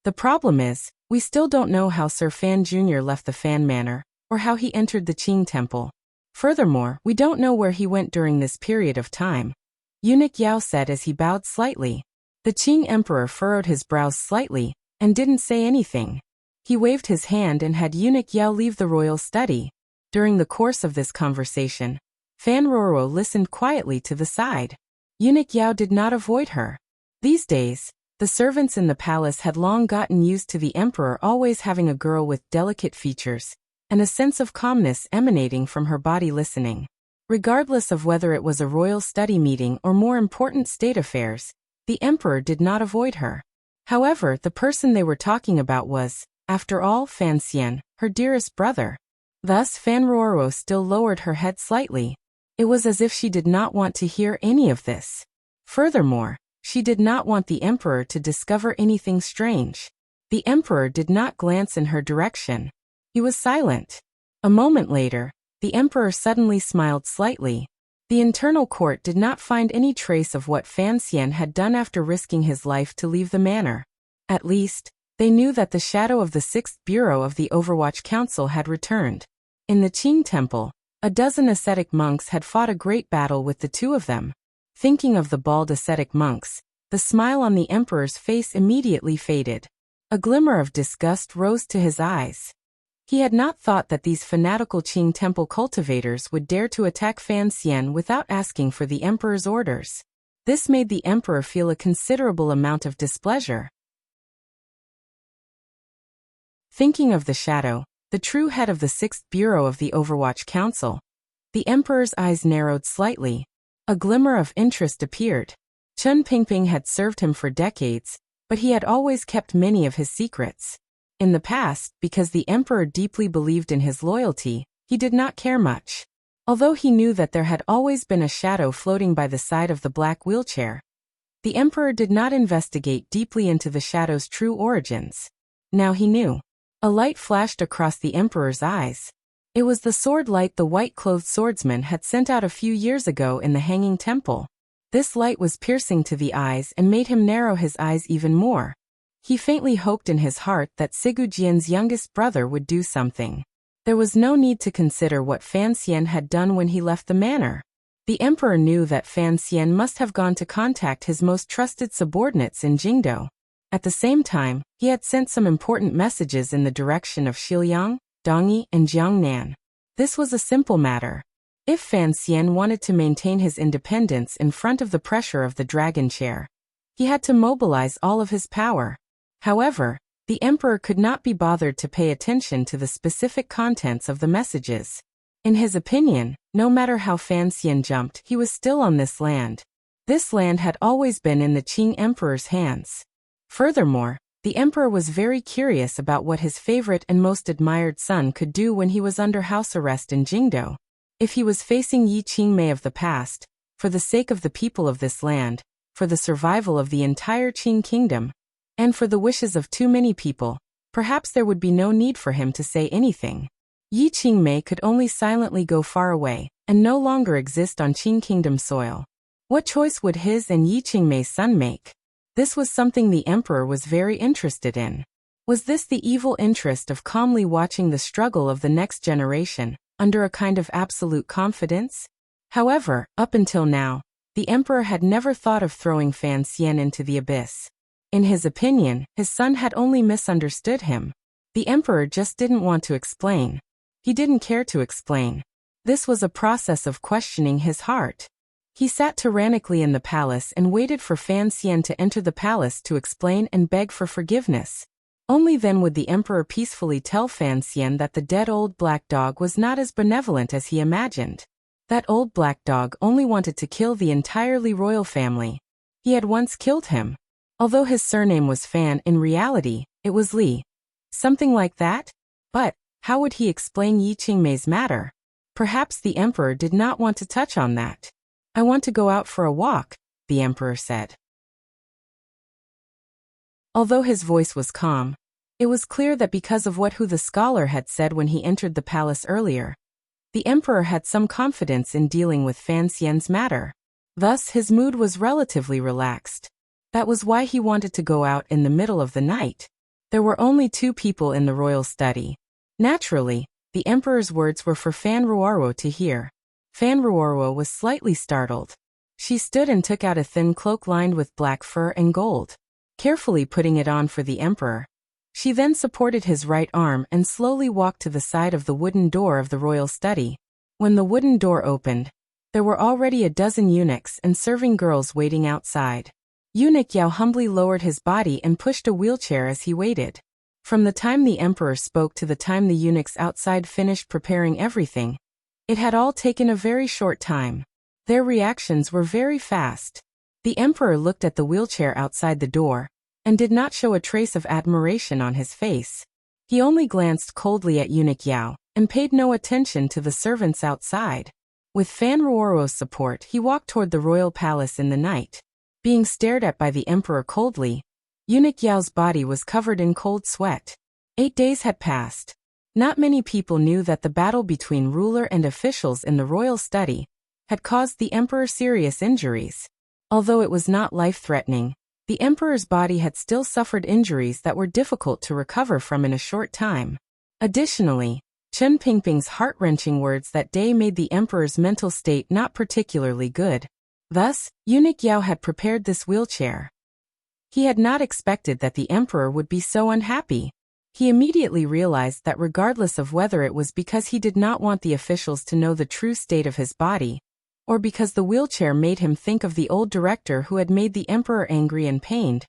The problem is, we still don't know how Sir Fan Jr. left the Fan Manor, or how he entered the Qing temple. Furthermore, we don't know where he went during this period of time. Eunuch Yao said as he bowed slightly. The Qing emperor furrowed his brows slightly, and didn't say anything. He waved his hand and had Eunuch Yao leave the royal study. During the course of this conversation, Fan Roro listened quietly to the side. Eunuch Yao did not avoid her. These days, the servants in the palace had long gotten used to the emperor always having a girl with delicate features, and a sense of calmness emanating from her body listening. Regardless of whether it was a royal study meeting or more important state affairs, the emperor did not avoid her. However, the person they were talking about was, after all, Fan Xian, her dearest brother. Thus Fan Roro still lowered her head slightly. It was as if she did not want to hear any of this. Furthermore, she did not want the emperor to discover anything strange. The emperor did not glance in her direction. He was silent. A moment later, the emperor suddenly smiled slightly. The internal court did not find any trace of what Fan Xian had done after risking his life to leave the manor. At least, they knew that the shadow of the 6th Bureau of the Overwatch Council had returned. In the Qing temple, a dozen ascetic monks had fought a great battle with the two of them. Thinking of the bald ascetic monks, the smile on the emperor's face immediately faded. A glimmer of disgust rose to his eyes. He had not thought that these fanatical Qing temple cultivators would dare to attack Fan Xian without asking for the emperor's orders. This made the emperor feel a considerable amount of displeasure. Thinking of the shadow, the true head of the 6th Bureau of the Overwatch Council, the emperor's eyes narrowed slightly. A glimmer of interest appeared. Chun Pingping had served him for decades, but he had always kept many of his secrets. In the past, because the emperor deeply believed in his loyalty, he did not care much. Although he knew that there had always been a shadow floating by the side of the black wheelchair, the emperor did not investigate deeply into the shadow's true origins. Now he knew. A light flashed across the emperor's eyes. It was the sword light the white-clothed swordsman had sent out a few years ago in the Hanging Temple. This light was piercing to the eyes and made him narrow his eyes even more. He faintly hoped in his heart that Sigu Jian's youngest brother would do something. There was no need to consider what Fan Xian had done when he left the manor. The emperor knew that Fan Xian must have gone to contact his most trusted subordinates in Jingdo. At the same time, he had sent some important messages in the direction of Shiliang, Dongyi, and Jiangnan. This was a simple matter. If Fan Xian wanted to maintain his independence in front of the pressure of the dragon chair, he had to mobilize all of his power. However, the emperor could not be bothered to pay attention to the specific contents of the messages. In his opinion, no matter how Fan Xian jumped, he was still on this land. This land had always been in the Qing emperor's hands. Furthermore, the emperor was very curious about what his favorite and most admired son could do when he was under house arrest in Jingdo. If he was facing Yi Qingmei of the past, for the sake of the people of this land, for the survival of the entire Qing kingdom, and for the wishes of too many people, perhaps there would be no need for him to say anything. Yi Qingmei could only silently go far away, and no longer exist on Qing kingdom soil. What choice would his and Yi Qingmei's son make? This was something the emperor was very interested in. Was this the evil interest of calmly watching the struggle of the next generation, under a kind of absolute confidence? However, up until now, the emperor had never thought of throwing Fan Xian into the abyss. In his opinion, his son had only misunderstood him. The emperor just didn't want to explain. He didn't care to explain. This was a process of questioning his heart. He sat tyrannically in the palace and waited for Fan Xian to enter the palace to explain and beg for forgiveness. Only then would the emperor peacefully tell Fan Xian that the dead old black dog was not as benevolent as he imagined. That old black dog only wanted to kill the entirely royal family. He had once killed him. Although his surname was Fan, in reality, it was Li. Something like that? But how would he explain Yi Qingmei's matter? Perhaps the emperor did not want to touch on that. I want to go out for a walk, the emperor said. Although his voice was calm, it was clear that because of what the scholar had said when he entered the palace earlier, the emperor had some confidence in dealing with Fan Xian's matter. Thus his mood was relatively relaxed. That was why he wanted to go out in the middle of the night. There were only 2 people in the royal study. Naturally, the emperor's words were for Fan Ruoruo to hear. Fan Ruoruo was slightly startled. She stood and took out a thin cloak lined with black fur and gold, carefully putting it on for the emperor. She then supported his right arm and slowly walked to the side of the wooden door of the royal study. When the wooden door opened, there were already a dozen eunuchs and serving girls waiting outside. Eunuch Yao humbly lowered his body and pushed a wheelchair as he waited. From the time the emperor spoke to the time the eunuchs outside finished preparing everything, it had all taken a very short time. Their reactions were very fast. The emperor looked at the wheelchair outside the door, and did not show a trace of admiration on his face. He only glanced coldly at Eunuch Yao, and paid no attention to the servants outside. With Fan Ruoruo's support, he walked toward the royal palace in the night. Being stared at by the emperor coldly, Eunuch Yao's body was covered in cold sweat. 8 days had passed. Not many people knew that the battle between ruler and officials in the royal study had caused the emperor serious injuries. Although it was not life-threatening, the emperor's body had still suffered injuries that were difficult to recover from in a short time. Additionally, Chen Pingping's heart-wrenching words that day made the emperor's mental state not particularly good. Thus, Eunuch Yao had prepared this wheelchair. He had not expected that the emperor would be so unhappy. He immediately realized that regardless of whether it was because he did not want the officials to know the true state of his body, or because the wheelchair made him think of the old director who had made the emperor angry and pained,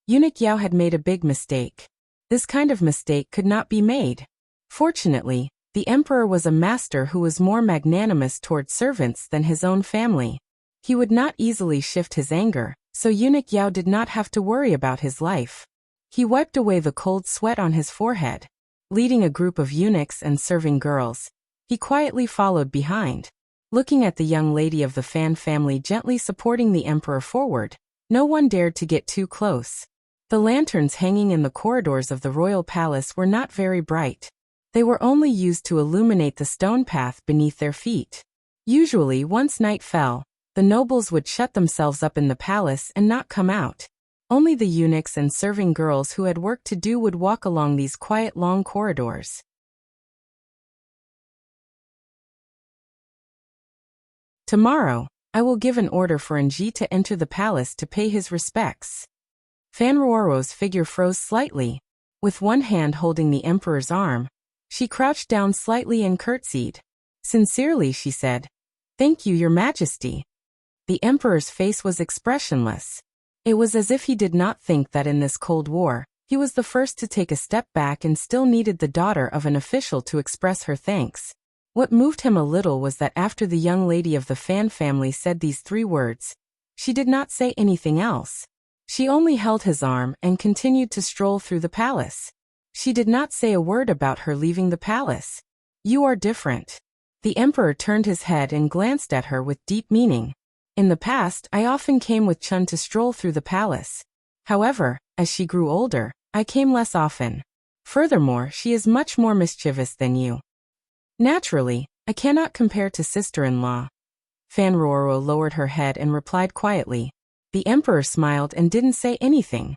Eunuch Yao had made a big mistake. This kind of mistake could not be made. Fortunately, the emperor was a master who was more magnanimous toward servants than his own family. He would not easily shift his anger, so Eunuch Yao did not have to worry about his life. He wiped away the cold sweat on his forehead. Leading a group of eunuchs and serving girls, he quietly followed behind. Looking at the young lady of the Fan family gently supporting the emperor forward, no one dared to get too close. The lanterns hanging in the corridors of the royal palace were not very bright. They were only used to illuminate the stone path beneath their feet. Usually, once night fell, the nobles would shut themselves up in the palace and not come out. Only the eunuchs and serving girls who had work to do would walk along these quiet long corridors. Tomorrow, I will give an order for Nji to enter the palace to pay his respects. Fan Ruoruo's figure froze slightly. With one hand holding the emperor's arm, she crouched down slightly and curtsied. Sincerely, she said, "Thank you, Your Majesty." The emperor's face was expressionless. It was as if he did not think that in this Cold War, he was the first to take a step back and still needed the daughter of an official to express her thanks. What moved him a little was that after the young lady of the Fan family said these 3 words, she did not say anything else. She only held his arm and continued to stroll through the palace. She did not say a word about her leaving the palace. "You are different." The emperor turned his head and glanced at her with deep meaning. In the past, I often came with Chun to stroll through the palace. However, as she grew older, I came less often. Furthermore, she is much more mischievous than you. Naturally, I cannot compare to sister-in-law. Fan Ruoruo lowered her head and replied quietly. The emperor smiled and didn't say anything.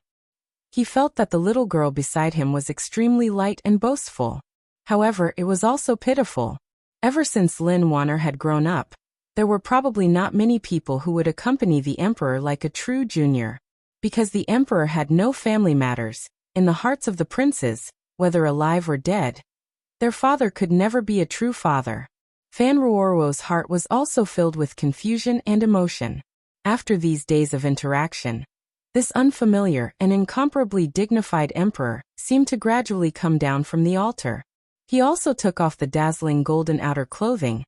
He felt that the little girl beside him was extremely light and boastful. However, it was also pitiful. Ever since Lin Wanner had grown up, there were probably not many people who would accompany the emperor like a true junior. Because the emperor had no family matters, in the hearts of the princes, whether alive or dead, their father could never be a true father. Fan Ruoruo's heart was also filled with confusion and emotion. After these days of interaction, This unfamiliar and incomparably dignified emperor seemed to gradually come down from the altar. He also took off the dazzling golden outer clothing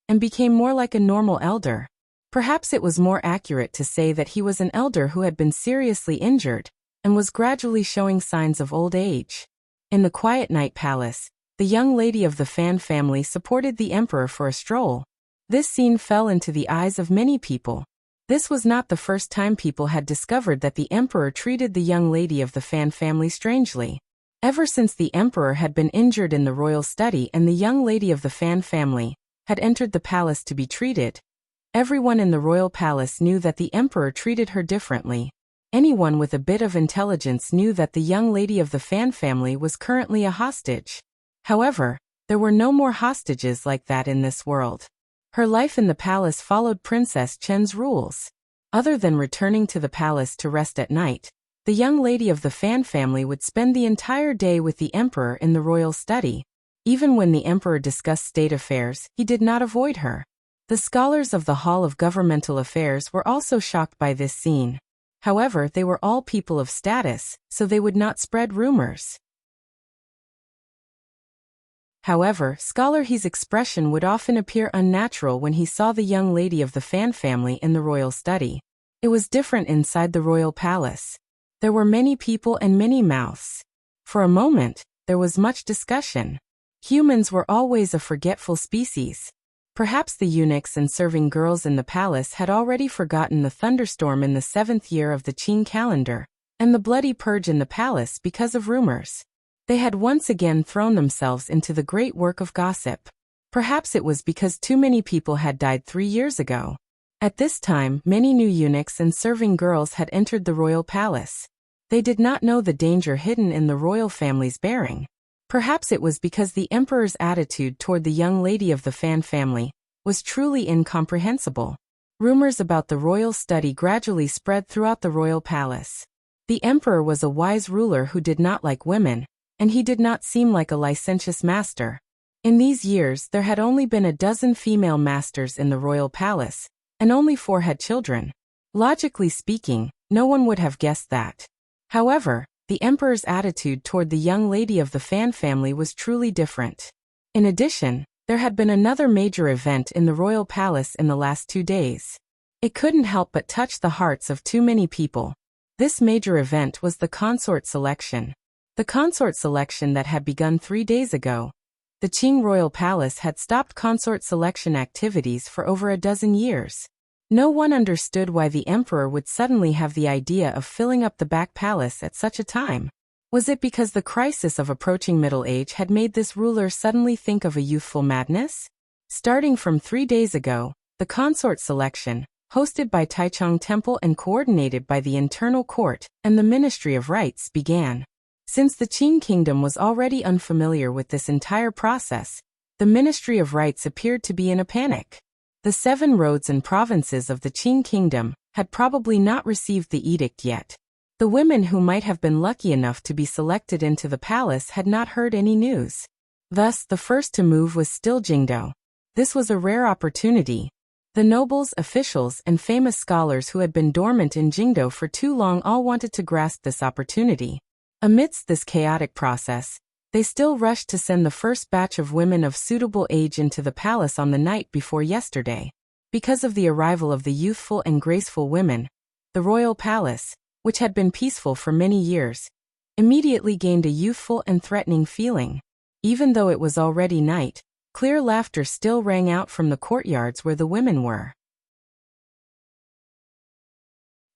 and became more like a normal elder. Perhaps it was more accurate to say that he was an elder who had been seriously injured and was gradually showing signs of old age. In the quiet night palace, the young lady of the Fan family supported the emperor for a stroll. This scene fell into the eyes of many people. This was not the first time people had discovered that the emperor treated the young lady of the Fan family strangely. Ever since the emperor had been injured in the royal study and the young lady of the Fan family had entered the palace to be treated, everyone in the royal palace knew that the emperor treated her differently. Anyone with a bit of intelligence knew that the young lady of the Fan family was currently a hostage. However, there were no more hostages like that in this world. Her life in the palace followed Princess Chen's rules. Other than returning to the palace to rest at night, the young lady of the Fan family would spend the entire day with the emperor in the royal study. Even when the emperor discussed state affairs, he did not avoid her. The scholars of the Hall of Governmental Affairs were also shocked by this scene. However, they were all people of status, so they would not spread rumors. However, Scholar He's expression would often appear unnatural when he saw the young lady of the Fan family in the royal study. It was different inside the royal palace. There were many people and many mouths. For a moment, there was much discussion. Humans were always a forgetful species. Perhaps the eunuchs and serving girls in the palace had already forgotten the thunderstorm in the 7th year of the Qing calendar, and the bloody purge in the palace because of rumors. They had once again thrown themselves into the great work of gossip. Perhaps it was because too many people had died 3 years ago. At this time, many new eunuchs and serving girls had entered the royal palace. They did not know the danger hidden in the royal family's bearing. Perhaps it was because the emperor's attitude toward the young lady of the Fan family was truly incomprehensible. Rumors about the royal study gradually spread throughout the royal palace. The emperor was a wise ruler who did not like women, and he did not seem like a licentious master. In these years, there had only been a dozen female masters in the royal palace, and only 4 had children. Logically speaking, no one would have guessed that. However, the emperor's attitude toward the young lady of the Fan family was truly different. In addition, there had been another major event in the royal palace in the last 2 days. It couldn't help but touch the hearts of too many people. This major event was the consort selection. The consort selection that had begun 3 days ago. The Qing royal palace had stopped consort selection activities for over a dozen years. No one understood why the emperor would suddenly have the idea of filling up the back palace at such a time. Was it because the crisis of approaching middle age had made this ruler suddenly think of a youthful madness? Starting from 3 days ago, the consort selection, hosted by Taichung Temple and coordinated by the Internal Court and the Ministry of Rites, began. Since the Qing kingdom was already unfamiliar with this entire process, the Ministry of Rites appeared to be in a panic. The 7 roads and provinces of the Qing kingdom had probably not received the edict yet. The women who might have been lucky enough to be selected into the palace had not heard any news. Thus, the first to move was still Jingdo. This was a rare opportunity. The nobles, officials, and famous scholars who had been dormant in Jingdo for too long all wanted to grasp this opportunity. Amidst this chaotic process, they still rushed to send the first batch of women of suitable age into the palace on the night before yesterday. Because of the arrival of the youthful and graceful women, the royal palace, which had been peaceful for many years, immediately gained a youthful and threatening feeling. Even though it was already night, clear laughter still rang out from the courtyards where the women were.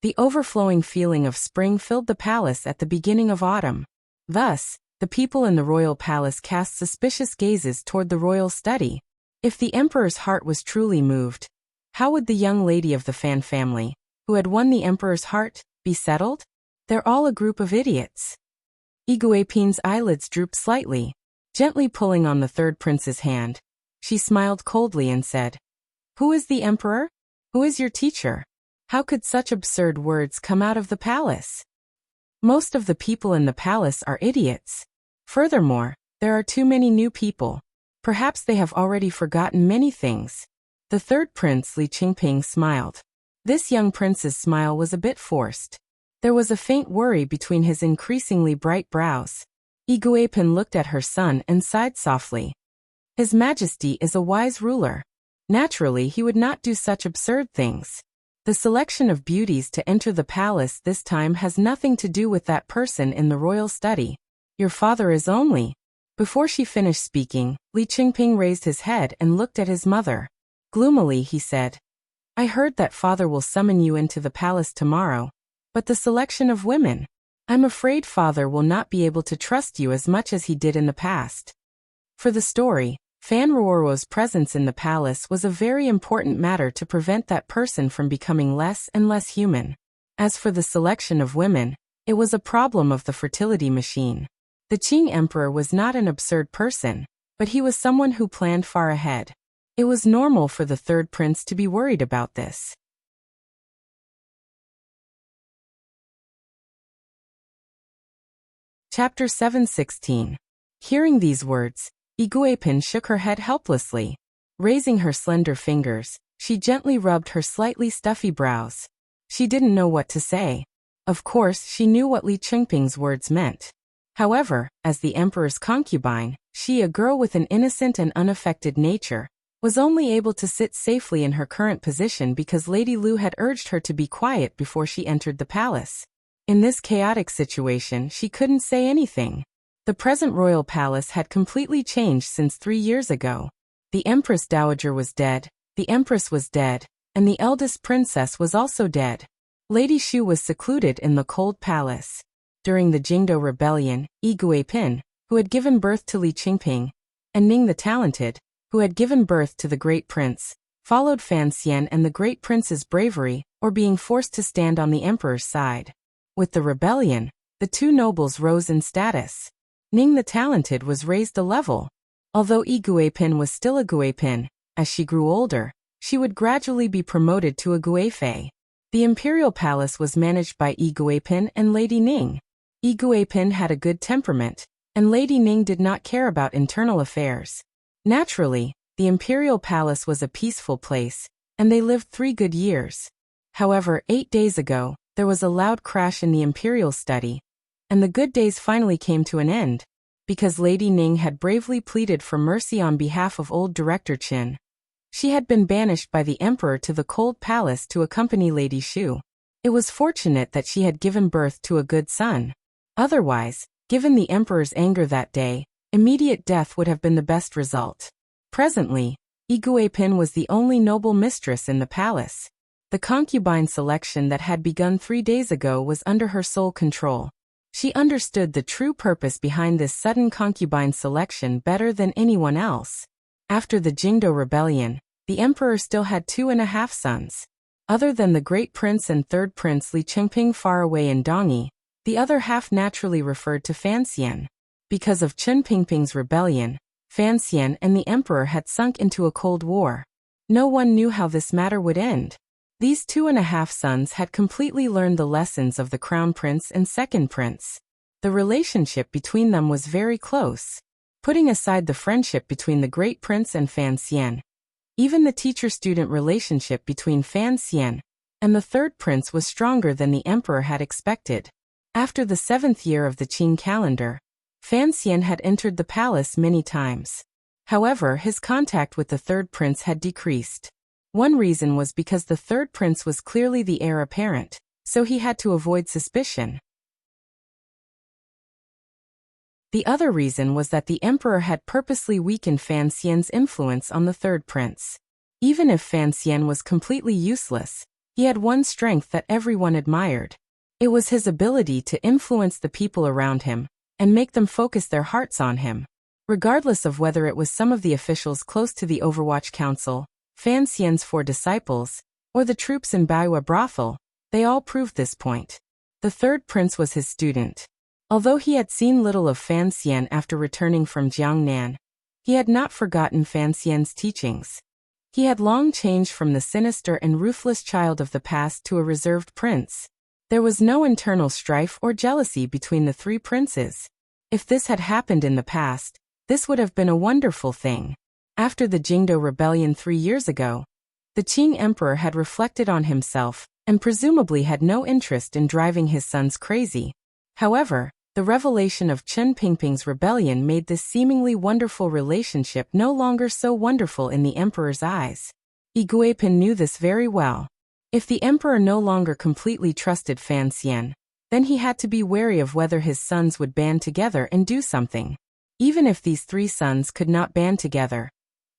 The overflowing feeling of spring filled the palace at the beginning of autumn. Thus, the people in the royal palace cast suspicious gazes toward the royal study. If the emperor's heart was truly moved, how would the young lady of the Fan family, who had won the emperor's heart, be settled? They're all a group of idiots. Iguipin's eyelids drooped slightly. Gently pulling on the 3rd prince's hand, she smiled coldly and said, "Who is the emperor? Who is your teacher? How could such absurd words come out of the palace? Most of the people in the palace are idiots. Furthermore, there are too many new people. Perhaps they have already forgotten many things." The 3rd prince, Li Qingping, smiled. This young prince's smile was a bit forced. There was a faint worry between his increasingly bright brows. Iguipin looked at her son and sighed softly. His Majesty is a wise ruler. Naturally, he would not do such absurd things. The selection of beauties to enter the palace this time has nothing to do with that person in the royal study. Your father is only. Before she finished speaking, Li Qingping raised his head and looked at his mother. Gloomily, he said, I heard that father will summon you into the palace tomorrow. But the selection of women? I'm afraid father will not be able to trust you as much as he did in the past. For the story, Fan Ruoro's presence in the palace was a very important matter to prevent that person from becoming less and less human. As for the selection of women, it was a problem of the fertility machine. The Qing emperor was not an absurd person, but he was someone who planned far ahead. It was normal for the third prince to be worried about this. Chapter 7:16. Hearing these words, Iguipin shook her head helplessly. Raising her slender fingers, she gently rubbed her slightly stuffy brows. She didn't know what to say. Of course, she knew what Li Qingping's words meant. However, as the emperor's concubine, she, a girl with an innocent and unaffected nature, was only able to sit safely in her current position because Lady Lu had urged her to be quiet before she entered the palace. In this chaotic situation, she couldn't say anything. The present royal palace had completely changed since 3 years ago. The Empress Dowager was dead, the Empress was dead, and the eldest princess was also dead. Lady Shu was secluded in the cold palace. During the Jingdo Rebellion, Iguipin, who had given birth to Li Qingping, and Ning the Talented, who had given birth to the Great Prince, followed Fan Xian and the Great Prince's bravery, or being forced to stand on the emperor's side. With the rebellion, the two nobles rose in status. Ning the Talented was raised a level. Although Iguipin was still a Guipin, as she grew older, she would gradually be promoted to a Guifei. The imperial palace was managed by Iguipin and Lady Ning. Iguipin had a good temperament, and Lady Ning did not care about internal affairs. Naturally, the imperial palace was a peaceful place, and they lived 3 good years. However, 8 days ago, there was a loud crash in the imperial study, and the good days finally came to an end, because Lady Ning had bravely pleaded for mercy on behalf of old Director Qin. She had been banished by the emperor to the cold palace to accompany Lady Shu. It was fortunate that she had given birth to a good son. Otherwise, given the emperor's anger that day, immediate death would have been the best result. Presently, Iguipin was the only noble mistress in the palace. The concubine selection that had begun 3 days ago was under her sole control. She understood the true purpose behind this sudden concubine selection better than anyone else. After the Jingdo Rebellion, the emperor still had 2.5 sons. Other than the Great Prince and Third Prince Li Qingping far away in Dongyi, the other half naturally referred to Fan Xian. Because of Chen Pingping's rebellion, Fan Xian and the emperor had sunk into a cold war. No one knew how this matter would end. These 2.5 sons had completely learned the lessons of the Crown Prince and Second Prince. The relationship between them was very close. Putting aside the friendship between the Great Prince and Fan Xian, even the teacher-student relationship between Fan Xian and the Third Prince was stronger than the emperor had expected. After the 7th year of the Qing calendar, Fan Xian had entered the palace many times. However, his contact with the Third Prince had decreased. One reason was because the Third Prince was clearly the heir apparent, so he had to avoid suspicion. The other reason was that the emperor had purposely weakened Fan Xian's influence on the Third Prince. Even if Fan Xian was completely useless, he had one strength that everyone admired. It was his ability to influence the people around him and make them focus their hearts on him. Regardless of whether it was some of the officials close to the Overwatch Council, Fan Xian's 4 disciples, or the troops in Baiwa brothel, they all proved this point. The Third Prince was his student. Although he had seen little of Fan Xian after returning from Jiangnan, he had not forgotten Fan Xian's teachings. He had long changed from the sinister and ruthless child of the past to a reserved prince. There was no internal strife or jealousy between the 3 princes. If this had happened in the past, this would have been a wonderful thing. After the Jingdo Rebellion 3 years ago, the Qing emperor had reflected on himself and presumably had no interest in driving his sons crazy. However, the revelation of Chen Pingping's rebellion made this seemingly wonderful relationship no longer so wonderful in the emperor's eyes. Yi Guipin knew this very well. If the emperor no longer completely trusted Fan Xian, then he had to be wary of whether his sons would band together and do something. Even if these three sons could not band together,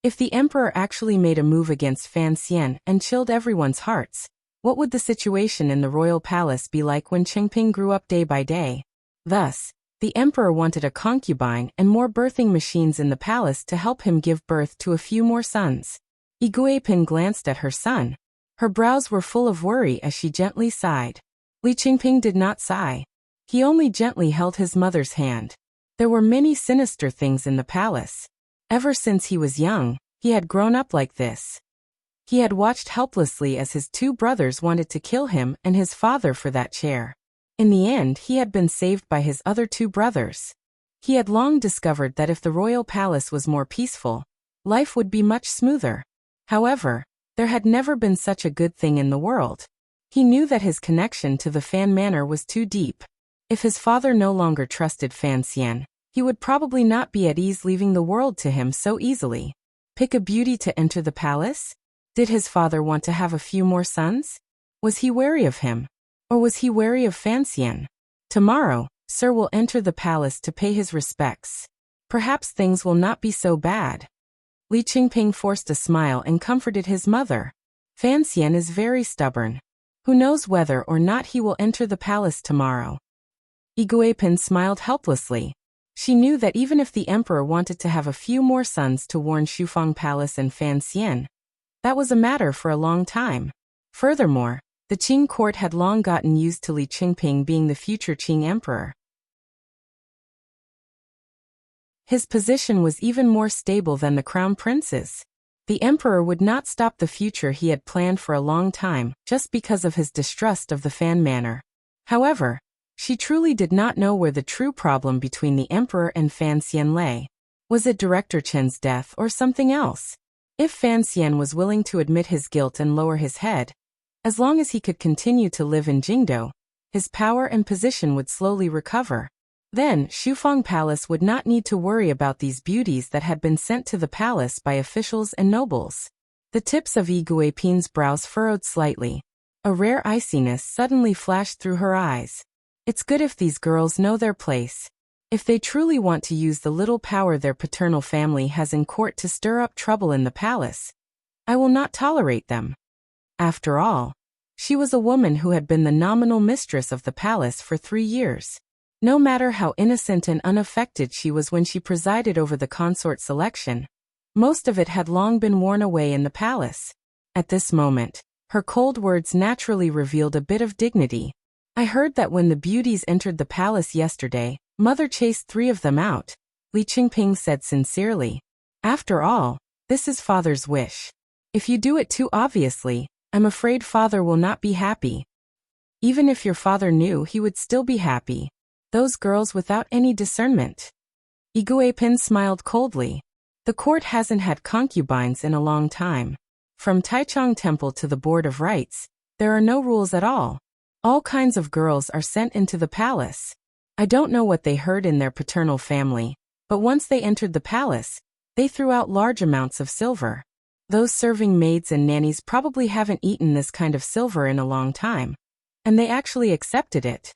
if the emperor actually made a move against Fan Xian and chilled everyone's hearts, what would the situation in the royal palace be like when Chengping grew up day by day? Thus, the emperor wanted a concubine and more birthing machines in the palace to help him give birth to a few more sons. Yi Guipin glanced at her son. Her brows were full of worry as she gently sighed. Li Qingping did not sigh. He only gently held his mother's hand. There were many sinister things in the palace. Ever since he was young, he had grown up like this. He had watched helplessly as his two brothers wanted to kill him and his father for that chair. In the end, he had been saved by his other two brothers. He had long discovered that if the royal palace was more peaceful, life would be much smoother. However, there had never been such a good thing in the world. He knew that his connection to the Fan Manor was too deep. If his father no longer trusted Fan Xian, he would probably not be at ease leaving the world to him so easily. Pick a beauty to enter the palace? Did his father want to have a few more sons? Was he wary of him? Or was he wary of Fan Xian? Tomorrow, Sir will enter the palace to pay his respects. Perhaps things will not be so bad. Li Qingping forced a smile and comforted his mother. Fan Xian is very stubborn. Who knows whether or not he will enter the palace tomorrow? Yi Guipin smiled helplessly. She knew that even if the emperor wanted to have a few more sons to warn Shufang Palace and Fan Xian, that was a matter for a long time. Furthermore, the Qing court had long gotten used to Li Qingping being the future Qing emperor. His position was even more stable than the crown prince's. The emperor would not stop the future he had planned for a long time just because of his distrust of the Fan Manor. However, she truly did not know where the true problem between the emperor and Fan Xian lay. Was it Director Chen's death or something else? If Fan Xian was willing to admit his guilt and lower his head, as long as he could continue to live in Jingdo, his power and position would slowly recover. Then, Shufang Palace would not need to worry about these beauties that had been sent to the palace by officials and nobles. The tips of Yi Guipin's brows furrowed slightly. A rare iciness suddenly flashed through her eyes. It's good if these girls know their place. If they truly want to use the little power their paternal family has in court to stir up trouble in the palace, I will not tolerate them. After all, she was a woman who had been the nominal mistress of the palace for 3 years. No matter how innocent and unaffected she was when she presided over the consort selection, most of it had long been worn away in the palace. At this moment, her cold words naturally revealed a bit of dignity. I heard that when the beauties entered the palace yesterday, Mother chased 3 of them out, Li Qingping said sincerely. After all, this is Father's wish. If you do it too obviously, I'm afraid Father will not be happy. Even if your father knew, he would still be happy. Those girls without any discernment. Yi Guipin smiled coldly. The court hasn't had concubines in a long time. From Taichung Temple to the Board of Rites, there are no rules at all. All kinds of girls are sent into the palace. I don't know what they heard in their paternal family, but once they entered the palace, they threw out large amounts of silver. Those serving maids and nannies probably haven't eaten this kind of silver in a long time, and they actually accepted it.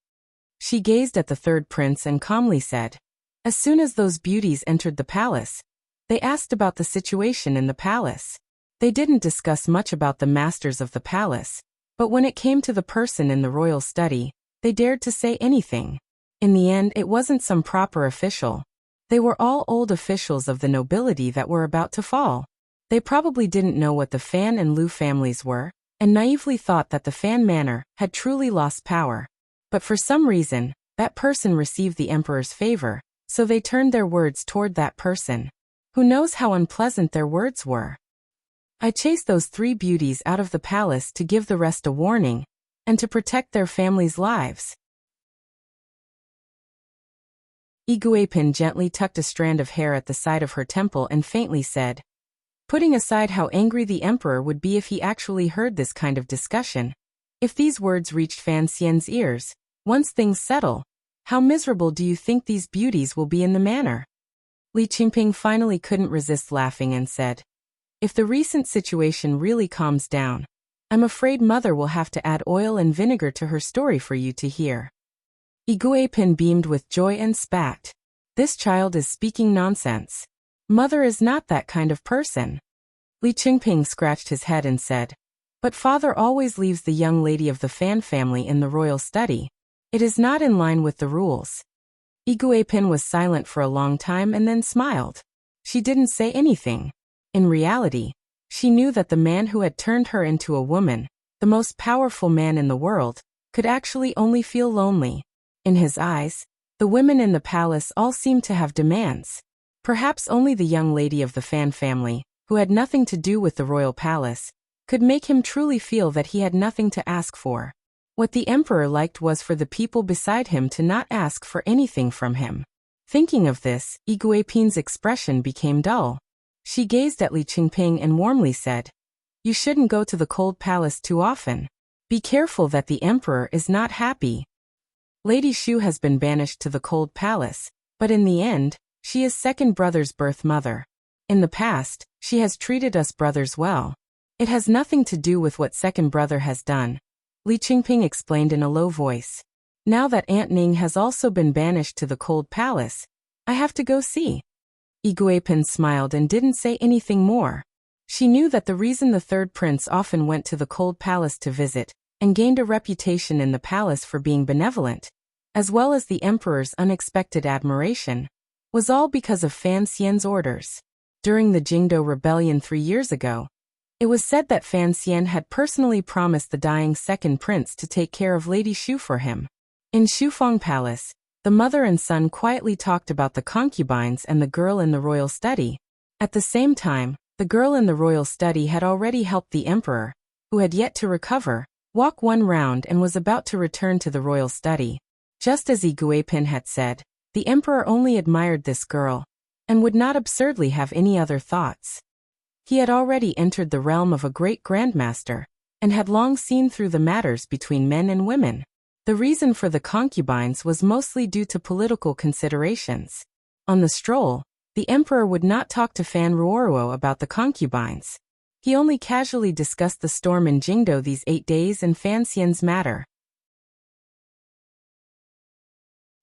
She gazed at the third prince and calmly said, as soon as those beauties entered the palace, they asked about the situation in the palace. They didn't discuss much about the masters of the palace, but when it came to the person in the royal study, they dared to say anything. In the end, it wasn't some proper official. They were all old officials of the nobility that were about to fall. They probably didn't know what the Fan and Lu families were, and naively thought that the Fan Manor had truly lost power. But for some reason, that person received the emperor's favor, so they turned their words toward that person. Who knows how unpleasant their words were? I chased those 3 beauties out of the palace to give the rest a warning, and to protect their families' lives. Yi Guipin gently tucked a strand of hair at the side of her temple and faintly said, putting aside how angry the emperor would be if he actually heard this kind of discussion, If these words reached Fan Xian's ears, once things settle, how miserable do you think these beauties will be in the manor? Li Qingping finally couldn't resist laughing and said, if the recent situation really calms down, I'm afraid Mother will have to add oil and vinegar to her story for you to hear. Iguipin beamed with joy and spat. This child is speaking nonsense. Mother is not that kind of person. Li Qingping scratched his head and said, but father always leaves the young lady of the Fan family in the royal study. It is not in line with the rules. Iguipin was silent for a long time and then smiled. She didn't say anything. In reality, she knew that the man who had turned her into a woman, the most powerful man in the world, could actually only feel lonely. In his eyes, the women in the palace all seemed to have demands. Perhaps only the young lady of the Fan family, who had nothing to do with the royal palace, could make him truly feel that he had nothing to ask for. What the emperor liked was for the people beside him to not ask for anything from him. Thinking of this, Iguipin's expression became dull. She gazed at Li Qingping and warmly said, you shouldn't go to the cold palace too often. Be careful that the emperor is not happy. Lady Shu has been banished to the cold palace, but in the end, she is second brother's birth mother. In the past, she has treated us brothers well. It has nothing to do with what second brother has done. Li Qingping explained in a low voice. Now that Aunt Ning has also been banished to the cold palace, I have to go see. Iguipin smiled and didn't say anything more. She knew that the reason the third prince often went to the cold palace to visit, and gained a reputation in the palace for being benevolent, as well as the emperor's unexpected admiration, was all because of Fan Xian's orders. During the Jingdo rebellion 3 years ago, it was said that Fan Xian had personally promised the dying second prince to take care of Lady Shu for him. In Shufeng Palace, the mother and son quietly talked about the concubines and the girl in the royal study. At the same time, the girl in the royal study had already helped the emperor, who had yet to recover, walk one round and was about to return to the royal study. Just as Iguipin had said, the emperor only admired this girl, and would not absurdly have any other thoughts. He had already entered the realm of a great grandmaster, and had long seen through the matters between men and women. The reason for the concubines was mostly due to political considerations. On the stroll, the emperor would not talk to Fan Ruoruo about the concubines. He only casually discussed the storm in Jingdo these 8 days and Fan Xian's matter.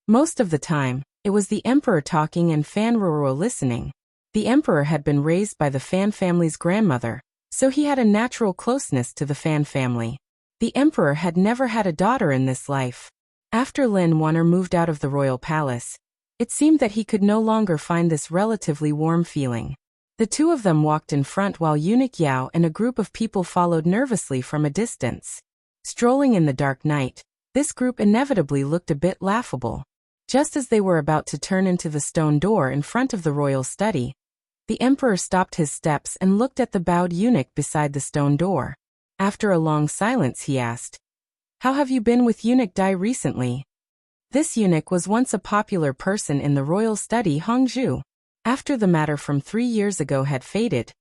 Most of the time, it was the emperor talking and Fan Ruoruo listening. The emperor had been raised by the Fan family's grandmother, so he had a natural closeness to the Fan family. The emperor had never had a daughter in this life. After Lin Wanner moved out of the royal palace, it seemed that he could no longer find this relatively warm feeling. The two of them walked in front while Eunuch Yao and a group of people followed nervously from a distance. Strolling in the dark night, this group inevitably looked a bit laughable. Just as they were about to turn into the stone door in front of the royal study, the emperor stopped his steps and looked at the bowed eunuch beside the stone door. After a long silence he asked, "How have you been with Eunuch Dai recently?" This eunuch was once a popular person in the royal study Hongzhou. After the matter from 3 years ago had faded,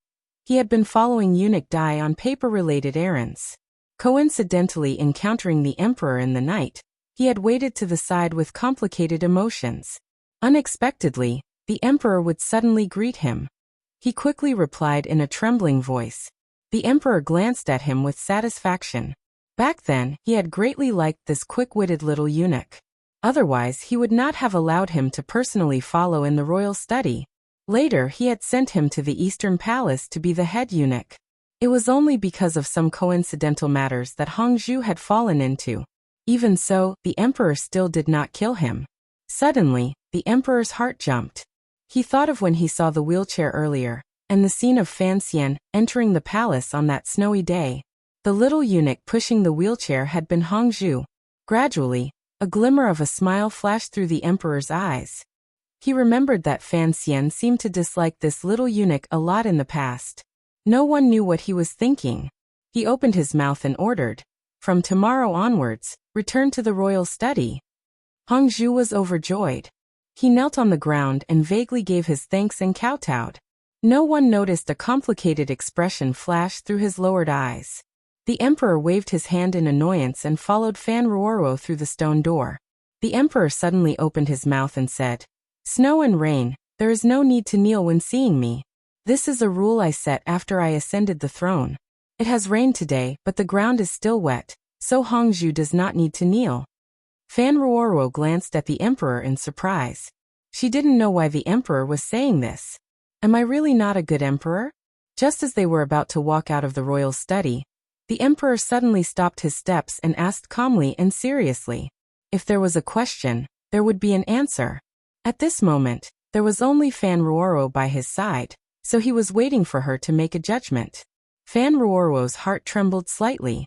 he had been following Eunuch Dai on paper-related errands. Coincidentally encountering the emperor in the night, he had waited to the side with complicated emotions. Unexpectedly, the emperor would suddenly greet him. He quickly replied in a trembling voice. The emperor glanced at him with satisfaction. Back then, he had greatly liked this quick-witted little eunuch. Otherwise, he would not have allowed him to personally follow in the royal study. Later, he had sent him to the Eastern Palace to be the head eunuch. It was only because of some coincidental matters that Hongzhou had fallen into. Even so, the emperor still did not kill him. Suddenly, the emperor's heart jumped. He thought of when he saw the wheelchair earlier, and the scene of Fan Xian entering the palace on that snowy day. The little eunuch pushing the wheelchair had been Hongzhou. Gradually, a glimmer of a smile flashed through the emperor's eyes. He remembered that Fan Xian seemed to dislike this little eunuch a lot in the past. No one knew what he was thinking. He opened his mouth and ordered, "From tomorrow onwards, return to the royal study." Hongzhou was overjoyed. He knelt on the ground and vaguely gave his thanks and kowtowed. No one noticed a complicated expression flash through his lowered eyes. The emperor waved his hand in annoyance and followed Fan Ruoro through the stone door. The emperor suddenly opened his mouth and said, "Snow and rain, there is no need to kneel when seeing me. This is a rule I set after I ascended the throne. It has rained today, but the ground is still wet, so Hongzhu does not need to kneel." Fan Ruoro glanced at the emperor in surprise. She didn't know why the emperor was saying this. Am I really not a good emperor? Just as they were about to walk out of the royal study, the emperor suddenly stopped his steps and asked calmly and seriously. If there was a question, there would be an answer. At this moment, there was only Fan Ruoro by his side, so he was waiting for her to make a judgment. Fan Ruoro's heart trembled slightly.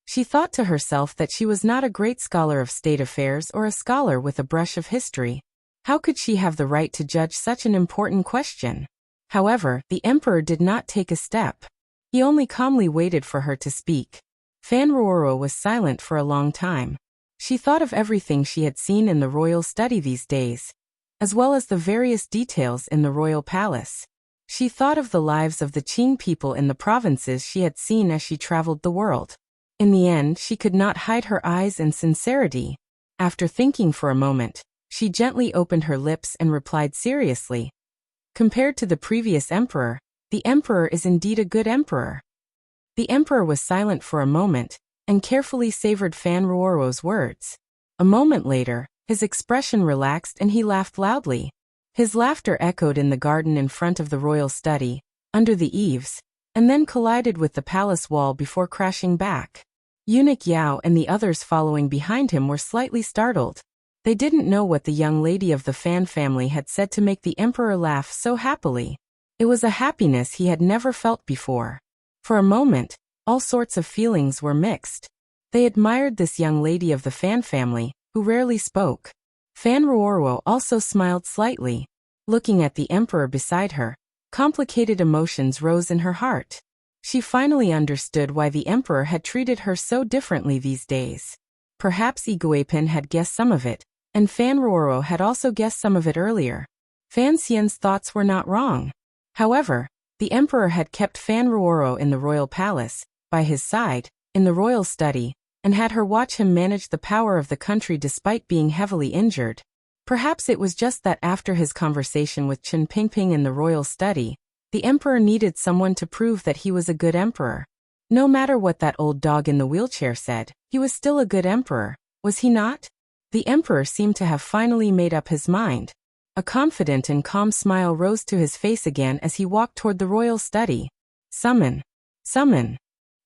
She thought to herself that she was not a great scholar of state affairs or a scholar with a brush of history. How could she have the right to judge such an important question? However, the emperor did not take a step. He only calmly waited for her to speak. Fan Ruoro was silent for a long time. She thought of everything she had seen in the royal study these days, as well as the various details in the royal palace. She thought of the lives of the Qing people in the provinces she had seen as she traveled the world. In the end, she could not hide her eyes and sincerity. After thinking for a moment, she gently opened her lips and replied seriously. Compared to the previous emperor, the emperor is indeed a good emperor. The emperor was silent for a moment, and carefully savored Fan Ruoro's words. A moment later, his expression relaxed and he laughed loudly. His laughter echoed in the garden in front of the royal study, under the eaves, and then collided with the palace wall before crashing back. Eunuch Yao and the others following behind him were slightly startled. They didn't know what the young lady of the Fan family had said to make the emperor laugh so happily. It was a happiness he had never felt before. For a moment, all sorts of feelings were mixed. They admired this young lady of the Fan family, who rarely spoke. Fan Ruoro also smiled slightly. Looking at the emperor beside her, complicated emotions rose in her heart. She finally understood why the emperor had treated her so differently these days. Perhaps Iguipin had guessed some of it, and Fan Ruoro had also guessed some of it earlier. Fan Xian's thoughts were not wrong. However, the emperor had kept Fan Ruoro in the royal palace, by his side, in the royal study, and had her watch him manage the power of the country despite being heavily injured. Perhaps it was just that after his conversation with Chen Pingping in the royal study, the emperor needed someone to prove that he was a good emperor. No matter what that old dog in the wheelchair said, he was still a good emperor, was he not? The emperor seemed to have finally made up his mind. A confident and calm smile rose to his face again as he walked toward the royal study. Summon. Summon.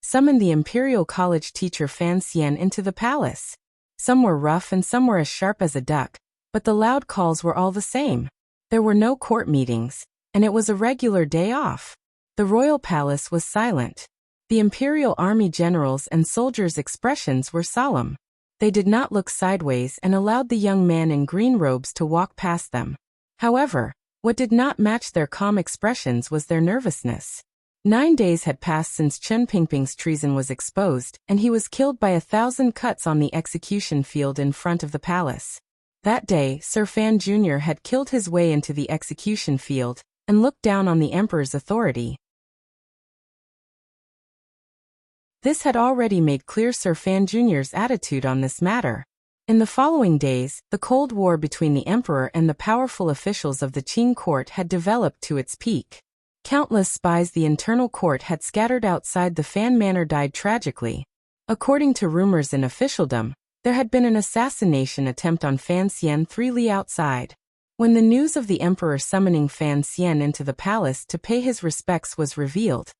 Summon the Imperial College teacher Fan Xian into the palace. Some were rough and some were as sharp as a duck, but the loud calls were all the same. There were no court meetings, and it was a regular day off. The royal palace was silent. The imperial army generals and soldiers' expressions were solemn. They did not look sideways and allowed the young man in green robes to walk past them. However, what did not match their calm expressions was their nervousness. 9 days had passed since Chen Pingping's treason was exposed, and he was killed by 1,000 cuts on the execution field in front of the palace. That day, Sir Fan Jr. had killed his way into the execution field, and looked down on the emperor's authority. This had already made clear Sir Fan Jr.'s attitude on this matter. In the following days, the Cold War between the emperor and the powerful officials of the Qing court had developed to its peak. Countless spies the internal court had scattered outside the Fan Manor died tragically. According to rumors in officialdom, there had been an assassination attempt on Fan Xian 3 li outside. When the news of the emperor summoning Fan Xian into the palace to pay his respects was revealed,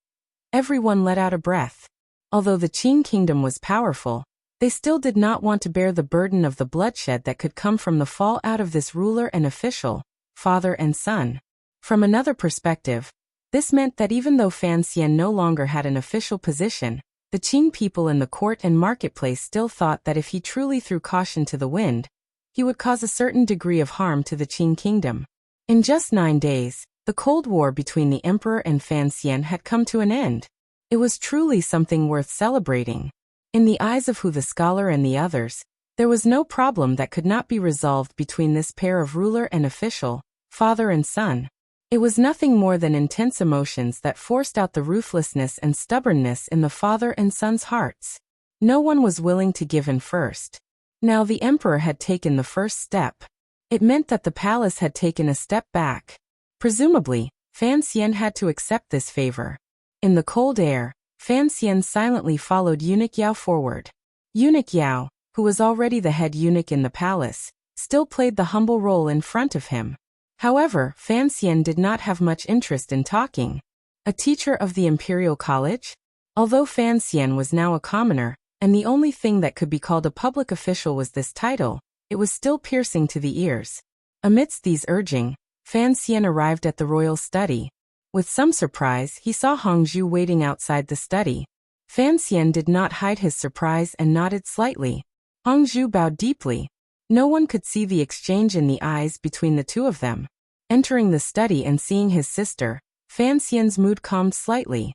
everyone let out a breath. Although the Qing kingdom was powerful, they still did not want to bear the burden of the bloodshed that could come from the fallout of this ruler and official, father and son. From another perspective, this meant that even though Fan Xian no longer had an official position, the Qing people in the court and marketplace still thought that if he truly threw caution to the wind, he would cause a certain degree of harm to the Qing kingdom. In just 9 days, the Cold War between the emperor and Fan Xian had come to an end. It was truly something worth celebrating. In the eyes of Hu the scholar and the others, there was no problem that could not be resolved between this pair of ruler and official, father and son. It was nothing more than intense emotions that forced out the ruthlessness and stubbornness in the father and son's hearts. No one was willing to give in first. Now the emperor had taken the first step. It meant that the palace had taken a step back. Presumably, Fan Xian had to accept this favor. In the cold air, Fan Xian silently followed Eunuch Yao forward. Eunuch Yao, who was already the head eunuch in the palace, still played the humble role in front of him. However, Fan Xian did not have much interest in talking. A teacher of the Imperial College? Although Fan Xian was now a commoner, and the only thing that could be called a public official was this title, it was still piercing to the ears. Amidst these urging, Fan Xian arrived at the royal study. With some surprise, he saw Hongzhu waiting outside the study. Fan Xian did not hide his surprise and nodded slightly. Hongzhu bowed deeply. No one could see the exchange in the eyes between the two of them. Entering the study and seeing his sister, Fan Xian's mood calmed slightly.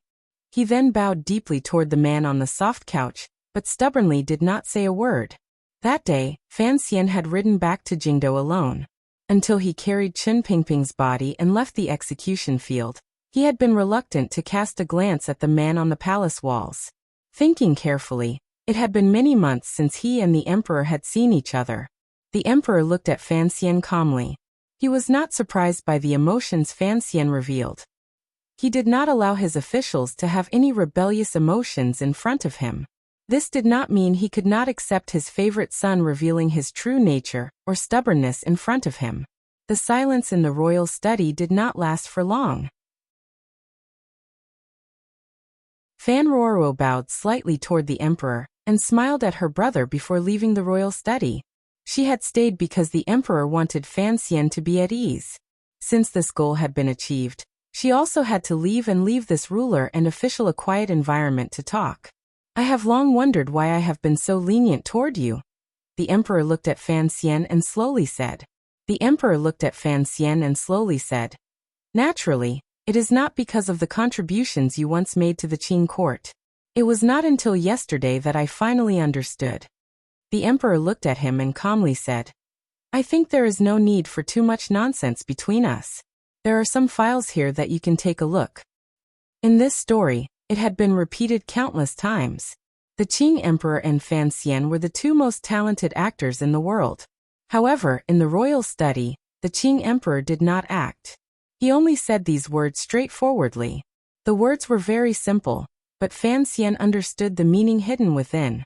He then bowed deeply toward the man on the soft couch, but stubbornly did not say a word. That day, Fan Xian had ridden back to Jingdou alone. Until he carried Chen Pingping's body and left the execution field, he had been reluctant to cast a glance at the man on the palace walls. Thinking carefully, it had been many months since he and the emperor had seen each other. The emperor looked at Fan Xian calmly. He was not surprised by the emotions Fan Xian revealed. He did not allow his officials to have any rebellious emotions in front of him. This did not mean he could not accept his favorite son revealing his true nature or stubbornness in front of him. The silence in the royal study did not last for long. Fan Ruoruo bowed slightly toward the emperor and smiled at her brother before leaving the royal study. She had stayed because the emperor wanted Fan Xian to be at ease. Since this goal had been achieved, she also had to leave this ruler and official a quiet environment to talk. I have long wondered why I have been so lenient toward you. The emperor looked at Fan Xian and slowly said. Naturally, it is not because of the contributions you once made to the Qing court. It was not until yesterday that I finally understood. The emperor looked at him and calmly said, I think there is no need for too much nonsense between us. There are some files here that you can take a look. In this story, it had been repeated countless times. The Qing emperor and Fan Xian were the two most talented actors in the world. However, in the royal study, the Qing emperor did not act. He only said these words straightforwardly. The words were very simple, but Fan Xian understood the meaning hidden within.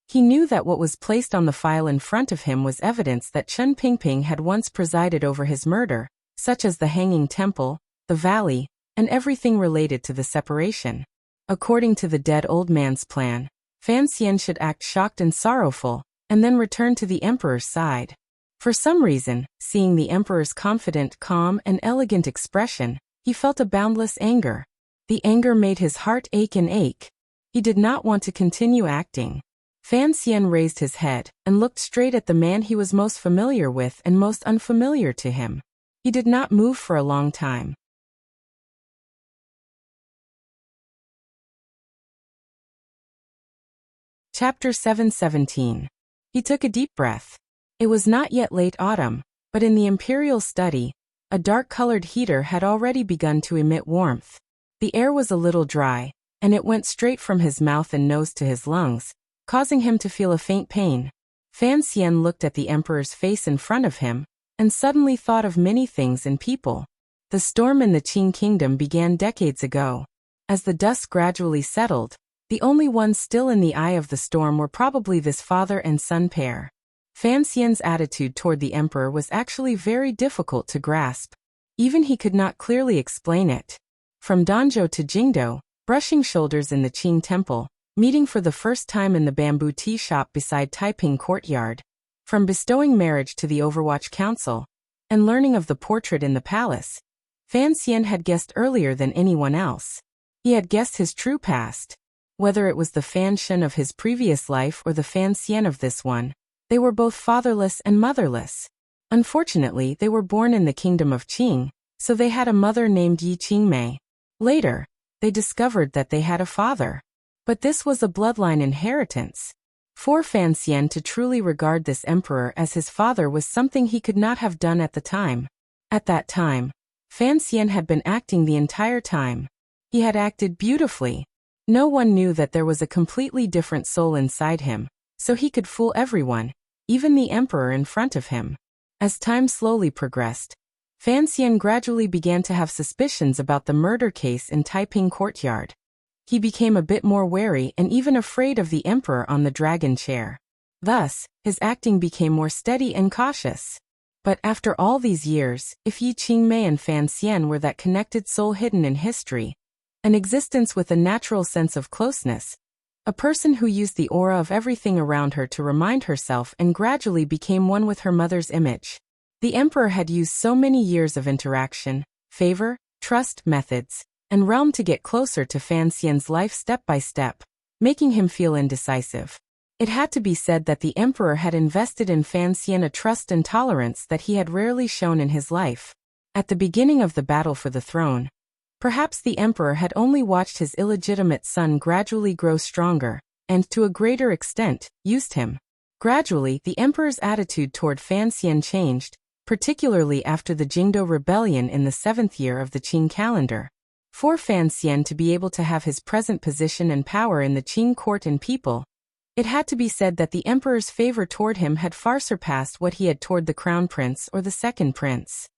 He knew that what was placed on the file in front of him was evidence that Chen Pingping had once presided over his murder, such as the Hanging Temple, the Valley, and everything related to the separation. According to the dead old man's plan, Fan Xian should act shocked and sorrowful, and then return to the emperor's side. For some reason, seeing the emperor's confident, calm, and elegant expression, he felt a boundless anger. The anger made his heart ache and ache. He did not want to continue acting. Fan Xian raised his head and looked straight at the man he was most familiar with and most unfamiliar to him. He did not move for a long time. Chapter 717. He took a deep breath. It was not yet late autumn, but in the imperial study, a dark-colored heater had already begun to emit warmth. The air was a little dry, and it went straight from his mouth and nose to his lungs, causing him to feel a faint pain. Fan Xian looked at the emperor's face in front of him, and suddenly thought of many things and people. The storm in the Qing kingdom began decades ago. As the dust gradually settled, the only ones still in the eye of the storm were probably this father and son pair. Fan Xian's attitude toward the emperor was actually very difficult to grasp. Even he could not clearly explain it. From Danzhou to Jingdou, brushing shoulders in the Qing temple, meeting for the first time in the bamboo tea shop beside Taiping courtyard, from bestowing marriage to the Overwatch Council, and learning of the portrait in the palace, Fan Xian had guessed earlier than anyone else. He had guessed his true past. Whether it was the Fan Shen of his previous life or the Fan Xian of this one, they were both fatherless and motherless. Unfortunately, they were born in the kingdom of Qing, so they had a mother named Yi Qingmei. Later, they discovered that they had a father. But this was a bloodline inheritance. For Fan Xian to truly regard this emperor as his father was something he could not have done at the time. At that time, Fan Xian had been acting the entire time. He had acted beautifully. No one knew that there was a completely different soul inside him, so he could fool everyone, even the emperor in front of him. As time slowly progressed, Fan Xian gradually began to have suspicions about the murder case in Taiping courtyard. He became a bit more wary and even afraid of the emperor on the dragon chair. Thus, his acting became more steady and cautious. But after all these years, if Yi Qingmei and Fan Xian were that connected soul hidden in history, an existence with a natural sense of closeness, a person who used the aura of everything around her to remind herself and gradually became one with her mother's image. The emperor had used so many years of interaction, favor, trust methods, and realm to get closer to Fan Xian's life step by step, making him feel indecisive. It had to be said that the emperor had invested in Fan Xian a trust and tolerance that he had rarely shown in his life. At the beginning of the battle for the throne, perhaps the emperor had only watched his illegitimate son gradually grow stronger, and to a greater extent, used him. Gradually, the emperor's attitude toward Fan Xian changed, particularly after the Jingdo rebellion in the 7th year of the Qing calendar. For Fan Xian to be able to have his present position and power in the Qing court and people, it had to be said that the emperor's favor toward him had far surpassed what he had toward the crown prince or the second prince.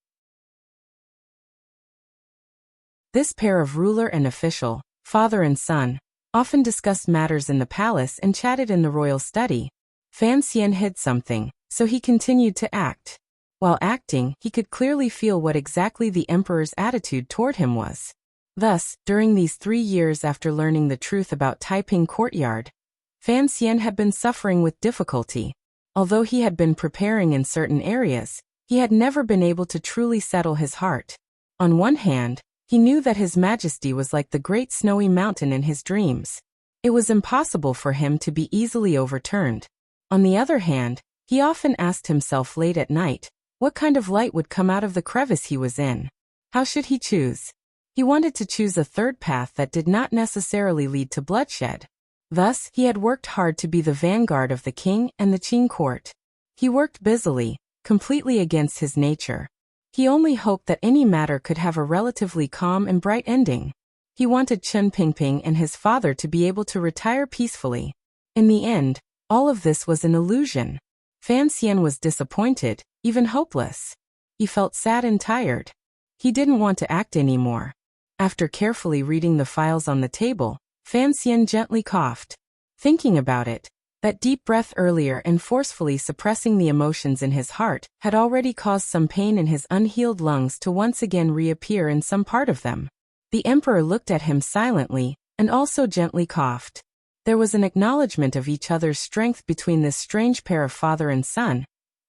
This pair of ruler and official, father and son, often discussed matters in the palace and chatted in the royal study. Fan Xian hid something, so he continued to act. While acting, he could clearly feel what exactly the emperor's attitude toward him was. Thus, during these 3 years after learning the truth about Taiping courtyard, Fan Xian had been suffering with difficulty. Although he had been preparing in certain areas, he had never been able to truly settle his heart. On one hand, he knew that His Majesty was like the great snowy mountain in his dreams. It was impossible for him to be easily overturned. On the other hand, he often asked himself late at night, what kind of light would come out of the crevice he was in? How should he choose? He wanted to choose a third path that did not necessarily lead to bloodshed. Thus, he had worked hard to be the vanguard of the king and the Qing court. He worked busily, completely against his nature. He only hoped that any matter could have a relatively calm and bright ending. He wanted Chen Pingping and his father to be able to retire peacefully. In the end, all of this was an illusion. Fan Xian was disappointed, even hopeless. He felt sad and tired. He didn't want to act anymore. After carefully reading the files on the table, Fan Xian gently coughed. Thinking about it, that deep breath earlier and forcefully suppressing the emotions in his heart had already caused some pain in his unhealed lungs to once again reappear in some part of them. The emperor looked at him silently, and also gently coughed. There was an acknowledgement of each other's strength between this strange pair of father and son,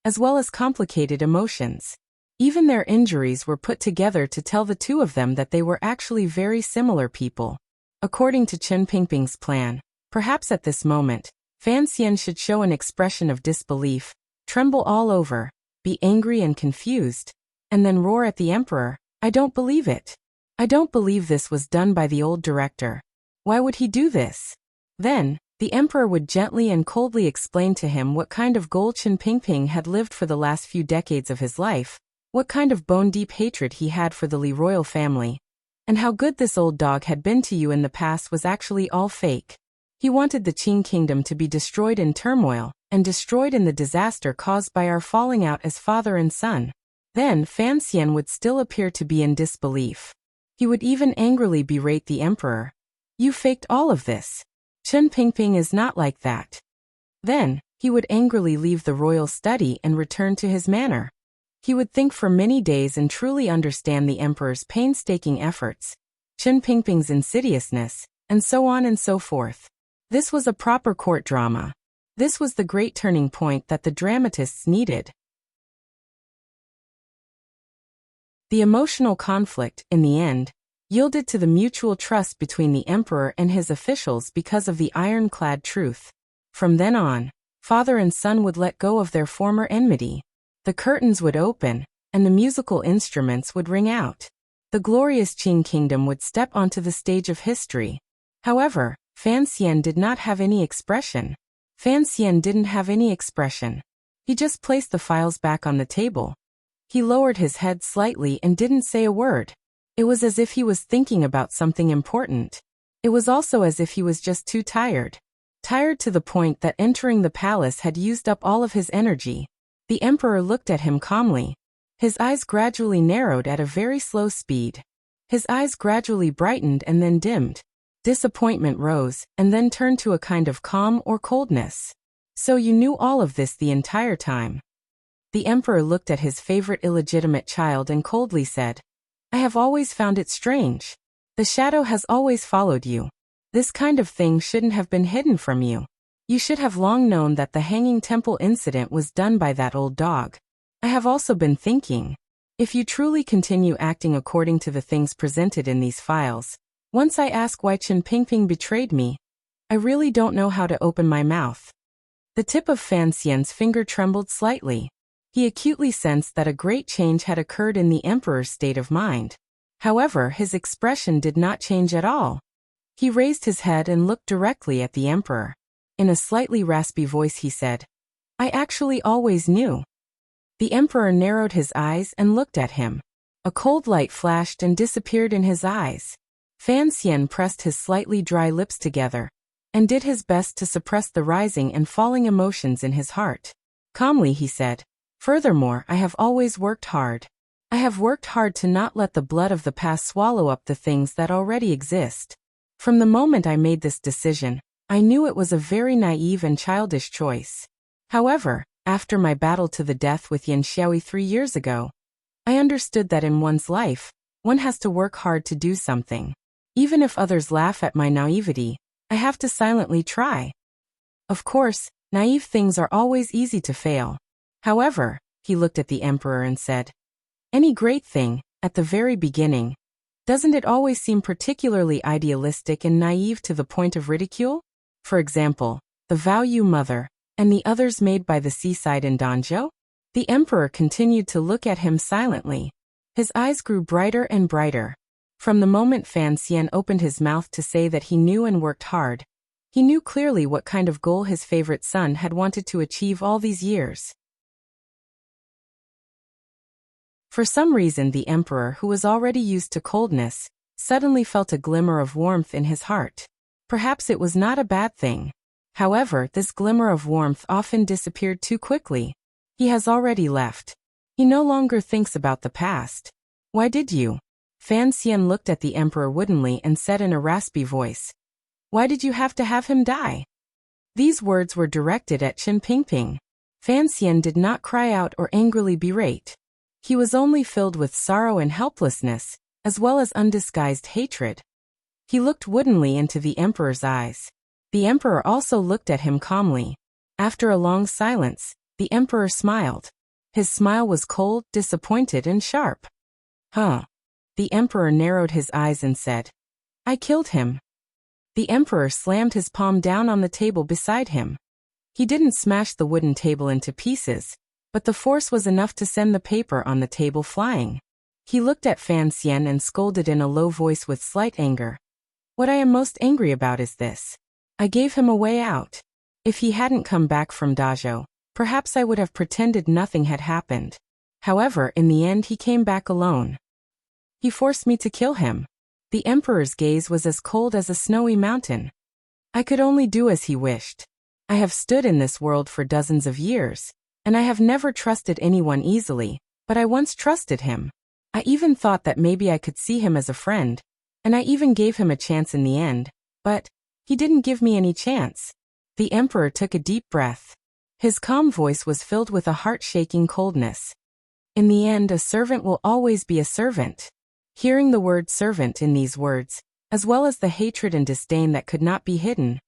as well as complicated emotions. Even their injuries were put together to tell the two of them that they were actually very similar people. According to Chen Pingping's plan, perhaps at this moment, Fan Xian should show an expression of disbelief, tremble all over, be angry and confused, and then roar at the emperor, "I don't believe it. I don't believe this was done by the old director. Why would he do this?" Then, the emperor would gently and coldly explain to him what kind of goal Chen Pingping had lived for the last few decades of his life, what kind of bone-deep hatred he had for the Li royal family, and how good this old dog had been to you in the past was actually all fake. He wanted the Qing kingdom to be destroyed in turmoil, and destroyed in the disaster caused by our falling out as father and son. Then Fan Xian would still appear to be in disbelief. He would even angrily berate the emperor. "You faked all of this. Chen Pingping is not like that." Then, he would angrily leave the royal study and return to his manor. He would think for many days and truly understand the emperor's painstaking efforts, Chen Pingping's insidiousness, and so on and so forth. This was a proper court drama. This was the great turning point that the dramatists needed. The emotional conflict, in the end, yielded to the mutual trust between the emperor and his officials because of the ironclad truth. From then on, father and son would let go of their former enmity. The curtains would open, and the musical instruments would ring out. The glorious Qing kingdom would step onto the stage of history. However, Fan Xian did not have any expression. Fan Xian didn't have any expression. He just placed the files back on the table. He lowered his head slightly and didn't say a word. It was as if he was thinking about something important. It was also as if he was just too tired. Tired to the point that entering the palace had used up all of his energy. The emperor looked at him calmly. His eyes gradually narrowed at a very slow speed. His eyes gradually brightened and then dimmed. Disappointment rose, and then turned to a kind of calm or coldness. So you knew all of this the entire time. The emperor looked at his favorite illegitimate child and coldly said, I have always found it strange. The shadow has always followed you. This kind of thing shouldn't have been hidden from you. You should have long known that the hanging temple incident was done by that old dog. I have also been thinking, if you truly continue acting according to the things presented in these files, once I ask why Chen Pingping betrayed me, I really don't know how to open my mouth. The tip of Fan Xian's finger trembled slightly. He acutely sensed that a great change had occurred in the emperor's state of mind. However, his expression did not change at all. He raised his head and looked directly at the emperor. In a slightly raspy voice he said, I actually always knew. The emperor narrowed his eyes and looked at him. A cold light flashed and disappeared in his eyes. Fan Xian pressed his slightly dry lips together and did his best to suppress the rising and falling emotions in his heart. Calmly he said, Furthermore, I have always worked hard. I have worked hard to not let the blood of the past swallow up the things that already exist. From the moment I made this decision, I knew it was a very naive and childish choice. However, after my battle to the death with Yan Xiaoyi 3 years ago, I understood that in one's life, one has to work hard to do something. Even if others laugh at my naivety, I have to silently try. Of course, naive things are always easy to fail. However, he looked at the emperor and said, Any great thing, at the very beginning, doesn't it always seem particularly idealistic and naive to the point of ridicule? For example, the vow you mother, and the others made by the seaside in Danzhou? The emperor continued to look at him silently. His eyes grew brighter and brighter. From the moment Fan Xian opened his mouth to say that he knew and worked hard, he knew clearly what kind of goal his favorite son had wanted to achieve all these years. For some reason the emperor, who was already used to coldness, suddenly felt a glimmer of warmth in his heart. Perhaps it was not a bad thing. However, this glimmer of warmth often disappeared too quickly. He has already left. He no longer thinks about the past. Why did you? Fan Xian looked at the emperor woodenly and said in a raspy voice, Why did you have to have him die? These words were directed at Chen Pingping. Fan Xian did not cry out or angrily berate. He was only filled with sorrow and helplessness, as well as undisguised hatred. He looked woodenly into the emperor's eyes. The emperor also looked at him calmly. After a long silence, the emperor smiled. His smile was cold, disappointed, and sharp. Huh. The emperor narrowed his eyes and said, I killed him. The emperor slammed his palm down on the table beside him. He didn't smash the wooden table into pieces, but the force was enough to send the paper on the table flying. He looked at Fan Xian and scolded in a low voice with slight anger. What I am most angry about is this. I gave him a way out. If he hadn't come back from Dazhou, perhaps I would have pretended nothing had happened. However, in the end he came back alone. He forced me to kill him. The emperor's gaze was as cold as a snowy mountain. I could only do as he wished. I have stood in this world for dozens of years, and I have never trusted anyone easily, but I once trusted him. I even thought that maybe I could see him as a friend, and I even gave him a chance in the end, but he didn't give me any chance. The emperor took a deep breath. His calm voice was filled with a heart-shaking coldness. In the end, a servant will always be a servant. Hearing the word servant in these words, as well as the hatred and disdain that could not be hidden,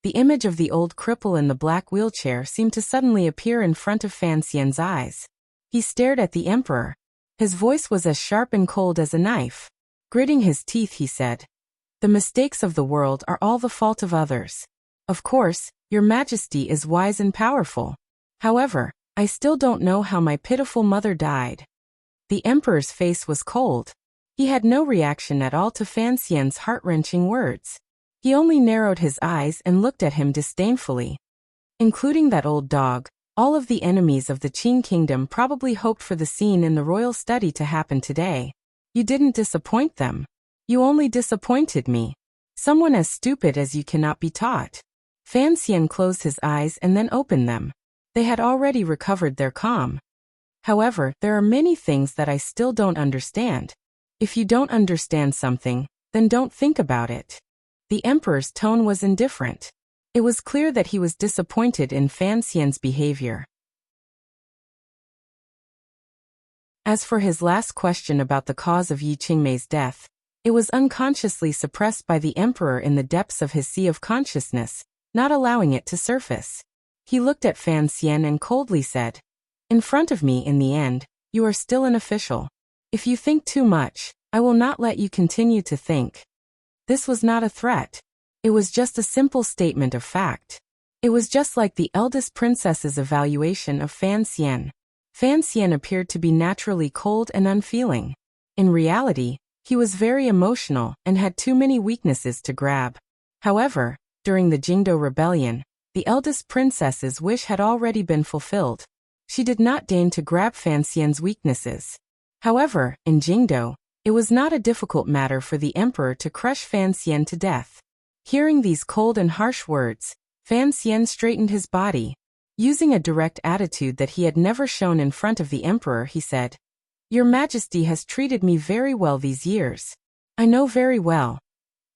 the image of the old cripple in the black wheelchair seemed to suddenly appear in front of Fan Xian's eyes. He stared at the emperor. His voice was as sharp and cold as a knife. Gritting his teeth, he said, The mistakes of the world are all the fault of others. Of course, your majesty is wise and powerful. However, I still don't know how my pitiful mother died. The emperor's face was cold. He had no reaction at all to Fan Xian's heart-wrenching words. He only narrowed his eyes and looked at him disdainfully. Including that old dog, All of the enemies of the Qing kingdom probably hoped for the scene in the royal study to happen today. You didn't disappoint them. You only disappointed me. Someone as stupid as you cannot be taught. Fan Xian closed his eyes and then opened them. They had already recovered their calm. However, there are many things that I still don't understand. If you don't understand something, then don't think about it. The emperor's tone was indifferent. It was clear that he was disappointed in Fan Xian's behavior. As for his last question about the cause of Yi Qingmei's death, it was unconsciously suppressed by the emperor in the depths of his sea of consciousness, not allowing it to surface. He looked at Fan Xian and coldly said, "In front of me in the end, you are still an official. If you think too much, I will not let you continue to think." This was not a threat. It was just a simple statement of fact. It was just like the eldest princess's evaluation of Fan Xian. Fan Xian appeared to be naturally cold and unfeeling. In reality, he was very emotional and had too many weaknesses to grab. However, during the Jingdo rebellion, the eldest princess's wish had already been fulfilled. She did not deign to grab Fan Xian's weaknesses. However, in Jingdo, it was not a difficult matter for the emperor to crush Fan Xian to death. Hearing these cold and harsh words, Fan Xian straightened his body. Using a direct attitude that he had never shown in front of the emperor, he said, "Your Majesty has treated me very well these years. I know very well."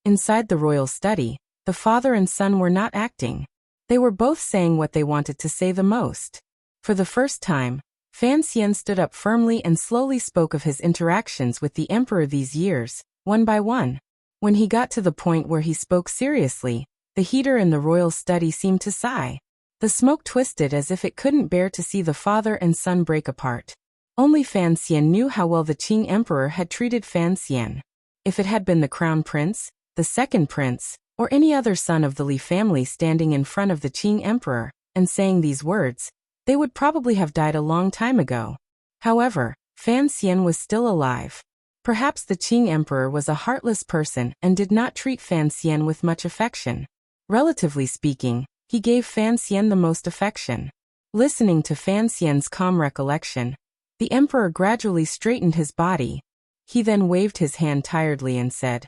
Inside the royal study, the father and son were not acting. They were both saying what they wanted to say the most. For the first time, Fan Xian stood up firmly and slowly spoke of his interactions with the emperor these years, one by one. When he got to the point where he spoke seriously, the heater in the royal study seemed to sigh. The smoke twisted as if it couldn't bear to see the father and son break apart. Only Fan Xian knew how well the Qing emperor had treated Fan Xian. If it had been the crown prince, the second prince, or any other son of the Li family standing in front of the Qing emperor and saying these words, they would probably have died a long time ago. However, Fan Xian was still alive. Perhaps the Qing emperor was a heartless person and did not treat Fan Xian with much affection. Relatively speaking, he gave Fan Xian the most affection. Listening to Fan Xian's calm recollection, the emperor gradually straightened his body. He then waved his hand tiredly and said,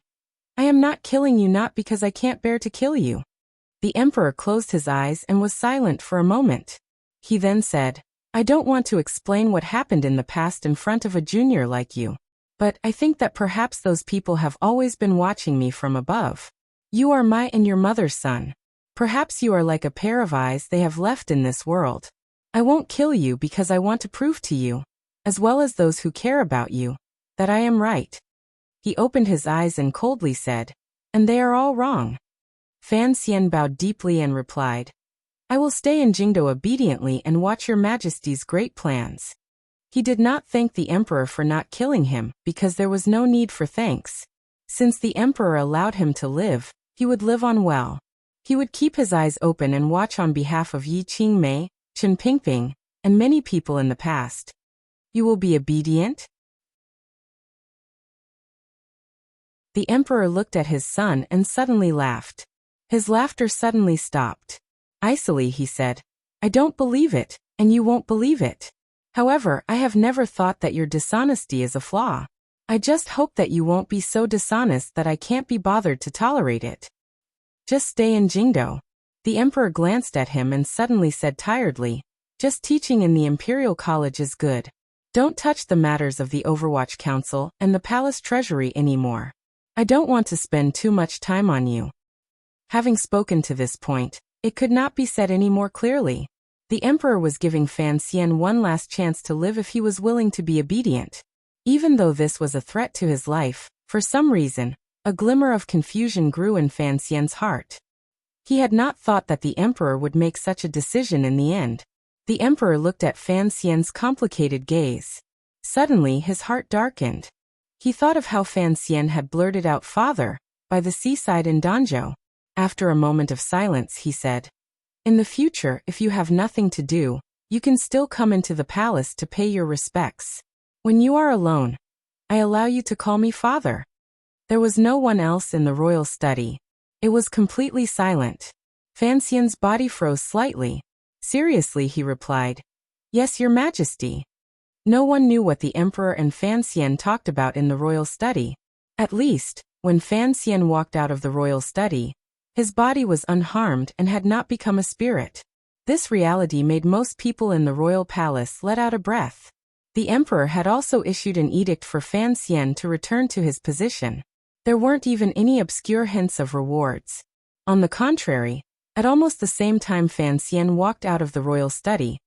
"I am not killing you not because I can't bear to kill you." The emperor closed his eyes and was silent for a moment. He then said, "I don't want to explain what happened in the past in front of a junior like you. But I think that perhaps those people have always been watching me from above. You are my and your mother's son. Perhaps you are like a pair of eyes they have left in this world. I won't kill you because I want to prove to you, as well as those who care about you, that I am right." He opened his eyes and coldly said, "And they are all wrong." Fan Xian bowed deeply and replied, "I will stay in Jingdo obediently and watch your Majesty's great plans." He did not thank the emperor for not killing him because there was no need for thanks. Since the emperor allowed him to live, he would live on well. He would keep his eyes open and watch on behalf of Yi Qingmei, Chen Pingping, and many people in the past. "You will be obedient?" The emperor looked at his son and suddenly laughed. His laughter suddenly stopped. Icily, he said, "I don't believe it, and you won't believe it. However, I have never thought that your dishonesty is a flaw. I just hope that you won't be so dishonest that I can't be bothered to tolerate it. Just stay in Jingdo." The emperor glanced at him and suddenly said tiredly, "Just teaching in the Imperial College is good. Don't touch the matters of the Overwatch Council and the palace treasury anymore. I don't want to spend too much time on you." Having spoken to this point, it could not be said any more clearly. The emperor was giving Fan Xian one last chance to live if he was willing to be obedient. Even though this was a threat to his life, for some reason, a glimmer of confusion grew in Fan Xian's heart. He had not thought that the emperor would make such a decision in the end. The emperor looked at Fan Xian's complicated gaze. Suddenly his heart darkened. He thought of how Fan Xian had blurted out "father" by the seaside in Danzhou. After a moment of silence, he said, "In the future, if you have nothing to do, you can still come into the palace to pay your respects. When you are alone, I allow you to call me father." There was no one else in the royal study. It was completely silent. Fan Xian's body froze slightly. Seriously, he replied. Yes, your majesty. No one knew what the emperor and Fan Xian talked about in the royal study. At least, when Fan Xian walked out of the royal study, his body was unharmed and had not become a spirit. This reality made most people in the royal palace let out a breath. The emperor had also issued an edict for Fan Xian to return to his position. There weren't even any obscure hints of rewards. On the contrary, at almost the same time Fan Xian walked out of the royal study,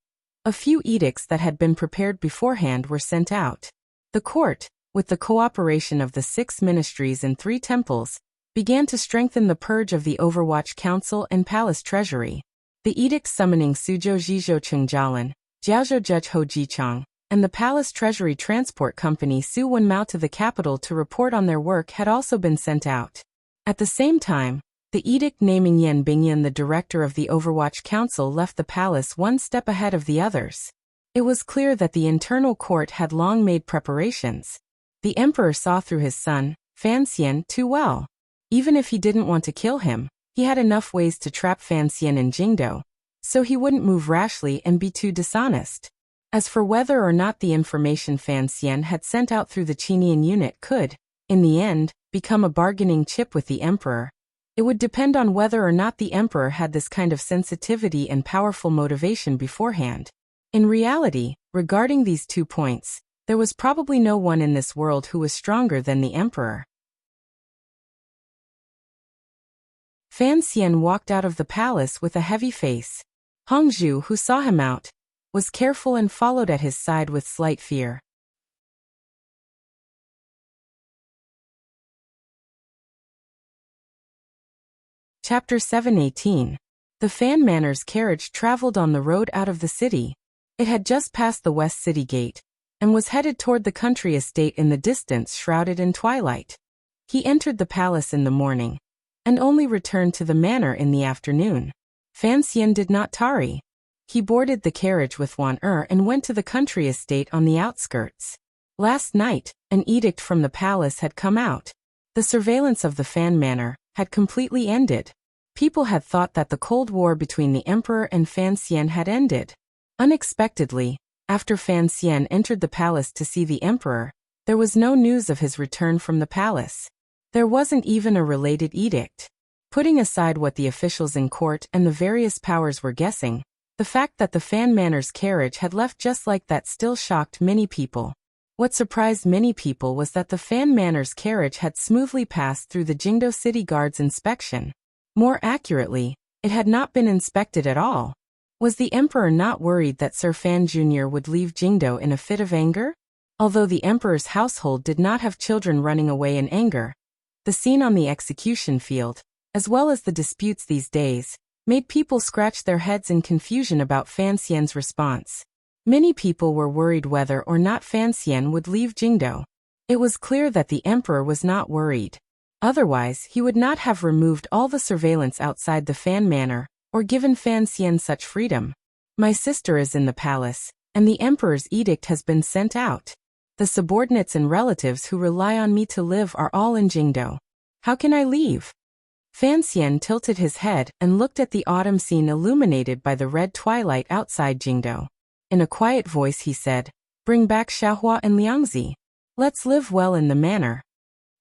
a few edicts that had been prepared beforehand were sent out. The court, with the cooperation of the 6 ministries and 3 temples, began to strengthen the purge of the Overwatch Council and Palace Treasury. The edicts summoning Suzhou Zhizhou Chengjialan, Jiaozhou Juzhou Jichang, and the Palace Treasury Transport Company Su Wenmao to the capital to report on their work had also been sent out. At the same time, the edict naming Yan Bingyan the director of the Overwatch Council left the palace one step ahead of the others. It was clear that the internal court had long made preparations. The emperor saw through his son, Fan Xian, too well. Even if he didn't want to kill him, he had enough ways to trap Fan Xian in Jingdou, so he wouldn't move rashly and be too dishonest. As for whether or not the information Fan Xian had sent out through the Qinian unit could, in the end, become a bargaining chip with the emperor, it would depend on whether or not the emperor had this kind of sensitivity and powerful motivation beforehand. In reality, regarding these 2 points, there was probably no one in this world who was stronger than the emperor. Fan Xian walked out of the palace with a heavy face. Hongzhu, who saw him out, was careful and followed at his side with slight fear. Chapter 7:18. The Fan Manor's carriage traveled on the road out of the city. It had just passed the West City Gate, and was headed toward the country estate in the distance shrouded in twilight. He entered the palace in the morning, and only returned to the manor in the afternoon. Fan Xian did not tarry. He boarded the carriage with Wan and went to the country estate on the outskirts. Last night, an edict from the palace had come out. The surveillance of the Fan Manor had completely ended. People had thought that the Cold War between the emperor and Fan Xian had ended. Unexpectedly, after Fan Xian entered the palace to see the emperor, there was no news of his return from the palace. There wasn't even a related edict. Putting aside what the officials in court and the various powers were guessing, the fact that the Fan Manor's carriage had left just like that still shocked many people. What surprised many people was that the Fan Manor's carriage had smoothly passed through the Jingdou City Guard's inspection. More accurately, it had not been inspected at all. Was the emperor not worried that Sir Fan Jr. would leave Jingdou in a fit of anger? Although the emperor's household did not have children running away in anger, the scene on the execution field, as well as the disputes these days, made people scratch their heads in confusion about Fan Xian's response. Many people were worried whether or not Fan Xian would leave Jingdou. It was clear that the emperor was not worried. Otherwise, he would not have removed all the surveillance outside the Fan Manor, or given Fan Xian such freedom. My sister is in the palace, and the emperor's edict has been sent out. The subordinates and relatives who rely on me to live are all in Jingdou. How can I leave? Fan Xian tilted his head and looked at the autumn scene illuminated by the red twilight outside Jingdou. In a quiet voice he said, "Bring back Xiaohua and Liangzi. Let's live well in the manor."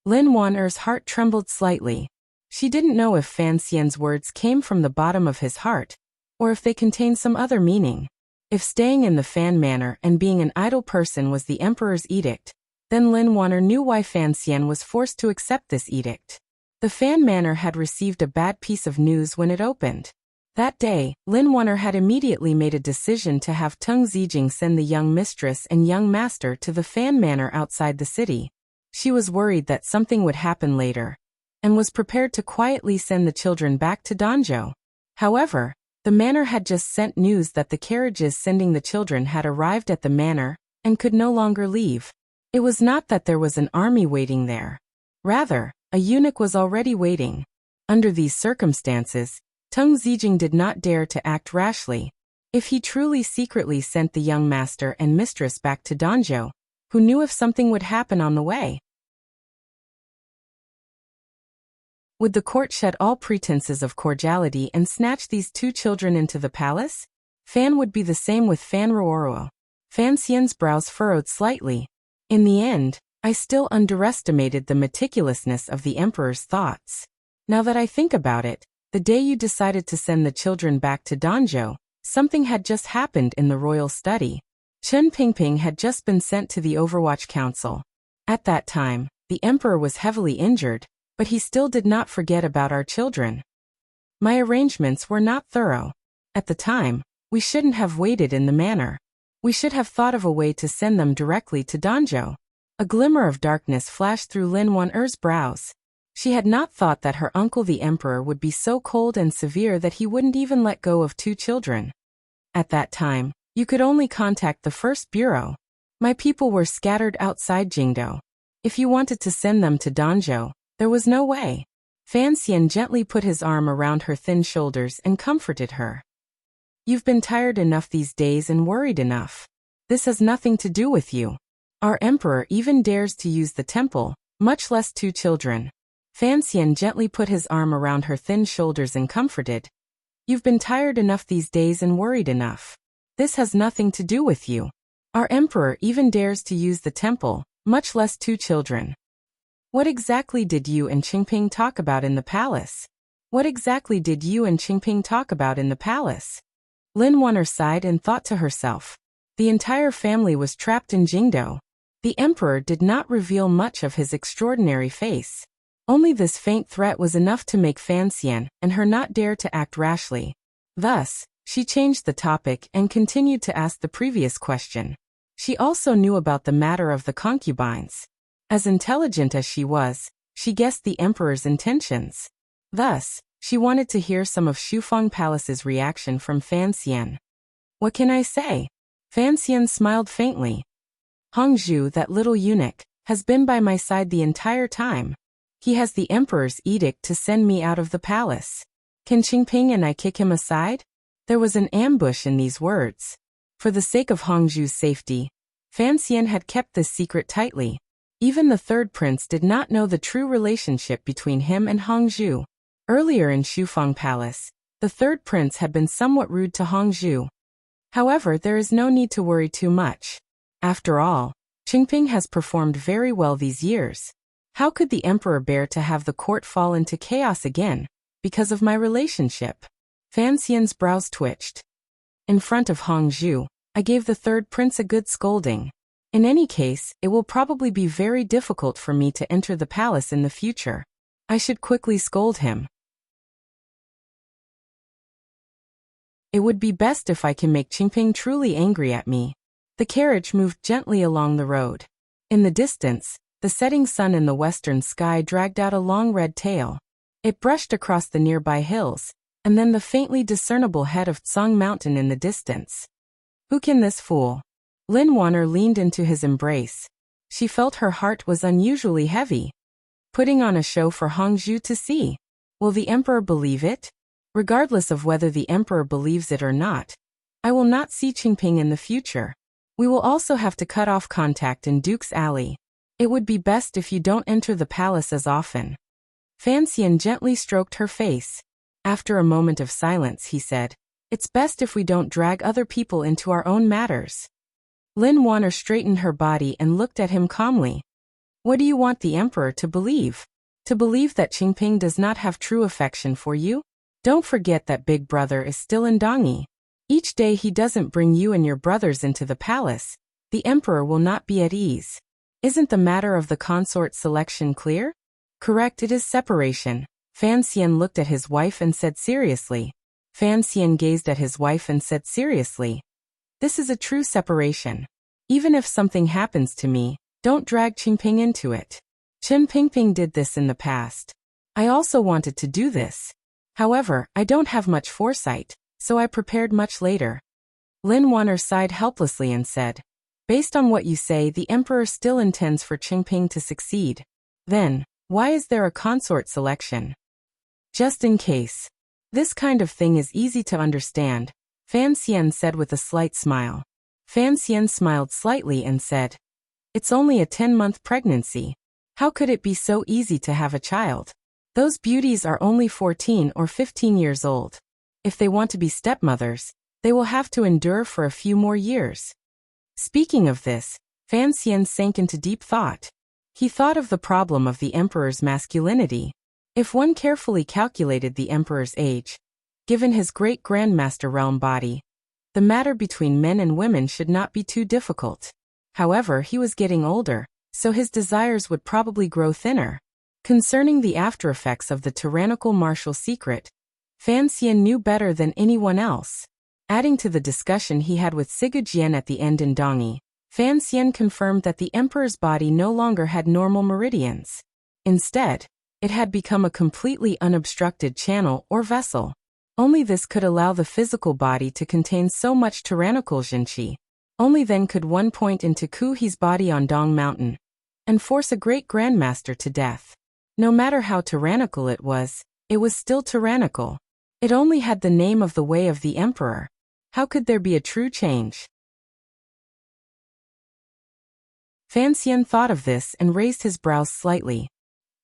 Lin Wan'er's heart trembled slightly. She didn't know if Fan Xian's words came from the bottom of his heart, or if they contained some other meaning. If staying in the Fan Manor and being an idle person was the emperor's edict, then Lin Wan'er knew why Fan Xian was forced to accept this edict. The Fan Manor had received a bad piece of news when it opened. That day, Lin Wan'er had immediately made a decision to have Teng Zijing send the young mistress and young master to the Fan Manor outside the city. She was worried that something would happen later, and was prepared to quietly send the children back to Danzhou. However, the manor had just sent news that the carriages sending the children had arrived at the manor, and could no longer leave. It was not that there was an army waiting there. Rather, a eunuch was already waiting. Under these circumstances, Teng Zijing did not dare to act rashly. If he truly secretly sent the young master and mistress back to Danzhou, who knew if something would happen on the way? Would the court shed all pretenses of cordiality and snatch these 2 children into the palace? Fan would be the same with Fan Ruoro. Fan Xian's brows furrowed slightly. In the end, I still underestimated the meticulousness of the emperor's thoughts. Now that I think about it, the day you decided to send the children back to Danzhou, something had just happened in the royal study. Chen Pingping had just been sent to the Overwatch Council. At that time, the emperor was heavily injured, but he still did not forget about our children. My arrangements were not thorough. At the time, we shouldn't have waited in the manner. We should have thought of a way to send them directly to Danzhou. A glimmer of darkness flashed through Lin Wan'er's brows. She had not thought that her uncle the emperor would be so cold and severe that he wouldn't even let go of 2 children. At that time, you could only contact the first bureau. My people were scattered outside Jingdou. If you wanted to send them to Danzhou, there was no way. Fan Xian gently put his arm around her thin shoulders and comforted her. You've been tired enough these days and worried enough. This has nothing to do with you. Our emperor even dares to use the temple, much less 2 children. Fan Xian gently put his arm around her thin shoulders and comforted. You've been tired enough these days and worried enough. This has nothing to do with you. Our emperor even dares to use the temple, much less 2 children. What exactly did you and Qingping talk about in the palace? What exactly did you and Qingping talk about in the palace? Lin Wan'er sighed and thought to herself. The entire family was trapped in Jingdou. The emperor did not reveal much of his extraordinary face. Only this faint threat was enough to make Fan Xian and her not dare to act rashly. Thus, she changed the topic and continued to ask the previous question. She also knew about the matter of the concubines. As intelligent as she was, she guessed the emperor's intentions. Thus, she wanted to hear some of Shufeng Palace's reaction from Fan Xian. What can I say? Fan Xian smiled faintly. Hongzhu, that little eunuch, has been by my side the entire time. He has the emperor's edict to send me out of the palace. Can Qingping and I kick him aside? There was an ambush in these words. For the sake of Hongzhu's safety, Fan Xian had kept this secret tightly. Even the 3rd prince did not know the true relationship between him and Hongzhu. Earlier in Shufeng Palace, the 3rd prince had been somewhat rude to Hongzhu. However, there is no need to worry too much. After all, Qingping has performed very well these years. How could the emperor bear to have the court fall into chaos again, because of my relationship? Fan Xian's brows twitched. In front of Hongzhu, I gave the 3rd prince a good scolding. In any case, it will probably be very difficult for me to enter the palace in the future. I should quickly scold him. It would be best if I can make Qingping truly angry at me. The carriage moved gently along the road. In the distance, the setting sun in the western sky dragged out a long red tail. It brushed across the nearby hills, and then the faintly discernible head of Tsang Mountain in the distance. Who can this fool? Lin Wan'er leaned into his embrace. She felt her heart was unusually heavy. Putting on a show for Hongzhu to see. Will the emperor believe it? Regardless of whether the emperor believes it or not, I will not see Qingping in the future. We will also have to cut off contact in Duke's Alley. It would be best if you don't enter the palace as often. Fan Xian gently stroked her face. After a moment of silence, he said, It's best if we don't drag other people into our own matters. Lin Wan'er straightened her body and looked at him calmly. What do you want the emperor to believe? To believe that Qingping does not have true affection for you? Don't forget that big brother is still in Dongyi. Each day he doesn't bring you and your brothers into the palace, the emperor will not be at ease. Isn't the matter of the consort selection clear? Correct, it is separation. Fan Xian looked at his wife and said seriously. Fan Xian gazed at his wife and said seriously. This is a true separation. Even if something happens to me, don't drag Qingping into it. Chen Pingping did this in the past. I also wanted to do this. However, I don't have much foresight, so I prepared much later. Lin Wan'er sighed helplessly and said, Based on what you say, the emperor still intends for Qingping to succeed. Then, why is there a consort selection? Just in case. This kind of thing is easy to understand, Fan Xian said with a slight smile. Fan Xian smiled slightly and said, It's only a 10-month pregnancy. How could it be so easy to have a child? Those beauties are only 14 or 15 years old. If they want to be stepmothers, They will have to endure for a few more years. Speaking of this, Fan Xian sank into deep thought. He thought of the problem of the emperor's masculinity. If one carefully calculated the emperor's age, given his great-grandmaster realm body, the matter between men and women should not be too difficult. However, he was getting older, so his desires would probably grow thinner. Concerning the aftereffects of the tyrannical martial secret, Fan Xian knew better than anyone else. Adding to the discussion he had with Sigu Jian at the end in Dongyi, Fan Xian confirmed that the emperor's body no longer had normal meridians. Instead, it had become a completely unobstructed channel or vessel. Only this could allow the physical body to contain so much tyrannical Zhenqi. Only then could one point into Ku He's body on Dong Mountain and force a great grandmaster to death. No matter how tyrannical it was still tyrannical. It only had the name of the way of the emperor. How could there be a true change? Fan Xian thought of this and raised his brows slightly.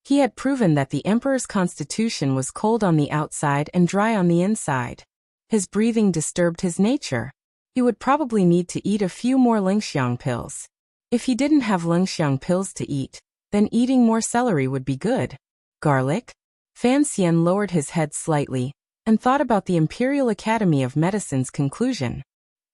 He had proven that the emperor's constitution was cold on the outside and dry on the inside. His breathing disturbed his nature. He would probably need to eat a few more Lingxiang pills. If he didn't have Lingxiang pills to eat, then eating more celery would be good. Garlic? Fan Xian lowered his head slightly and thought about the Imperial Academy of Medicine's conclusion.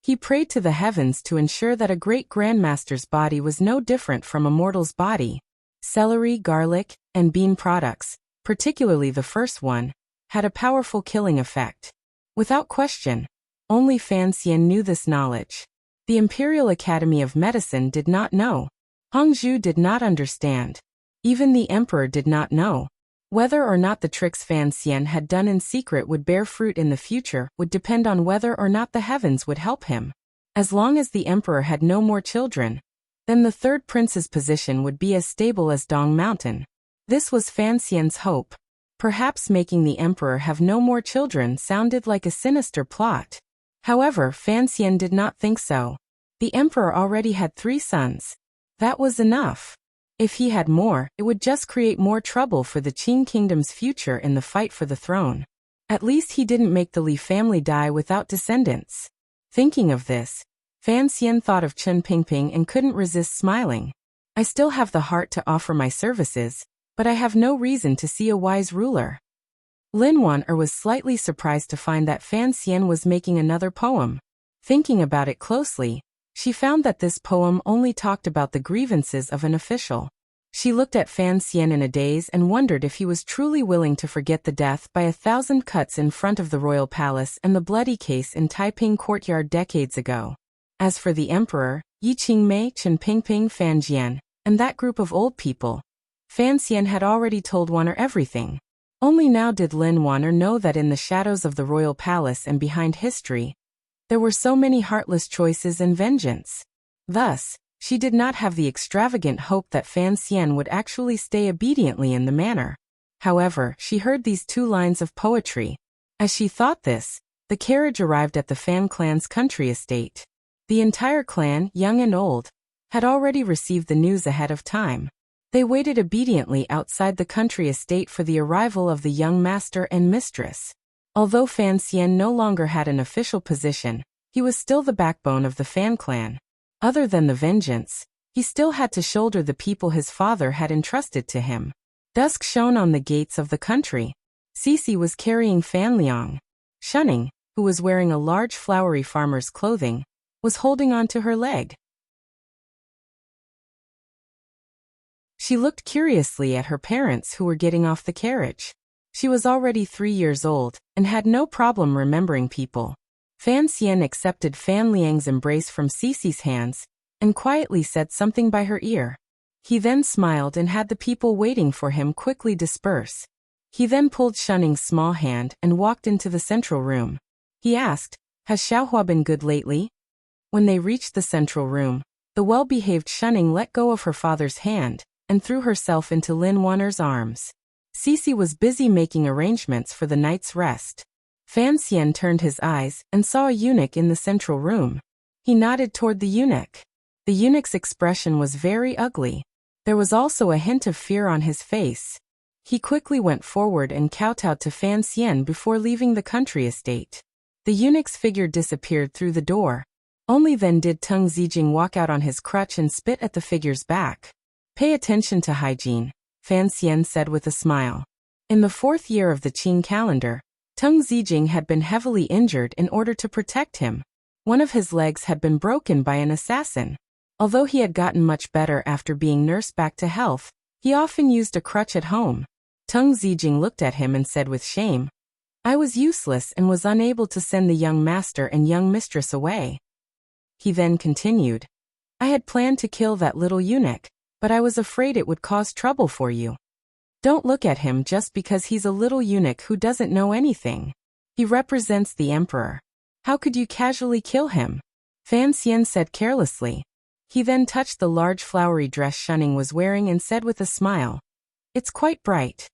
He prayed to the heavens to ensure that a great grandmaster's body was no different from a mortal's body. Celery, garlic, and bean products, particularly the first one, had a powerful killing effect. Without question, only Fan Xian knew this knowledge. The Imperial Academy of Medicine did not know. Hongzhu did not understand. Even the emperor did not know. Whether or not the tricks Fan Xian had done in secret would bear fruit in the future would depend on whether or not the heavens would help him. As long as the emperor had no more children, then the third prince's position would be as stable as Dong Mountain. This was Fan Xian's hope. Perhaps making the emperor have no more children sounded like a sinister plot. However, Fan Xian did not think so. The emperor already had 3 sons. That was enough. If he had more, it would just create more trouble for the Qing kingdom's future in the fight for the throne. At least he didn't make the Li family die without descendants. Thinking of this, Fan Xian thought of Chen Pingping and couldn't resist smiling. I still have the heart to offer my services, but I have no reason to see a wise ruler. Lin Wan'er was slightly surprised to find that Fan Xian was making another poem. Thinking about it closely, she found that this poem only talked about the grievances of an official. She looked at Fan Xian in a daze and wondered if he was truly willing to forget the death by 1,000 cuts in front of the royal palace and the bloody case in Taiping courtyard decades ago. As for the emperor, Yi Qingmei, Chen Pingping, Fan Jian, and that group of old people, Fan Xian had already told Wan'er everything. Only now did Lin Wan'er know that in the shadows of the royal palace and behind history, there were so many heartless choices and vengeance. Thus, she did not have the extravagant hope that Fan Xian would actually stay obediently in the manor. However, she heard these 2 lines of poetry. As she thought this, the carriage arrived at the Fan clan's country estate. The entire clan, young and old, had already received the news ahead of time. They waited obediently outside the country estate for the arrival of the young master and mistress. Although Fan Xian no longer had an official position, he was still the backbone of the Fan clan. Other than the vengeance, he still had to shoulder the people his father had entrusted to him. Dusk shone on the gates of the country. Cece was carrying Fan Liang. Shunning, who was wearing a large flowery farmer's clothing, was holding on to her leg. She looked curiously at her parents who were getting off the carriage. She was already 3 years old and had no problem remembering people. Fan Xian accepted Fan Liang's embrace from Cece's hands and quietly said something by her ear. He then smiled and had the people waiting for him quickly disperse. He then pulled Shunning's small hand and walked into the central room. He asked, "Has Xiaohua been good lately?" When they reached the central room, the well-behaved Shunning let go of her father's hand and threw herself into Lin Wan'er's arms. Cece was busy making arrangements for the night's rest. Fan Xian turned his eyes and saw a eunuch in the central room. He nodded toward the eunuch. The eunuch's expression was very ugly. There was also a hint of fear on his face. He quickly went forward and kowtowed to Fan Xian before leaving the country estate. The eunuch's figure disappeared through the door. Only then did Teng Zijing walk out on his crutch and spit at the figure's back. Pay attention to hygiene, Fan Xian said with a smile. In the 4th year of the Qing calendar, Teng Zijing had been heavily injured in order to protect him. One of his legs had been broken by an assassin. Although he had gotten much better after being nursed back to health, he often used a crutch at home. Teng Zijing looked at him and said with shame, "I was useless and was unable to send the young master and young mistress away." He then continued, "I had planned to kill that little eunuch, but I was afraid it would cause trouble for you. Don't look at him just because he's a little eunuch who doesn't know anything. He represents the emperor. How could you casually kill him?" Fan Xian said carelessly. He then touched the large flowery dress Shunning was wearing and said with a smile, "It's quite bright."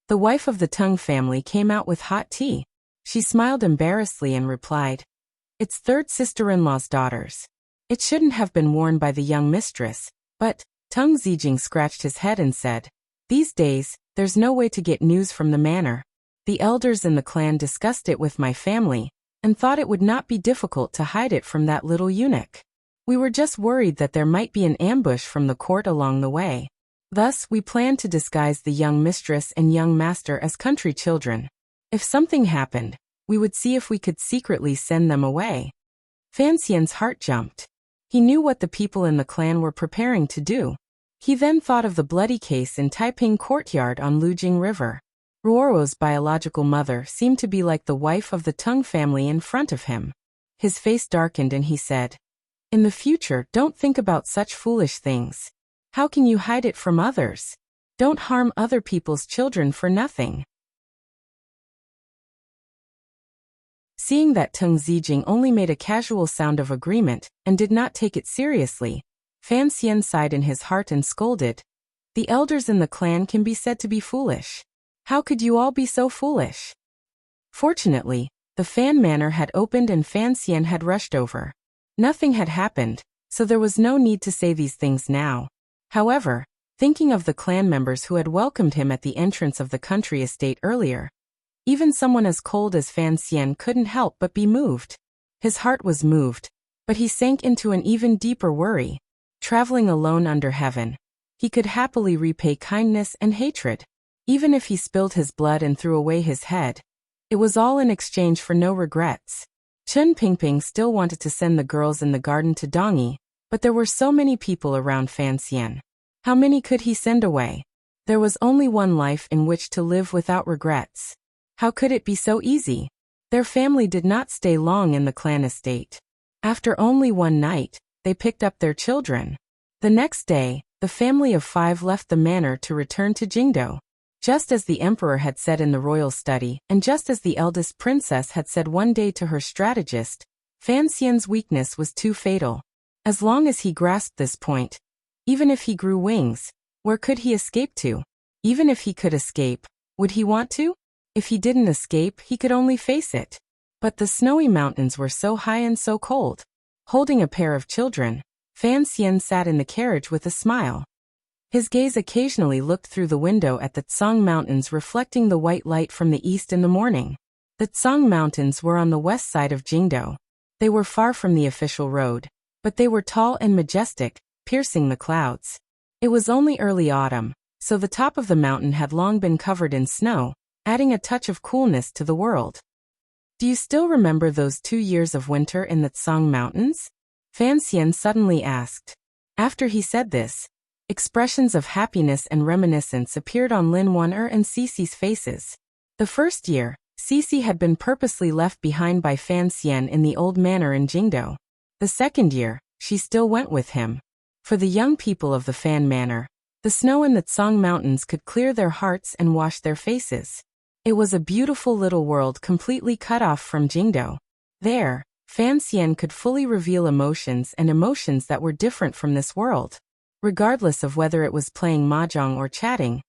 The wife of the Teng family came out with hot tea. She smiled embarrassedly and replied, "It's third sister-in-law's daughters. It shouldn't have been worn by the young mistress, but..." Teng Zijing scratched his head and said, "These days, there's no way to get news from the manor. The elders in the clan discussed it with my family, and thought it would not be difficult to hide it from that little eunuch. We were just worried that there might be an ambush from the court along the way. Thus, we planned to disguise the young mistress and young master as country children. If something happened, we would see if we could secretly send them away." Fan Xian's heart jumped. He knew what the people in the clan were preparing to do. He then thought of the bloody case in Taiping courtyard on Lujing River. Ruoro's biological mother seemed to be like the wife of the Teng family in front of him. His face darkened and he said, "In the future, don't think about such foolish things. How can you hide it from others? Don't harm other people's children for nothing." Seeing that Teng Zijing only made a casual sound of agreement and did not take it seriously, Fan Xian sighed in his heart and scolded, "The elders in the clan can be said to be foolish. How could you all be so foolish?" Fortunately, the Fan Manor had opened and Fan Xian had rushed over. Nothing had happened, so there was no need to say these things now. However, thinking of the clan members who had welcomed him at the entrance of the country estate earlier, even someone as cold as Fan Xian couldn't help but be moved. His heart was moved, but he sank into an even deeper worry. Traveling alone under heaven, he could happily repay kindness and hatred. Even if he spilled his blood and threw away his head, it was all in exchange for no regrets. Chen Pingping still wanted to send the girls in the garden to Dongyi, but there were so many people around Fan Xian. How many could he send away? There was only one life in which to live without regrets. How could it be so easy? Their family did not stay long in the clan estate. After only one night, they picked up their children. The next day, the family of 5 left the manor to return to Jingdo. Just as the emperor had said in the royal study, and just as the eldest princess had said one day to her strategist, Fan Xian's weakness was too fatal. As long as he grasped this point, even if he grew wings, where could he escape to? Even if he could escape, would he want to? If he didn't escape, he could only face it. But the snowy mountains were so high and so cold. Holding a pair of children, Fan Xian sat in the carriage with a smile. His gaze occasionally looked through the window at the Tsang Mountains reflecting the white light from the east in the morning. The Tsang Mountains were on the west side of Jingdo. They were far from the official road, but they were tall and majestic, piercing the clouds. It was only early autumn, so the top of the mountain had long been covered in snow, adding a touch of coolness to the world. "Do you still remember those 2 years of winter in the Tsang Mountains?" Fan Xian suddenly asked. After he said this, expressions of happiness and reminiscence appeared on Lin Wan'er and Cici's faces. The first year, Cici had been purposely left behind by Fan Xian in the old manor in Jingdo. The second year, she still went with him. For the young people of the Fan Manor, the snow in the Tsang Mountains could clear their hearts and wash their faces. It was a beautiful little world completely cut off from Jingdo. There, Fan Xian could fully reveal emotions that were different from this world. Regardless of whether it was playing mahjong or chatting,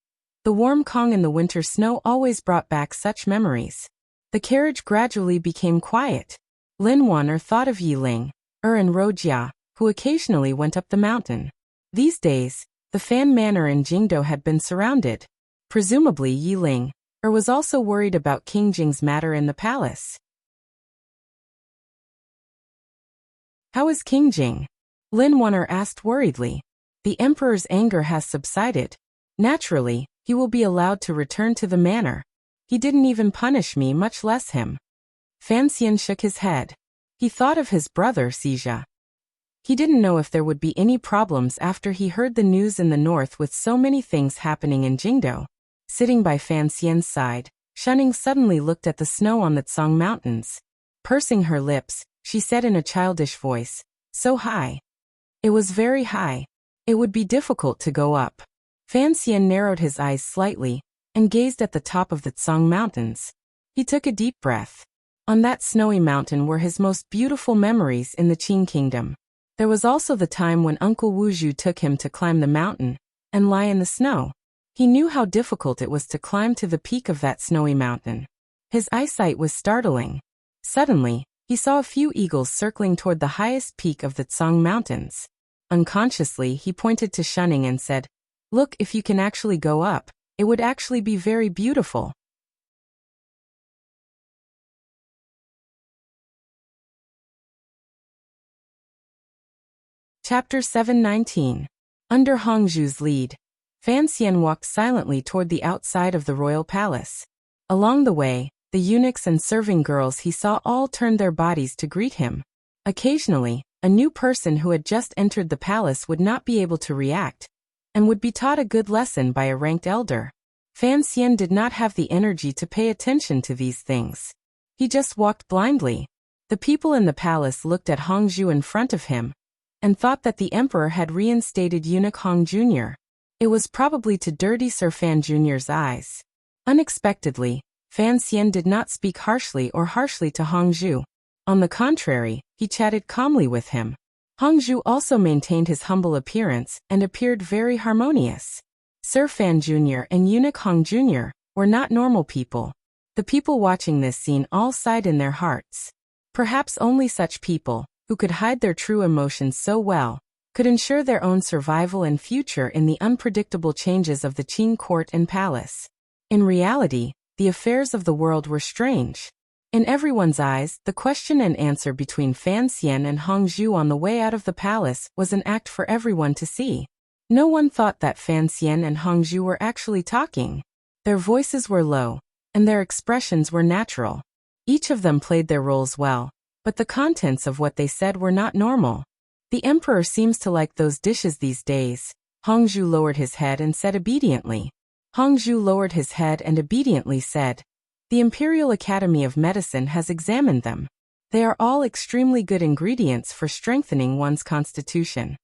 the warm Kong in the winter snow always brought back such memories. The carriage gradually became quiet. Lin Wan'er thought of Yiling, and Rojia, who occasionally went up the mountain. These days, the Fan Manor in Jingdo had been surrounded. Presumably Yiling, was also worried about King Jing's matter in the palace. How is King Jing? Lin Wanner asked worriedly. The emperor's anger has subsided. Naturally, he will be allowed to return to the manor. He didn't even punish me, much less him. Fan Xian shook his head. He thought of his brother Xijia. He didn't know if there would be any problems after he heard the news in the north with so many things happening in Jingdo. Sitting by Fan Xian's side, Shunning suddenly looked at the snow on the Tsang Mountains. Pursing her lips, she said in a childish voice, "So high." It was very high. It would be difficult to go up. Fan Xian narrowed his eyes slightly and gazed at the top of the Tsang Mountains. He took a deep breath. On that snowy mountain were his most beautiful memories in the Qing kingdom. There was also the time when Uncle Wuzhu took him to climb the mountain and lie in the snow. He knew how difficult it was to climb to the peak of that snowy mountain. His eyesight was startling. Suddenly, he saw a few eagles circling toward the highest peak of the Tsang Mountains. Unconsciously, he pointed to Shunning and said, "Look, if you can actually go up, it would actually be very beautiful." Chapter 719. Under Hongzhu's lead, Fan Xian walked silently toward the outside of the royal palace. Along the way, the eunuchs and serving girls he saw all turned their bodies to greet him. Occasionally, a new person who had just entered the palace would not be able to react, and would be taught a good lesson by a ranked elder. Fan Xian did not have the energy to pay attention to these things. He just walked blindly. The people in the palace looked at Hongzhu in front of him, and thought that the emperor had reinstated eunuch Hong Jr. It was probably to dirty Sir Fan Jr.'s eyes. Unexpectedly, Fan Xian did not speak harshly to Hongzhu. On the contrary, he chatted calmly with him. Hongzhu also maintained his humble appearance and appeared very harmonious. Sir Fan Jr. and eunuch Hong Jr. were not normal people. The people watching this scene all sighed in their hearts. Perhaps only such people, who could hide their true emotions so well, could ensure their own survival and future in the unpredictable changes of the Qing court and palace. In reality, the affairs of the world were strange. In everyone's eyes, the question and answer between Fan Xian and Hongzhu on the way out of the palace was an act for everyone to see. No one thought that Fan Xian and Hongzhu were actually talking. Their voices were low, and their expressions were natural. Each of them played their roles well, but the contents of what they said were not normal. "The emperor seems to like those dishes these days." Hongzhu lowered his head and said obediently. Hongzhu lowered his head and obediently said, "The Imperial Academy of Medicine has examined them. They are all extremely good ingredients for strengthening one's constitution."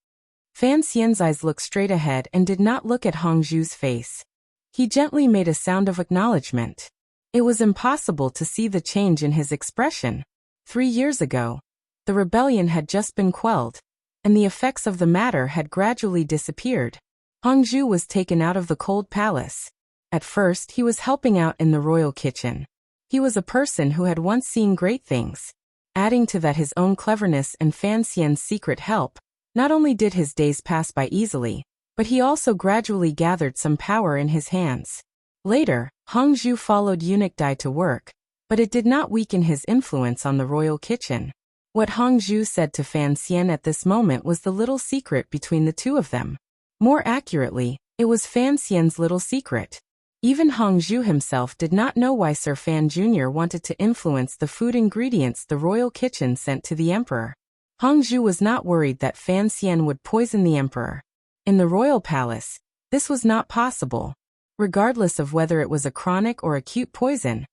Fan Xian's eyes looked straight ahead and did not look at Hongzhu's face. He gently made a sound of acknowledgement. It was impossible to see the change in his expression. 3 years ago, the rebellion had just been quelled, and the effects of the matter had gradually disappeared. Hongzhu was taken out of the cold palace. At first, he was helping out in the royal kitchen. He was a person who had once seen great things. Adding to that his own cleverness and Fan Xian's secret help, not only did his days pass by easily, but he also gradually gathered some power in his hands. Later, Hongzhu followed eunuch Dai to work, but it did not weaken his influence on the royal kitchen. What Hongzhu said to Fan Xian at this moment was the little secret between the two of them. More accurately, it was Fan Xian's little secret. Even Hongzhu himself did not know why Sir Fan Jr. wanted to influence the food ingredients the royal kitchen sent to the emperor. Hongzhu was not worried that Fan Xian would poison the emperor. In the royal palace, this was not possible. Regardless of whether it was a chronic or acute poison,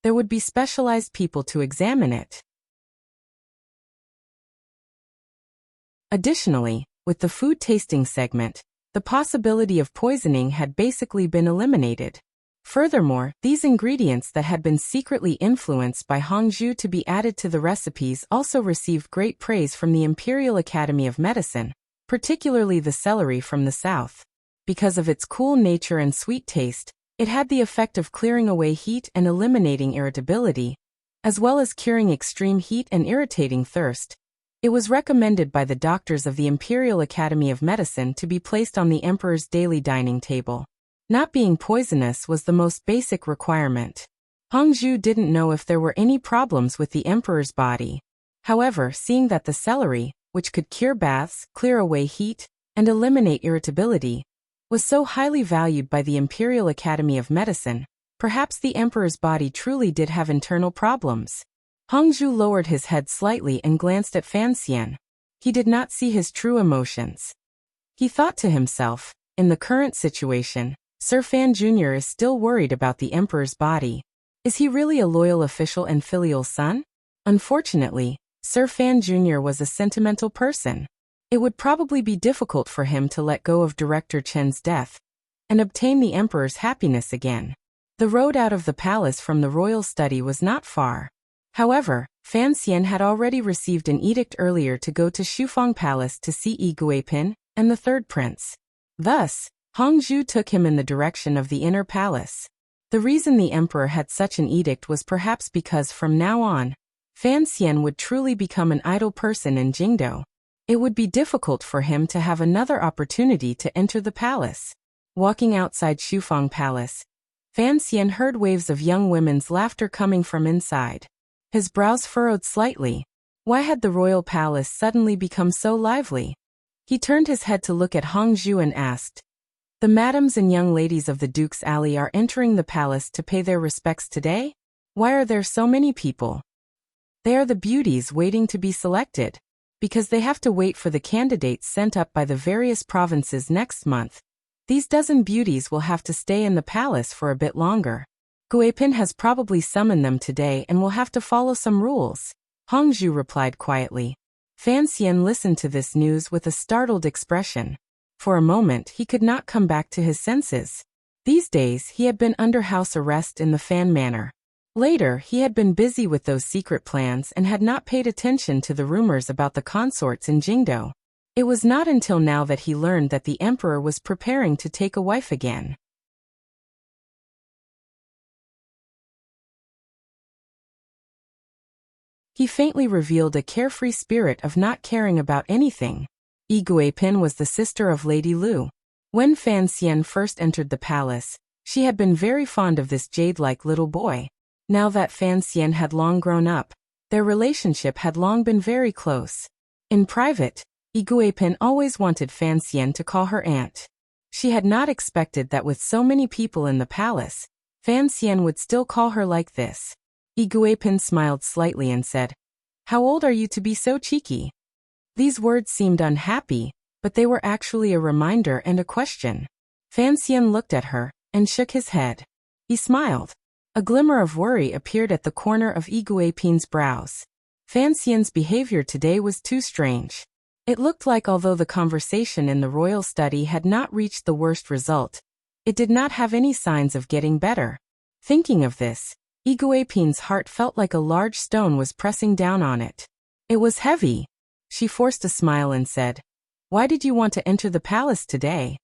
there would be specialized people to examine it. Additionally, with the food tasting segment, the possibility of poisoning had basically been eliminated. Furthermore, these ingredients that had been secretly influenced by Hongzhu to be added to the recipes also received great praise from the Imperial Academy of Medicine, particularly the celery from the south. Because of its cool nature and sweet taste, it had the effect of clearing away heat and eliminating irritability, as well as curing extreme heat and irritating thirst. It was recommended by the doctors of the Imperial Academy of Medicine to be placed on the emperor's daily dining table. Not being poisonous was the most basic requirement. Hongzhu didn't know if there were any problems with the emperor's body. However, seeing that the celery, which could cure baths, clear away heat, and eliminate irritability, was so highly valued by the Imperial Academy of Medicine. Perhaps the emperor's body truly did have internal problems. Hongzhu lowered his head slightly and glanced at Fan Xian. He did not see his true emotions. He thought to himself, in the current situation, Sir Fan Jr. is still worried about the emperor's body. Is he really a loyal official and filial son? Unfortunately, Sir Fan Jr. was a sentimental person. It would probably be difficult for him to let go of Director Chen's death and obtain the emperor's happiness again. The road out of the palace from the royal study was not far. However, Fan Xian had already received an edict earlier to go to Shufang Palace to see Yi Guipin and the third prince. Thus, Hongzhu took him in the direction of the inner palace. The reason the emperor had such an edict was perhaps because from now on, Fan Xian would truly become an idle person in Jingdo. It would be difficult for him to have another opportunity to enter the palace. Walking outside Shufang Palace, Fan Xian heard waves of young women's laughter coming from inside. His brows furrowed slightly. Why had the royal palace suddenly become so lively? He turned his head to look at Hongzhu and asked, "The madams and young ladies of the Duke's Alley are entering the palace to pay their respects today? Why are there so many people?" "They are the beauties waiting to be selected. Because they have to wait for the candidates sent up by the various provinces next month. These dozen beauties will have to stay in the palace for a bit longer. Guipin has probably summoned them today and will have to follow some rules," Hongzhu replied quietly. Fan Xian listened to this news with a startled expression. For a moment he could not come back to his senses. These days he had been under house arrest in the Fan Manor. Later, he had been busy with those secret plans and had not paid attention to the rumors about the consorts in Jingdo. It was not until now that he learned that the emperor was preparing to take a wife again. He faintly revealed a carefree spirit of not caring about anything. Yi Guipin was the sister of Lady Lu. When Fan Xian first entered the palace, she had been very fond of this jade-like little boy. Now that Fan Xian had long grown up, their relationship had long been very close. In private, Yi Guipin always wanted Fan Xian to call her aunt. She had not expected that with so many people in the palace, Fan Xian would still call her like this. Yi Guipin smiled slightly and said, "How old are you to be so cheeky?" These words seemed unhappy, but they were actually a reminder and a question. Fan Xian looked at her and shook his head. He smiled. A glimmer of worry appeared at the corner of Yi Guipin's brows. Fan Xian's behavior today was too strange. It looked like although the conversation in the royal study had not reached the worst result, it did not have any signs of getting better. Thinking of this, Yi Guipin's heart felt like a large stone was pressing down on it. It was heavy. She forced a smile and said, "Why did you want to enter the palace today?"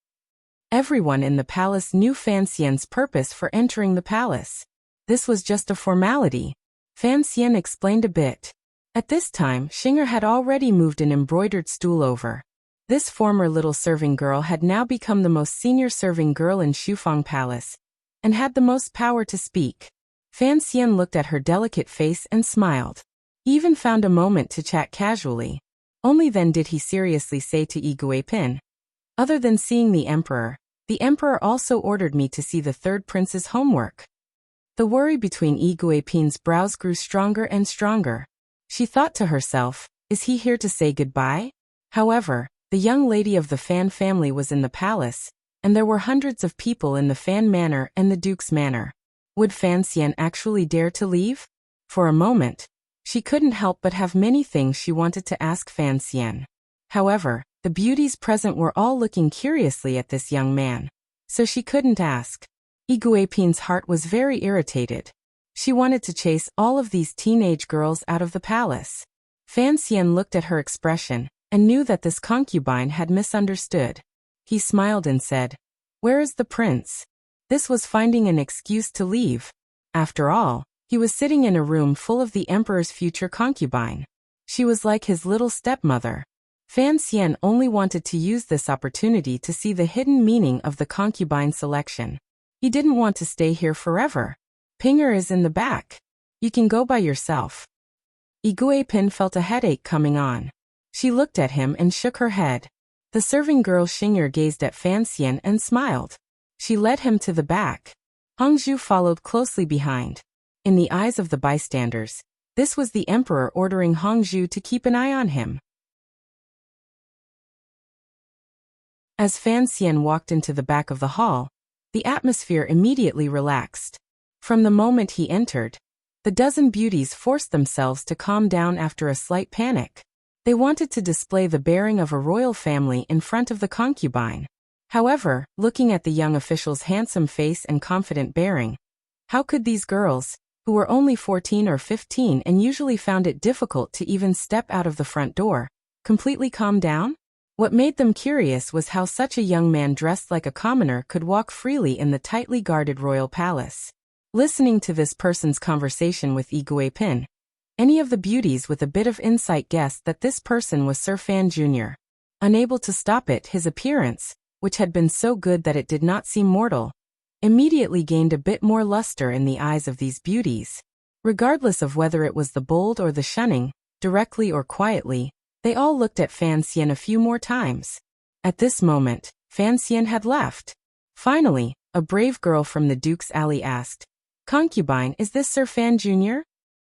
Everyone in the palace knew Fan Xian's purpose for entering the palace. This was just a formality. Fan Xian explained a bit. At this time, Xinger had already moved an embroidered stool over. This former little serving girl had now become the most senior serving girl in Shufang Palace, and had the most power to speak. Fan Xian looked at her delicate face and smiled. He even found a moment to chat casually. Only then did he seriously say to Yi Guipin, "Other than seeing the emperor also ordered me to see the third prince's homework." The worry between Yi Guipin's brows grew stronger and stronger. She thought to herself, is he here to say goodbye? However, the young lady of the Fan family was in the palace, and there were hundreds of people in the Fan Manor and the Duke's Manor. Would Fan Xian actually dare to leave? For a moment, she couldn't help but have many things she wanted to ask Fan Xian. However, the beauties present were all looking curiously at this young man, so she couldn't ask. Yi Guipin's heart was very irritated. She wanted to chase all of these teenage girls out of the palace. Fan Xian looked at her expression and knew that this concubine had misunderstood. He smiled and said, "Where is the prince?" This was finding an excuse to leave. After all, he was sitting in a room full of the emperor's future concubine. She was like his little stepmother. Fan Xian only wanted to use this opportunity to see the hidden meaning of the concubine selection. He didn't want to stay here forever. "Pinger is in the back. You can go by yourself." Yi Guipin felt a headache coming on. She looked at him and shook her head. The serving girl Xing'er gazed at Fan Xian and smiled. She led him to the back. Hongzhu followed closely behind. In the eyes of the bystanders, this was the emperor ordering Hongzhu to keep an eye on him. As Fan Xian walked into the back of the hall, the atmosphere immediately relaxed. From the moment he entered, the dozen beauties forced themselves to calm down after a slight panic. They wanted to display the bearing of a royal family in front of the concubine. However, looking at the young official's handsome face and confident bearing, how could these girls, who were only 14 or 15 and usually found it difficult to even step out of the front door, completely calm down? What made them curious was how such a young man dressed like a commoner could walk freely in the tightly guarded royal palace. Listening to this person's conversation with Yi Guipin, any of the beauties with a bit of insight guessed that this person was Sir Fan Jr. Unable to stop it, his appearance, which had been so good that it did not seem mortal, immediately gained a bit more luster in the eyes of these beauties. Regardless of whether it was the bold or the shunning, directly or quietly, they all looked at Fan Xian a few more times. At this moment, Fan Xian had left. Finally, a brave girl from the Duke's alley asked, "Concubine, is this Sir Fan Jr.?"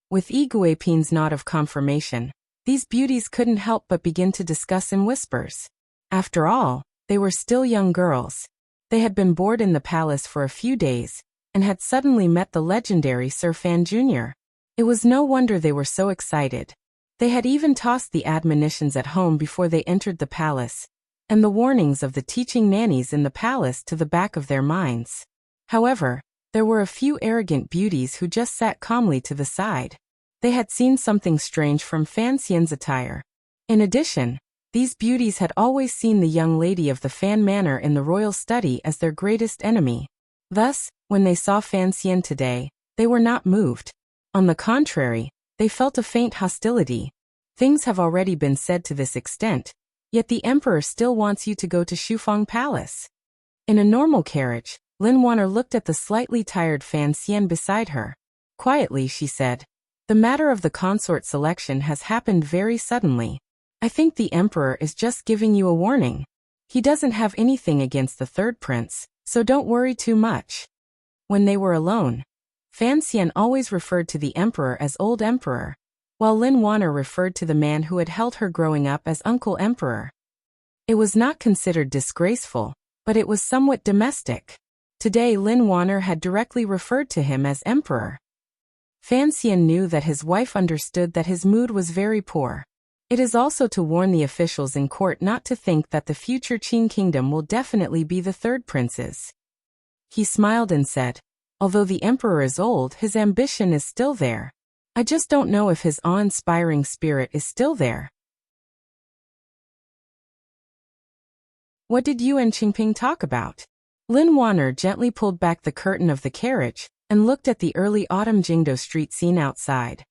With Yi Guipin's nod of confirmation, these beauties couldn't help but begin to discuss in whispers. After all, they were still young girls. They had been bored in the palace for a few days, and had suddenly met the legendary Sir Fan Jr. It was no wonder they were so excited. They had even tossed the admonitions at home before they entered the palace, and the warnings of the teaching nannies in the palace to the back of their minds. However, there were a few arrogant beauties who just sat calmly to the side. They had seen something strange from Fan Xian's attire. In addition, these beauties had always seen the young lady of the Fan Manor in the royal study as their greatest enemy. Thus, when they saw Fan Xian today, they were not moved. On the contrary, they felt a faint hostility. Things have already been said to this extent, yet the emperor still wants you to go to Shufeng Palace. In a normal carriage, Lin Wan'er looked at the slightly tired Fan Xian beside her. Quietly, she said, "The matter of the consort selection has happened very suddenly. I think the emperor is just giving you a warning. He doesn't have anything against the third prince, so don't worry too much." When they were alone, Fan Xian always referred to the emperor as Old Emperor, while Lin Wan'er referred to the man who had held her growing up as Uncle Emperor. It was not considered disgraceful, but it was somewhat domestic. Today Lin Wan'er had directly referred to him as Emperor. Fan Xian knew that his wife understood that his mood was very poor. It is also to warn the officials in court not to think that the future Qin kingdom will definitely be the third prince's. He smiled and said, "Although the emperor is old, his ambition is still there. I just don't know if his awe-inspiring spirit is still there." "What did you and Qingping talk about?" Lin Wan'er gently pulled back the curtain of the carriage and looked at the early autumn Jingdo street scene outside.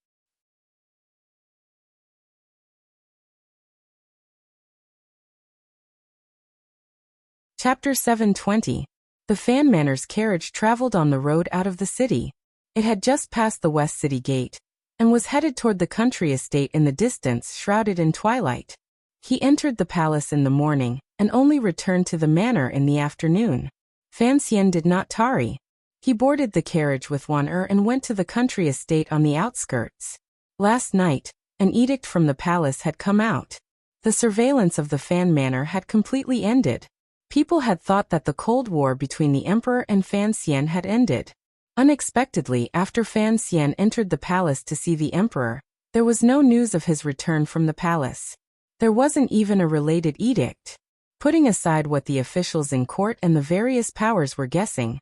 Chapter 720. The Fan Manor's carriage traveled on the road out of the city. It had just passed the West City Gate, and was headed toward the country estate in the distance, shrouded in twilight. He entered the palace in the morning, and only returned to the manor in the afternoon. Fan Xian did not tarry. He boarded the carriage with Wan'er and went to the country estate on the outskirts. Last night, an edict from the palace had come out. The surveillance of the Fan Manor had completely ended. People had thought that the Cold War between the emperor and Fan Xian had ended. Unexpectedly, after Fan Xian entered the palace to see the emperor, there was no news of his return from the palace. There wasn't even a related edict. Putting aside what the officials in court and the various powers were guessing,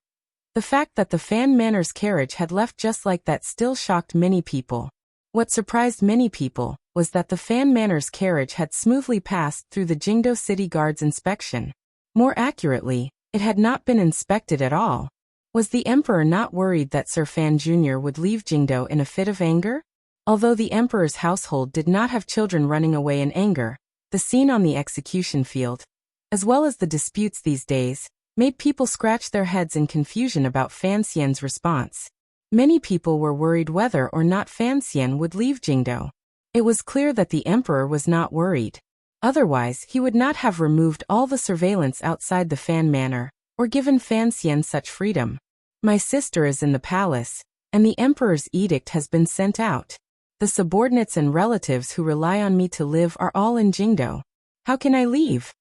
the fact that the Fan Manor's carriage had left just like that still shocked many people. What surprised many people was that the Fan Manor's carriage had smoothly passed through the Jingdo City Guard's inspection. More accurately, it had not been inspected at all. Was the emperor not worried that Sir Fan Jr. would leave Jingdo in a fit of anger? Although the emperor's household did not have children running away in anger, the scene on the execution field, as well as the disputes these days, made people scratch their heads in confusion about Fan Xian's response. Many people were worried whether or not Fan Xian would leave Jingdo. It was clear that the emperor was not worried. Otherwise, he would not have removed all the surveillance outside the Fan Manor, or given Fan Xian such freedom. My sister is in the palace, and the emperor's edict has been sent out. The subordinates and relatives who rely on me to live are all in Jingdo. How can I leave?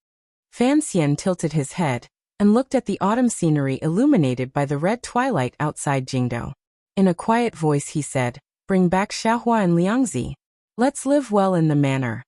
Fan Xian tilted his head, and looked at the autumn scenery illuminated by the red twilight outside Jingdo. In a quiet voice he said, "Bring back Xiaohua and Liangzi. Let's live well in the manor."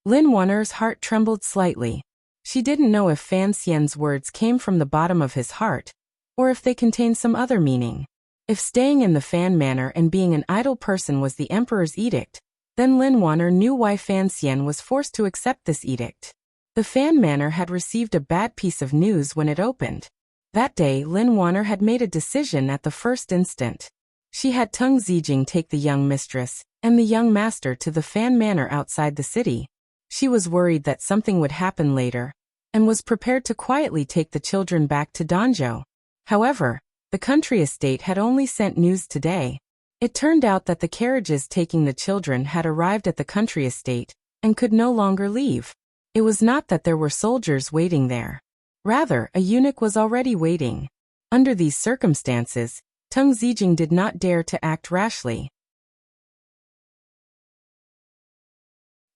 Lin Wan'er's heart trembled slightly. She didn't know if Fan Xian's words came from the bottom of his heart, or if they contained some other meaning. If staying in the Fan Manor and being an idle person was the emperor's edict, then Lin Wan'er knew why Fan Xian was forced to accept this edict. The Fan Manor had received a bad piece of news when it opened. That day Lin Wan'er had made a decision at the first instant. She had Tung Zijing take the young mistress and the young master to the Fan Manor outside the city. She was worried that something would happen later, and was prepared to quietly take the children back to Danzhou. However, the country estate had only sent news today. It turned out that the carriages taking the children had arrived at the country estate, and could no longer leave. It was not that there were soldiers waiting there. Rather, a eunuch was already waiting. Under these circumstances, Tung Zijing did not dare to act rashly.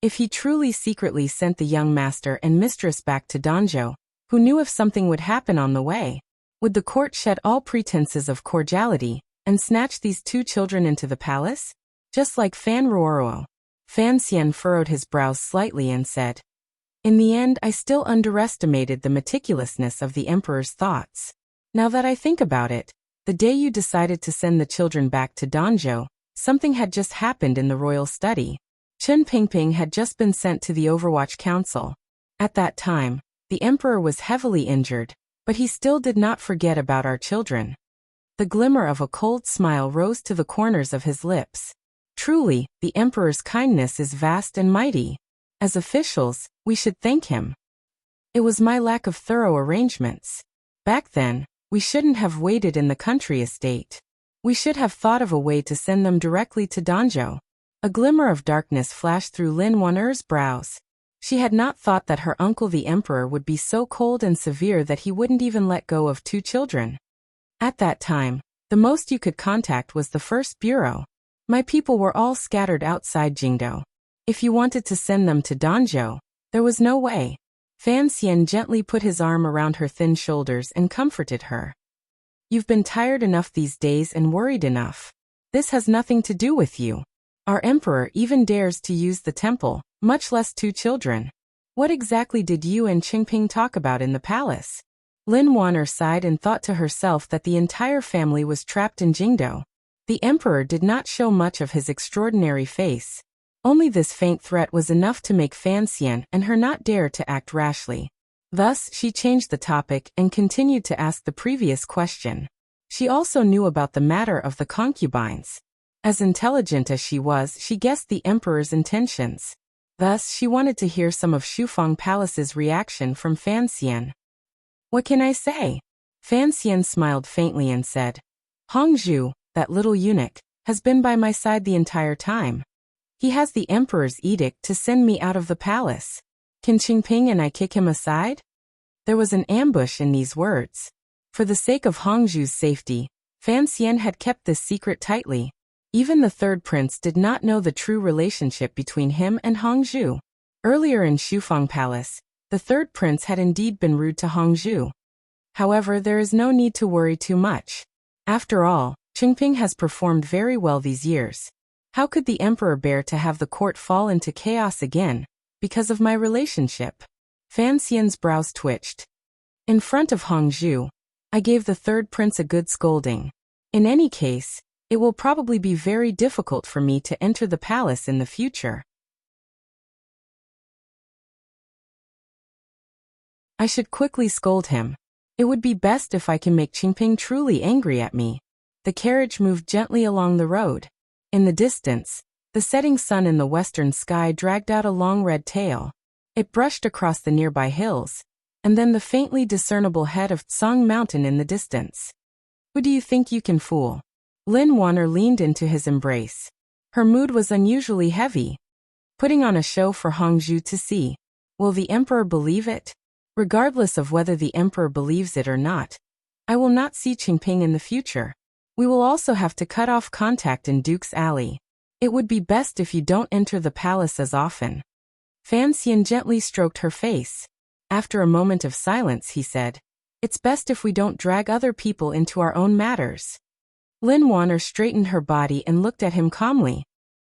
If he truly secretly sent the young master and mistress back to Danzhou, who knew if something would happen on the way? Would the court shed all pretenses of cordiality, and snatch these two children into the palace? Just like Fan Ruoruo. Fan Xian furrowed his brows slightly and said, "In the end, I still underestimated the meticulousness of the emperor's thoughts. Now that I think about it, the day you decided to send the children back to Danzhou, something had just happened in the royal study. Chen Pingping had just been sent to the Overwatch Council. At that time, the emperor was heavily injured, but he still did not forget about our children." The glimmer of a cold smile rose to the corners of his lips. Truly, the emperor's kindness is vast and mighty. As officials, we should thank him. It was my lack of thorough arrangements. Back then, we shouldn't have waited in the country estate. We should have thought of a way to send them directly to Danzhou. A glimmer of darkness flashed through Lin Wan'er's brows. She had not thought that her uncle the emperor would be so cold and severe that he wouldn't even let go of two children. At that time, the most you could contact was the first bureau. My people were all scattered outside Jingdo. If you wanted to send them to Danzhou, there was no way. Fan Xian gently put his arm around her thin shoulders and comforted her. "You've been tired enough these days and worried enough. This has nothing to do with you. Our emperor even dares to use the temple, much less two children. What exactly did you and Qingping talk about in the palace?" Lin Wan'er sighed and thought to herself that the entire family was trapped in Jingdo. The emperor did not show much of his extraordinary face. Only this faint threat was enough to make Fan Xian and her not dare to act rashly. Thus, she changed the topic and continued to ask the previous question. She also knew about the matter of the concubines. As intelligent as she was, she guessed the emperor's intentions. Thus, she wanted to hear some of Shufeng Palace's reaction from Fan Xian. "What can I say?" Fan Xian smiled faintly and said, "Hongzhu, that little eunuch, has been by my side the entire time. He has the emperor's edict to send me out of the palace. Can Qingping and I kick him aside?" There was an ambush in these words. For the sake of Hongzhu's safety, Fan Xian had kept this secret tightly. Even the third prince did not know the true relationship between him and Hongzhu. Earlier in Shufeng Palace, the third prince had indeed been rude to Hongzhu. However, there is no need to worry too much. After all, Qingping has performed very well these years. How could the emperor bear to have the court fall into chaos again, because of my relationship? Fan Xian's brows twitched. In front of Hongzhu, I gave the third prince a good scolding. In any case, it will probably be very difficult for me to enter the palace in the future. I should quickly scold him. It would be best if I can make Qingping truly angry at me. The carriage moved gently along the road. In the distance, the setting sun in the western sky dragged out a long red tail. It brushed across the nearby hills, and then the faintly discernible head of Tsang Mountain in the distance. "Who do you think you can fool?" Lin Wan'er leaned into his embrace. Her mood was unusually heavy. putting on a show for Hongzhu to see. Will the emperor believe it? Regardless of whether the emperor believes it or not, I will not see Qingping in the future. We will also have to cut off contact in Duke's Alley. It would be best if you don't enter the palace as often. Fan Xian gently stroked her face. After a moment of silence, he said, "It's best if we don't drag other people into our own matters." Lin Wanner straightened her body and looked at him calmly.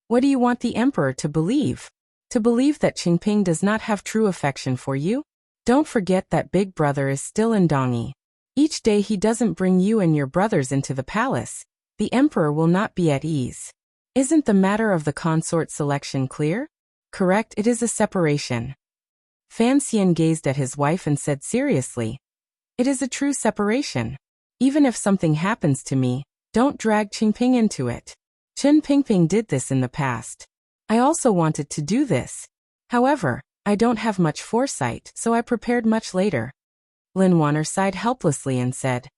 "What do you want the emperor to believe? To believe that Qingping does not have true affection for you? Don't forget that big brother is still in Dongyi. Each day he doesn't bring you and your brothers into the palace, the emperor will not be at ease. Isn't the matter of the consort selection clear? Correct, it is a separation." Fan Xian gazed at his wife and said seriously, "It is a true separation. Even if something happens to me, don't drag Qingping into it. Chen Pingping did this in the past. I also wanted to do this. However, I don't have much foresight, so I prepared much later." Lin Wanner sighed helplessly and said,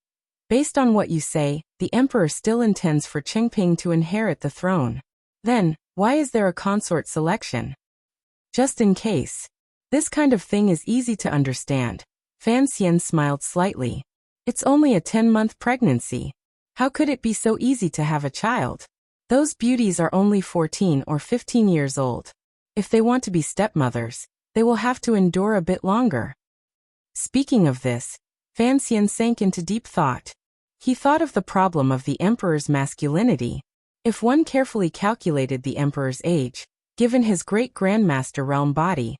"Based on what you say, the emperor still intends for Qingping to inherit the throne. Then, why is there a consort selection? Just in case. This kind of thing is easy to understand." Fan Xian smiled slightly. "It's only a 10-month pregnancy. How could it be so easy to have a child? Those beauties are only 14 or 15 years old. If they want to be stepmothers, they will have to endure a bit longer." Speaking of this, Fan Xian sank into deep thought. He thought of the problem of the emperor's masculinity. If one carefully calculated the emperor's age, given his great-grandmaster realm body,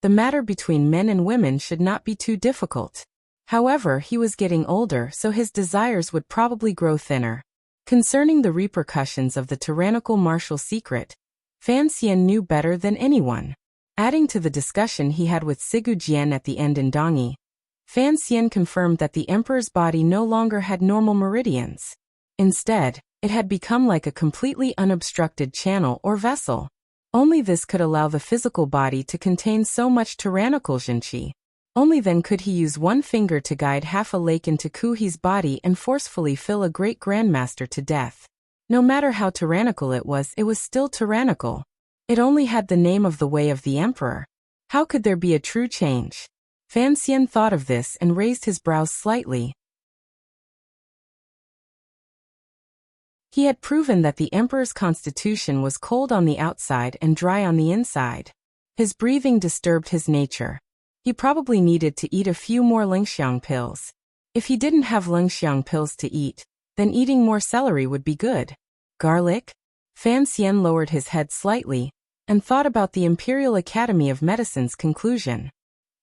the matter between men and women should not be too difficult. However, he was getting older, so his desires would probably grow thinner. Concerning the repercussions of the tyrannical martial secret, Fan Xian knew better than anyone. Adding to the discussion he had with Sigu Jian at the end in Dongyi, Fan Xian confirmed that the emperor's body no longer had normal meridians. Instead, it had become like a completely unobstructed channel or vessel. Only this could allow the physical body to contain so much tyrannical zhenqi. Only then could he use one finger to guide half a lake into Kuhi's body and forcefully fill a great grandmaster to death. No matter how tyrannical it was still tyrannical. It only had the name of the way of the emperor. How could there be a true change? Fan Xian thought of this and raised his brows slightly. He had proven that the emperor's constitution was cold on the outside and dry on the inside. His breathing disturbed his nature. He probably needed to eat a few more Lingxiang pills. If he didn't have Lingxiang pills to eat, then eating more celery would be good. Garlic? Fan Xian lowered his head slightly and thought about the Imperial Academy of Medicine's conclusion.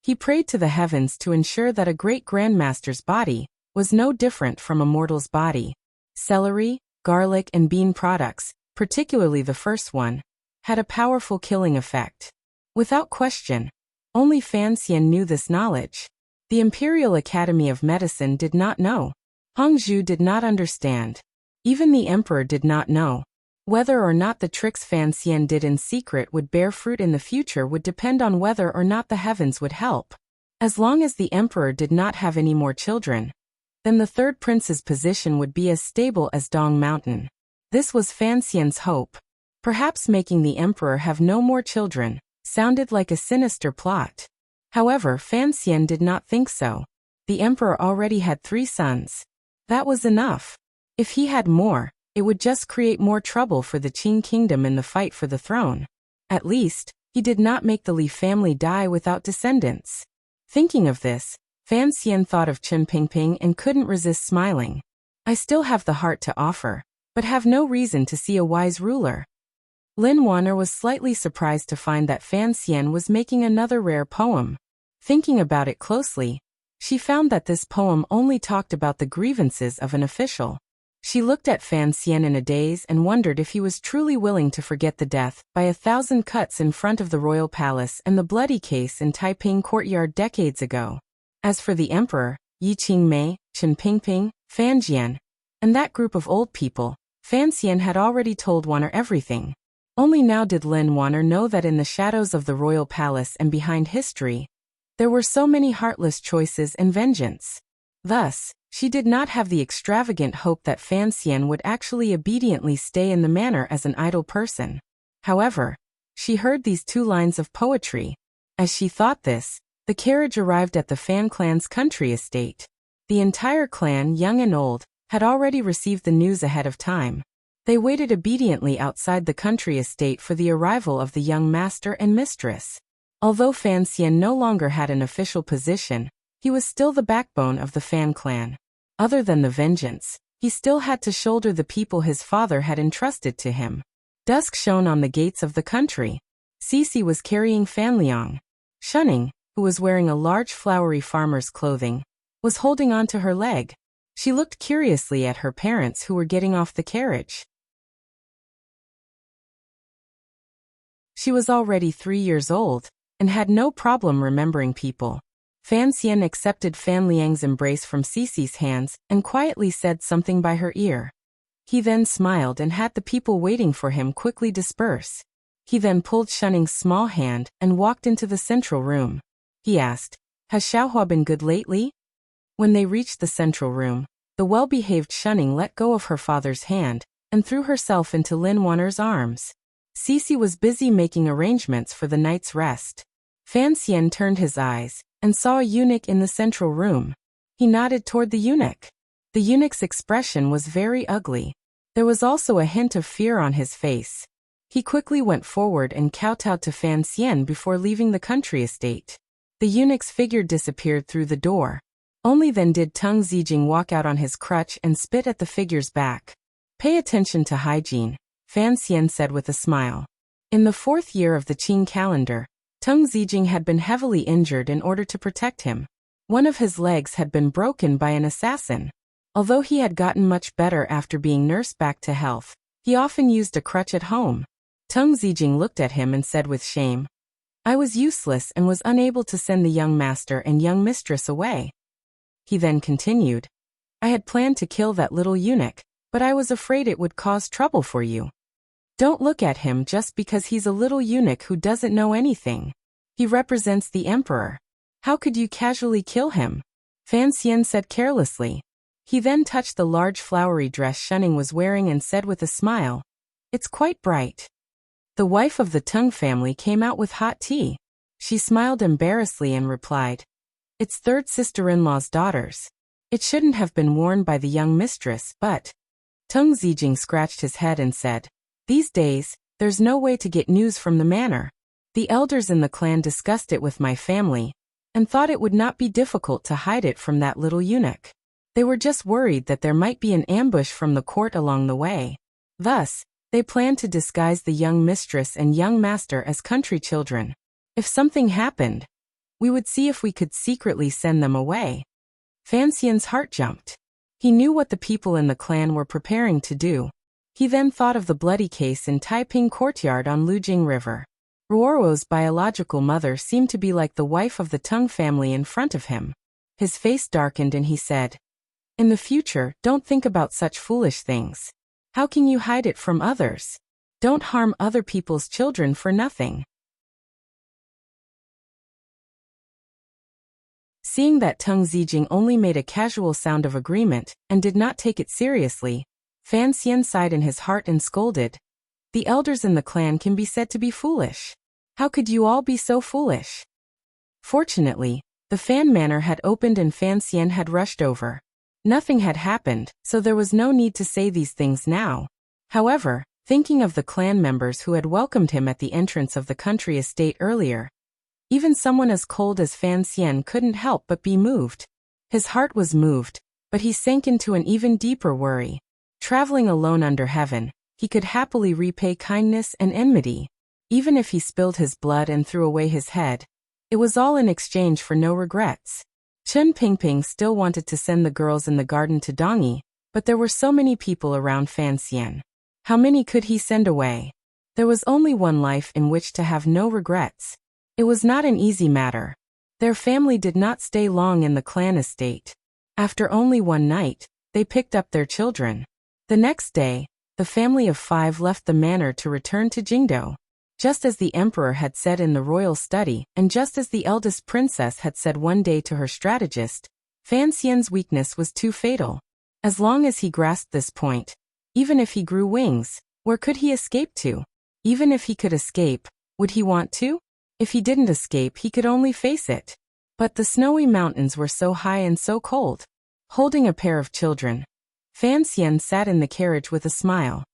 He prayed to the heavens to ensure that a great grandmaster's body was no different from a mortal's body. Celery, garlic and bean products, particularly the first one, had a powerful killing effect. Without question, only Fan Xian knew this knowledge. The Imperial Academy of Medicine did not know. Hongzhu did not understand. Even the emperor did not know. Whether or not the tricks Fan Xian did in secret would bear fruit in the future would depend on whether or not the heavens would help. As long as the emperor did not have any more children, then the third prince's position would be as stable as Dong Mountain. This was Fan Xian's hope. Perhaps making the emperor have no more children sounded like a sinister plot. However, Fan Xian did not think so. The emperor already had 3 sons. That was enough. If he had more, it would just create more trouble for the Qing kingdom in the fight for the throne. At least, he did not make the Li family die without descendants. Thinking of this, Fan Xian thought of Chen Pingping and couldn't resist smiling. "I still have the heart to offer, but have no reason to see a wise ruler." Lin Wanner was slightly surprised to find that Fan Xian was making another rare poem. Thinking about it closely, she found that this poem only talked about the grievances of an official. She looked at Fan Xian in a daze and wondered if he was truly willing to forget the death by 1,000 cuts in front of the royal palace and the bloody case in Taiping courtyard decades ago. As for the emperor, Yi Qingmei, Chen Pingping, Fan Jian, and that group of old people, Fan Xian had already told Wanner everything. Only now did Lin Wanner know that in the shadows of the royal palace and behind history, there were so many heartless choices and vengeance. Thus, she did not have the extravagant hope that Fan Xian would actually obediently stay in the manor as an idle person. However, She heard these 2 lines of poetry. As she thought this, the carriage arrived at the Fan clan's country estate. The entire clan, young and old, had already received the news ahead of time. They waited obediently outside the country estate for the arrival of the young master and mistress. Although Fan Xian no longer had an official position, he was still the backbone of the Fan clan. Other than the vengeance, he still had to shoulder the people his father had entrusted to him. Dusk shone on the gates of the country. Cece was carrying Fan Liang. Shunning, who was wearing a large flowery farmer's clothing, was holding on to her leg. She looked curiously at her parents who were getting off the carriage. She was already 3 years old, and had no problem remembering people. Fan Xian accepted Fan Liang's embrace from Cece's hands and quietly said something by her ear. He then smiled and had the people waiting for him quickly disperse. He then pulled Shunning's small hand and walked into the central room. He asked, "Has Xiaohua been good lately?" When they reached the central room, the well-behaved Shunning let go of her father's hand and threw herself into Lin Wanner's arms. Cece was busy making arrangements for the night's rest. Fan Xian turned his eyes and saw a eunuch in the central room. He nodded toward the eunuch. The eunuch's expression was very ugly. There was also a hint of fear on his face. He quickly went forward and kowtowed to Fan Xian before leaving the country estate. The eunuch's figure disappeared through the door. Only then did Teng Zijing walk out on his crutch and spit at the figure's back. "Pay attention to hygiene," Fan Xian said with a smile. In the 4th year of the Qing calendar, Teng Zijing had been heavily injured in order to protect him. One of his legs had been broken by an assassin. Although he had gotten much better after being nursed back to health, he often used a crutch at home. Teng Zijing looked at him and said with shame, "I was useless and was unable to send the young master and young mistress away." He then continued, "I had planned to kill that little eunuch, but I was afraid it would cause trouble for you. Don't look at him just because he's a little eunuch who doesn't know anything. He represents the emperor. How could you casually kill him?" Fan Xian said carelessly. He then touched the large flowery dress Shunning was wearing and said with a smile, "It's quite bright." The wife of the Teng family came out with hot tea. She smiled embarrassedly and replied, "It's third sister-in-law's daughters. It shouldn't have been worn by the young mistress, but..." Teng Zijing scratched his head and said, "These days, there's no way to get news from the manor. The elders in the clan discussed it with my family, and thought it would not be difficult to hide it from that little eunuch. They were just worried that there might be an ambush from the court along the way. Thus, they planned to disguise the young mistress and young master as country children. If something happened, we would see if we could secretly send them away." Fan Xian's heart jumped. He knew what the people in the clan were preparing to do. He then thought of the bloody case in Taiping Courtyard on Lujing River. Ruoro's biological mother seemed to be like the wife of the Teng family in front of him. His face darkened and he said, "In the future, don't think about such foolish things. How can you hide it from others? Don't harm other people's children for nothing." Seeing that Teng Zijing only made a casual sound of agreement and did not take it seriously, Fan Xian sighed in his heart and scolded, "The elders in the clan can be said to be foolish. How could you all be so foolish?" Fortunately, the Fan Manor had opened and Fan Xian had rushed over. Nothing had happened, so there was no need to say these things now. However, thinking of the clan members who had welcomed him at the entrance of the country estate earlier, even someone as cold as Fan Xian couldn't help but be moved. His heart was moved, but he sank into an even deeper worry. Traveling alone under heaven, he could happily repay kindness and enmity. Even if he spilled his blood and threw away his head, it was all in exchange for no regrets. Chen Pingping still wanted to send the girls in the garden to Dongyi, but there were so many people around Fan Xian. How many could he send away? There was only one life in which to have no regrets. It was not an easy matter. Their family did not stay long in the clan estate. After only one night, they picked up their children. The next day, the family of 5 left the manor to return to Jingdo. Just as the emperor had said in the royal study, and just as the eldest princess had said one day to her strategist, Fan Xian's weakness was too fatal. As long as he grasped this point, even if he grew wings, where could he escape to? Even if he could escape, Would he want to? If he didn't escape, he could only face it. But the snowy mountains were so high and so cold. Holding a pair of children, Fan Xian sat in the carriage with a smile.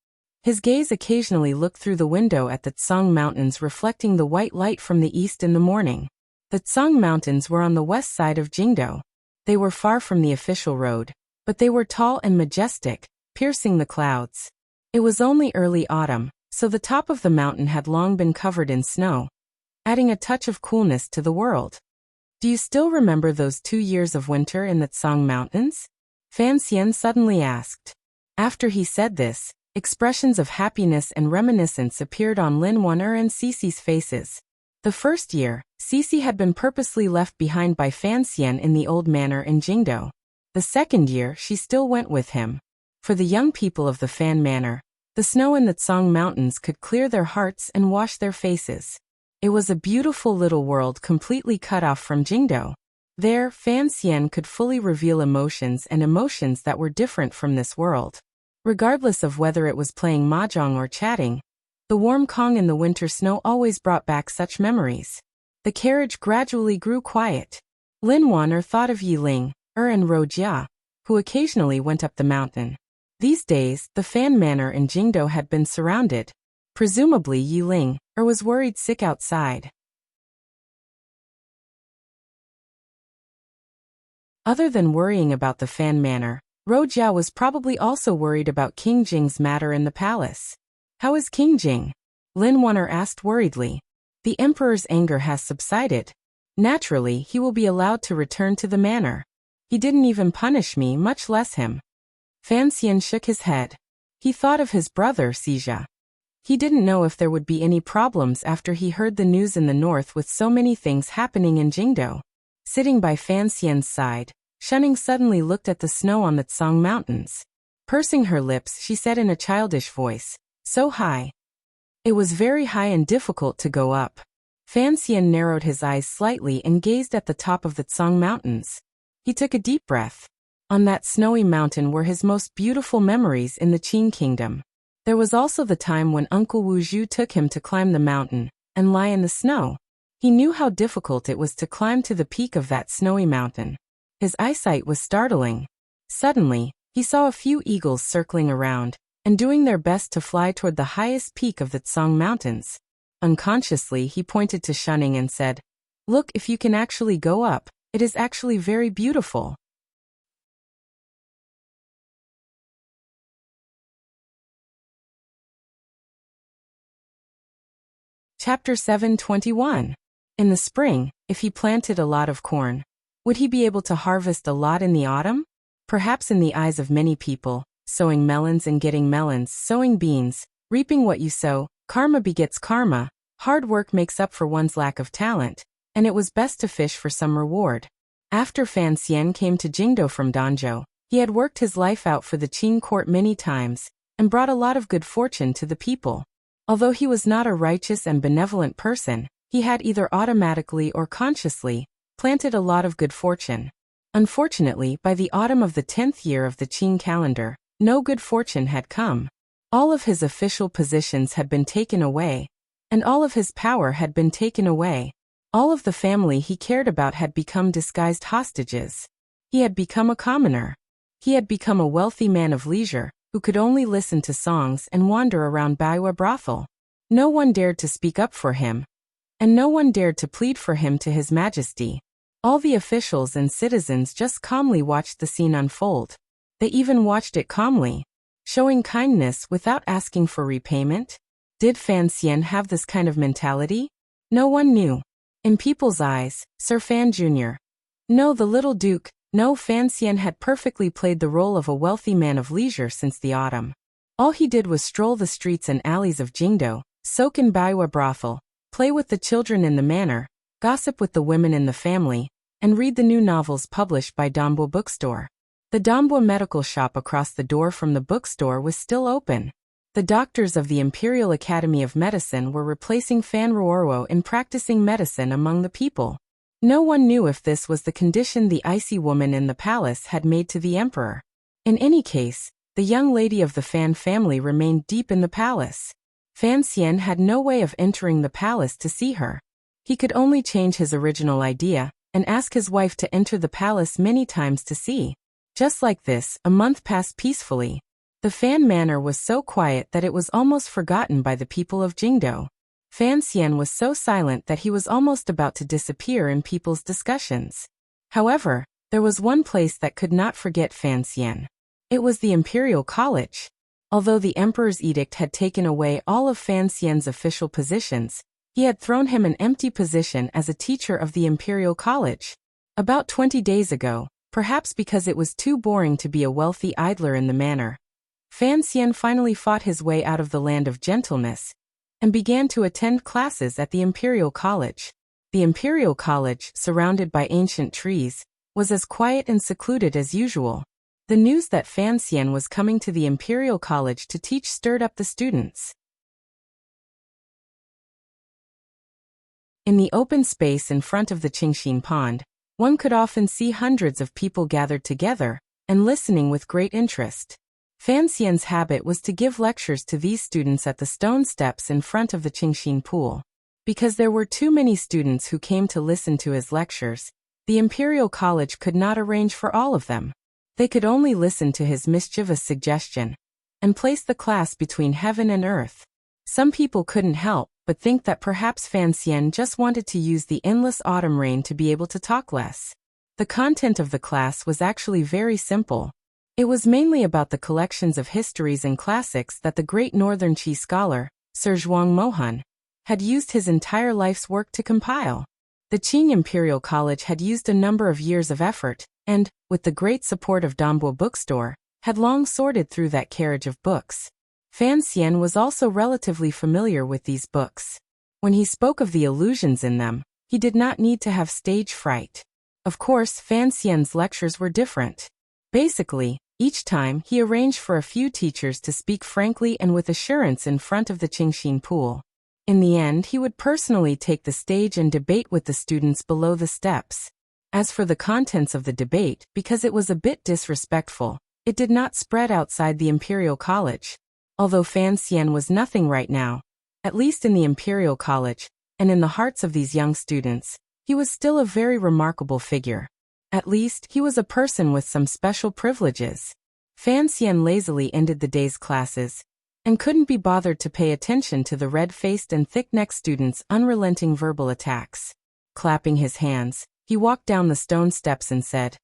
His gaze occasionally looked through the window at the Tsang Mountains, reflecting the white light from the east in the morning. The Tsang Mountains were on the west side of Jingdo. They were far from the official road, but they were tall and majestic, piercing the clouds. It was only early autumn, so the top of the mountain had long been covered in snow, adding a touch of coolness to the world. Do you still remember those 2 years of winter in the Tsang Mountains? Fan Xian suddenly asked. After he said this, expressions of happiness and reminiscence appeared on Lin Wan'er and Cici's faces. The first year, Cici had been purposely left behind by Fan Xian in the old manor in Jingdo. The second year, she still went with him. For the young people of the Fan Manor, the snow in the Tsang Mountains could clear their hearts and wash their faces. It was a beautiful little world completely cut off from Jingdo. There, Fan Xian could fully reveal emotions that were different from this world. Regardless of whether it was playing mahjong or chatting, the warm Kong in the winter snow always brought back such memories. The carriage gradually grew quiet. Lin Wan'er thought of Yiling, and Rojia, who occasionally went up the mountain. These days, the Fan Manor in Jingdo had been surrounded. Presumably Yiling, was worried sick outside. Other than worrying about the Fan Manor, Rojia was probably also worried about King Jing's matter in the palace. How is King Jing? Lin Wan'er asked worriedly. The emperor's anger has subsided. Naturally, he will be allowed to return to the manor. He didn't even punish me, much less him. Fan Xian shook his head. He thought of his brother, Xija. He didn't know if there would be any problems after he heard the news in the north with so many things happening in Jingdo. Sitting by Fan Xian's side, Shunning suddenly looked at the snow on the Tsang Mountains. Pursing her lips, she said in a childish voice, "So high." It was very high and difficult to go up. Fan Xian narrowed his eyes slightly and gazed at the top of the Tsang Mountains. He took a deep breath. On that snowy mountain were his most beautiful memories in the Qin kingdom. There was also the time when Uncle Wu Zhu took him to climb the mountain and lie in the snow. He knew how difficult it was to climb to the peak of that snowy mountain. His eyesight was startling. Suddenly, he saw a few eagles circling around and doing their best to fly toward the highest peak of the Tsang Mountains. Unconsciously, he pointed to Shunning and said, "Look, if you can actually go up, it is actually very beautiful." Chapter 721. In the spring, if he planted a lot of corn, would he be able to harvest a lot in the autumn? Perhaps in the eyes of many people, sowing melons and getting melons, sowing beans, reaping what you sow, karma begets karma, hard work makes up for one's lack of talent, and it was best to fish for some reward. After Fan Xian came to Jingdo from Danzhou, he had worked his life out for the Qin court many times, and brought a lot of good fortune to the people. Although he was not a righteous and benevolent person, he had either automatically or consciously planted a lot of good fortune. Unfortunately, by the autumn of the 10th year of the Qin calendar, no good fortune had come. All of his official positions had been taken away, and all of his power had been taken away. All of the family he cared about had become disguised hostages. He had become a commoner. He had become a wealthy man of leisure, who could only listen to songs and wander around Baiwa brothel. No one dared to speak up for him, and no one dared to plead for him to His Majesty. All the officials and citizens just calmly watched the scene unfold. They even watched it calmly, showing kindness without asking for repayment. Did Fan Xian have this kind of mentality? No one knew. In people's eyes, Sir Fan Jr. No, the little duke. No, Fan Xian had perfectly played the role of a wealthy man of leisure since the autumn. All he did was stroll the streets and alleys of Jingdo, soak in Baiwa brothel, play with the children in the manor, gossip with the women in the family, and read the new novels published by Danbo Bookstore. The Danbo medical shop across the door from the bookstore was still open. The doctors of the Imperial Academy of Medicine were replacing Fan Ruorwo in practicing medicine among the people. No one knew if this was the condition the icy woman in the palace had made to the emperor. In any case, the young lady of the Fan family remained deep in the palace. Fan Xian had no way of entering the palace to see her. He could only change his original idea and ask his wife to enter the palace many times to see. Just like this, a month passed peacefully. The Fan Manor was so quiet that it was almost forgotten by the people of Jingdo. Fan Xian was so silent that he was almost about to disappear in people's discussions. However, there was one place that could not forget Fan Xian. It was the Imperial College. Although the Emperor's edict had taken away all of Fan Xian's official positions, he had thrown him an empty position as a teacher of the Imperial College. About 20 days ago, perhaps because it was too boring to be a wealthy idler in the manor, Fan Xian finally fought his way out of the land of gentleness and began to attend classes at the Imperial College. The Imperial College, surrounded by ancient trees, was as quiet and secluded as usual. The news that Fan Xian was coming to the Imperial College to teach stirred up the students. In the open space in front of the Qingxin Pond, one could often see hundreds of people gathered together and listening with great interest. Fan Xian's habit was to give lectures to these students at the stone steps in front of the Qingxin pool. Because there were too many students who came to listen to his lectures, the Imperial College could not arrange for all of them. They could only listen to his mischievous suggestion and place the class between heaven and earth. Some people couldn't help but think that perhaps Fan Xian just wanted to use the endless autumn rain to be able to talk less. The content of the class was actually very simple. It was mainly about the collections of histories and classics that the great northern Qi scholar, Sir Zhuang Mohan, had used his entire life's work to compile. The Qing Imperial College had used a number of years of effort, and, with the great support of Danbo Bookstore, had long sorted through that carriage of books. Fan Xian was also relatively familiar with these books. When he spoke of the illusions in them, he did not need to have stage fright. Of course, Fan Xian's lectures were different. Basically, each time he arranged for a few teachers to speak frankly and with assurance in front of the Qingxin pool. In the end, he would personally take the stage and debate with the students below the steps. As for the contents of the debate, because it was a bit disrespectful, it did not spread outside the Imperial College. Although Fan Xian was nothing right now, at least in the Imperial College, and in the hearts of these young students, he was still a very remarkable figure. At least, he was a person with some special privileges. Fan Xian lazily ended the day's classes, and couldn't be bothered to pay attention to the red-faced and thick-necked students' unrelenting verbal attacks. Clapping his hands, he walked down the stone steps and said,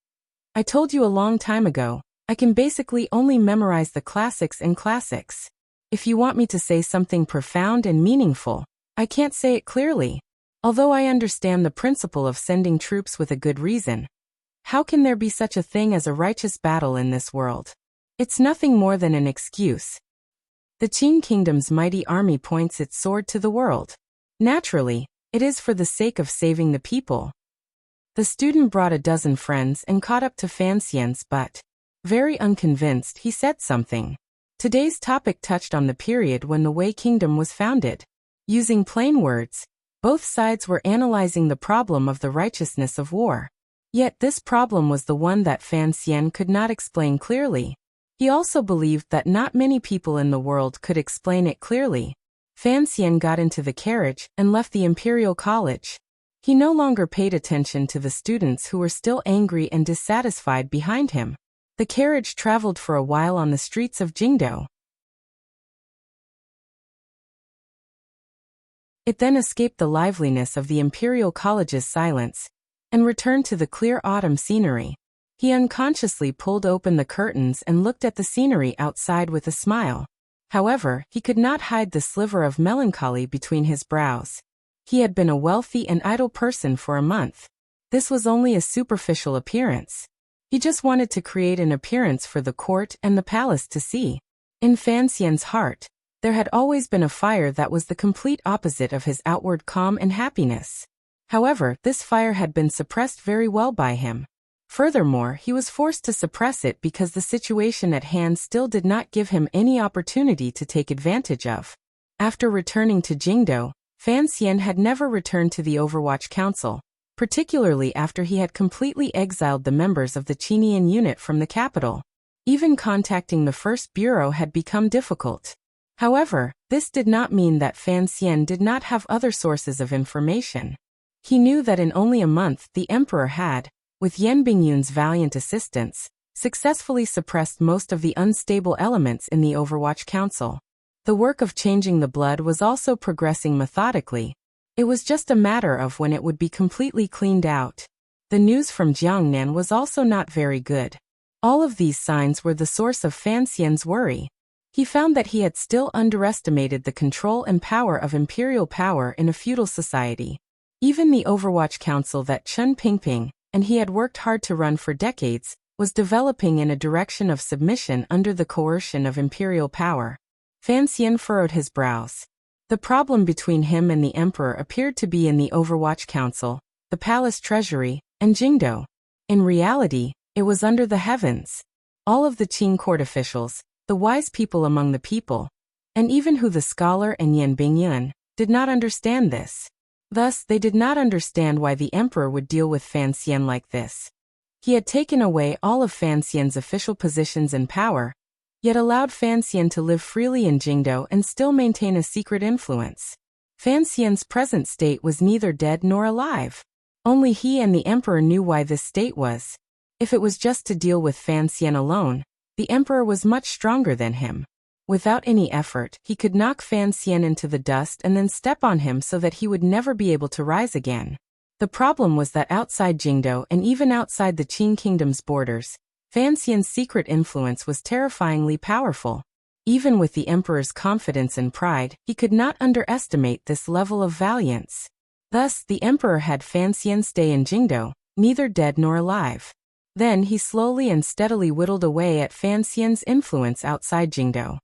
"I told you a long time ago, I can basically only memorize the classics and classics. If you want me to say something profound and meaningful, I can't say it clearly. Although I understand the principle of sending troops with a good reason, how can there be such a thing as a righteous battle in this world? It's nothing more than an excuse. The Qing Kingdom's mighty army points its sword to the world. Naturally, it is for the sake of saving the people." The student brought a dozen friends and caught up to Fan Xian's but, very unconvinced, he said something. Today's topic touched on the period when the Wei Kingdom was founded. Using plain words, both sides were analyzing the problem of the righteousness of war. Yet this problem was the one that Fan Xian could not explain clearly. He also believed that not many people in the world could explain it clearly. Fan Xian got into the carriage and left the Imperial College. He no longer paid attention to the students who were still angry and dissatisfied behind him. The carriage traveled for a while on the streets of Jingdo. It then escaped the liveliness of the Imperial College's silence and returned to the clear autumn scenery. He unconsciously pulled open the curtains and looked at the scenery outside with a smile. However, he could not hide the sliver of melancholy between his brows. He had been a wealthy and idle person for a month. This was only a superficial appearance. He just wanted to create an appearance for the court and the palace to see. In Fan Xian's heart, there had always been a fire that was the complete opposite of his outward calm and happiness. However, this fire had been suppressed very well by him. Furthermore, he was forced to suppress it because the situation at hand still did not give him any opportunity to take advantage of. After returning to Jingdo, Fan Xian had never returned to the Overwatch Council, particularly after he had completely exiled the members of the Qinian unit from the capital. Even contacting the First Bureau had become difficult. However, this did not mean that Fan Xian did not have other sources of information. He knew that in only a month the emperor had, with Yan Bingyun's valiant assistance, successfully suppressed most of the unstable elements in the Overwatch Council. The work of changing the blood was also progressing methodically. It was just a matter of when it would be completely cleaned out. The news from Jiangnan was also not very good. All of these signs were the source of Fan Xian's worry. He found that he had still underestimated the control and power of imperial power in a feudal society. Even the Overwatch Council that Chen Pingping and he had worked hard to run for decades was developing in a direction of submission under the coercion of imperial power. Fan Xian furrowed his brows. The problem between him and the emperor appeared to be in the Overwatch Council, the palace treasury, and Jingdo. In reality, it was under the heavens. All of the Qing court officials, the wise people among the people, and even Hu the scholar and Yan Bingyun, did not understand this. Thus, they did not understand why the emperor would deal with Fan Xian like this. He had taken away all of Fan Xian's official positions and power, yet allowed Fan Xian to live freely in Jingdo and still maintain a secret influence. Fan Xian's present state was neither dead nor alive. Only he and the emperor knew why this state was. If it was just to deal with Fan Xian alone, the emperor was much stronger than him. Without any effort, he could knock Fan Xian into the dust and then step on him so that he would never be able to rise again. The problem was that outside Jingdo and even outside the Qing kingdom's borders, Fan Xian's secret influence was terrifyingly powerful. Even with the emperor's confidence and pride, he could not underestimate this level of valiance. Thus, the emperor had Fan Xian stay in Jingdo, neither dead nor alive. Then he slowly and steadily whittled away at Fan Xian's influence outside Jingdo.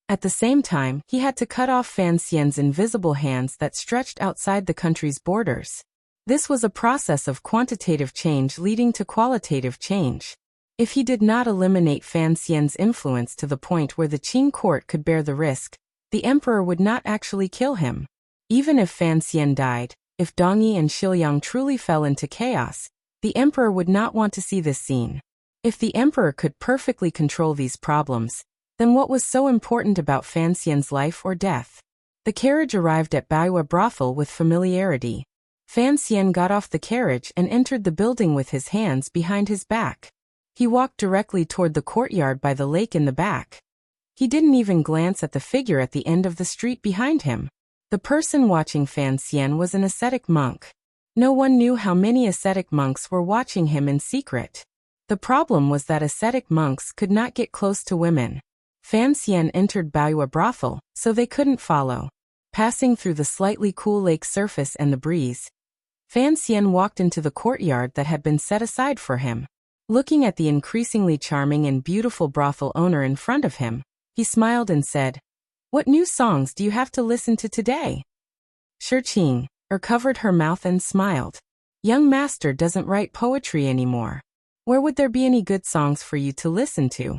At the same time, he had to cut off Fan Xian's invisible hands that stretched outside the country's borders. This was a process of quantitative change leading to qualitative change. If he did not eliminate Fan Xian's influence to the point where the Qing court could bear the risk, the emperor would not actually kill him. Even if Fan Xian died, if Dongyi and Xilyang truly fell into chaos, the emperor would not want to see this scene. If the emperor could perfectly control these problems, then what was so important about Fan Xian's life or death? The carriage arrived at Baiwa brothel with familiarity. Fan Xian got off the carriage and entered the building with his hands behind his back. He walked directly toward the courtyard by the lake in the back. He didn't even glance at the figure at the end of the street behind him. The person watching Fan Xian was an ascetic monk. No one knew how many ascetic monks were watching him in secret. The problem was that ascetic monks could not get close to women. Fan Xian entered Baiwa brothel, so they couldn't follow. Passing through the slightly cool lake surface and the breeze, Fan Xian walked into the courtyard that had been set aside for him. Looking at the increasingly charming and beautiful brothel owner in front of him, he smiled and said, "What new songs do you have to listen to today?" Shi Qing covered her mouth and smiled. "Young master doesn't write poetry anymore. Where would there be any good songs for you to listen to?"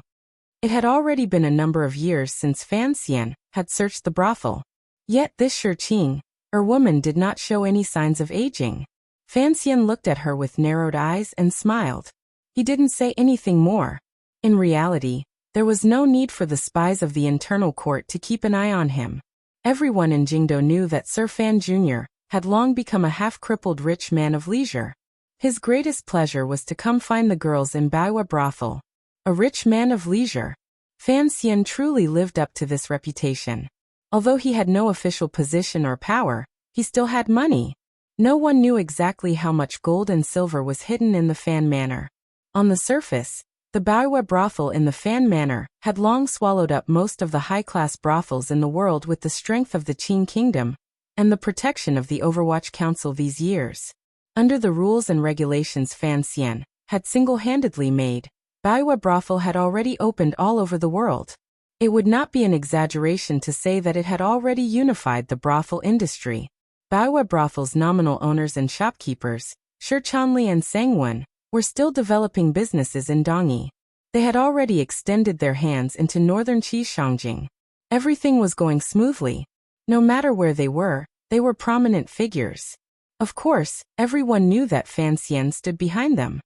It had already been a number of years since Fan Xian had searched the brothel. Yet this Shi Qing, woman did not show any signs of aging. Fan Xian looked at her with narrowed eyes and smiled. He didn't say anything more. In reality, there was no need for the spies of the internal court to keep an eye on him. Everyone in Jingdo knew that Sir Fan Jr. had long become a half-crippled rich man of leisure. His greatest pleasure was to come find the girls in Baiwa brothel. A rich man of leisure. Fan Xian truly lived up to this reputation. Although he had no official position or power, he still had money. No one knew exactly how much gold and silver was hidden in the Fan Manor. On the surface, the Baiwa brothel in the Fan Manor had long swallowed up most of the high-class brothels in the world with the strength of the Qing kingdom and the protection of the Overwatch Council these years. Under the rules and regulations Fan Xian had single-handedly made, Baiwa brothel had already opened all over the world. It would not be an exaggeration to say that it had already unified the brothel industry. Baiwa brothel's nominal owners and shopkeepers, Shi Chanli and Sangwon, were still developing businesses in Dongyi. They had already extended their hands into northern Qishangjing. Everything was going smoothly. No matter where they were prominent figures. Of course, everyone knew that Fan Xian stood behind them.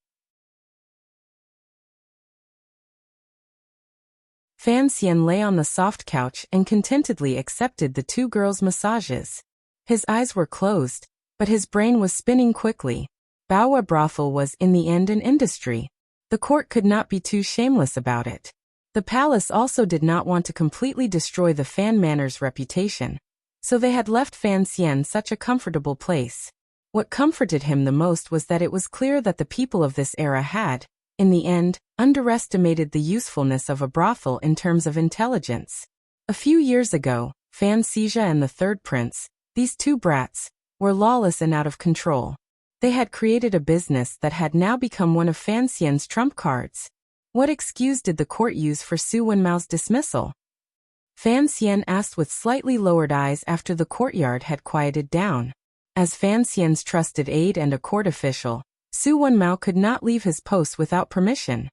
Fan Xian lay on the soft couch and contentedly accepted the two girls' massages. His eyes were closed, but his brain was spinning quickly. Baowa brothel was in the end an industry. The court could not be too shameless about it. The palace also did not want to completely destroy the Fan Manor's reputation, so they had left Fan Xian such a comfortable place. What comforted him the most was that it was clear that the people of this era had, in the end, underestimated the usefulness of a brothel in terms of intelligence. A few years ago, Fan Xizha and the third prince, these two brats, were lawless and out of control. They had created a business that had now become one of Fan Xian's trump cards. What excuse did the court use for Su Wenmao's dismissal? Fan Xian asked with slightly lowered eyes after the courtyard had quieted down. As Fan Xian's trusted aide and a court official, Su Wenmao could not leave his post without permission.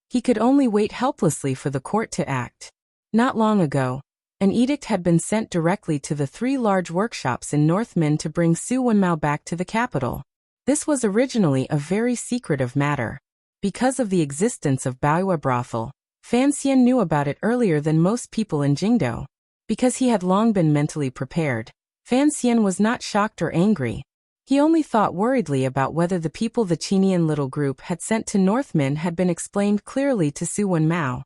He could only wait helplessly for the court to act. Not long ago, an edict had been sent directly to the 3 large workshops in North Min to bring Su Wenmao back to the capital. This was originally a very secretive matter. Because of the existence of Baowa brothel, Fan Xian knew about it earlier than most people in Jingdo. Because he had long been mentally prepared, Fan Xian was not shocked or angry. He only thought worriedly about whether the people the Qinian little group had sent to North Min had been explained clearly to Su Wenmao.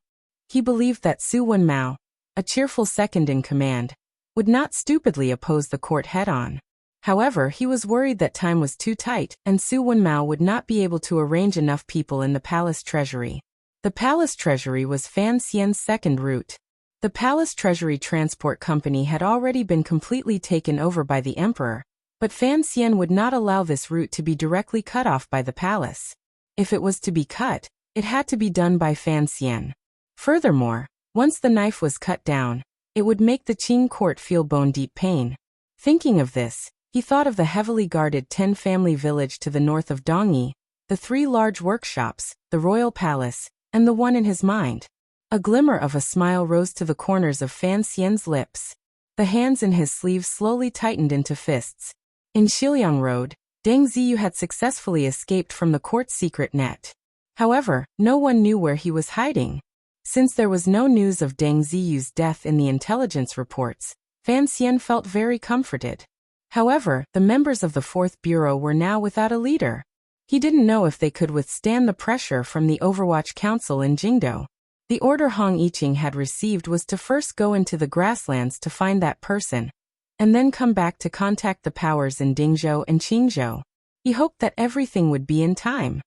He believed that Su Wenmao, a cheerful second in command, would not stupidly oppose the court head-on. However, he was worried that time was too tight and Su Wenmao would not be able to arrange enough people in the palace treasury. The palace treasury was Fan Xian's second route. The palace treasury transport company had already been completely taken over by the emperor, but Fan Xian would not allow this route to be directly cut off by the palace. If it was to be cut, it had to be done by Fan Xian. Furthermore, once the knife was cut down, it would make the Qing court feel bone-deep pain. Thinking of this, he thought of the heavily guarded 10-family village to the north of Dongyi, the 3 large workshops, the royal palace, and the one in his mind. A glimmer of a smile rose to the corners of Fan Xian's lips. The hands in his sleeves slowly tightened into fists. In Shiliang Road, Deng Ziyu had successfully escaped from the court's secret net. However, no one knew where he was hiding. Since there was no news of Deng Ziyu's death in the intelligence reports, Fan Xian felt very comforted. However, the members of the 4th Bureau were now without a leader. He didn't know if they could withstand the pressure from the Overwatch Council in Jingdo. The order Hong Yiqing had received was to first go into the grasslands to find that person, and then come back to contact the powers in Dingzhou and Qingzhou. He hoped that everything would be in time.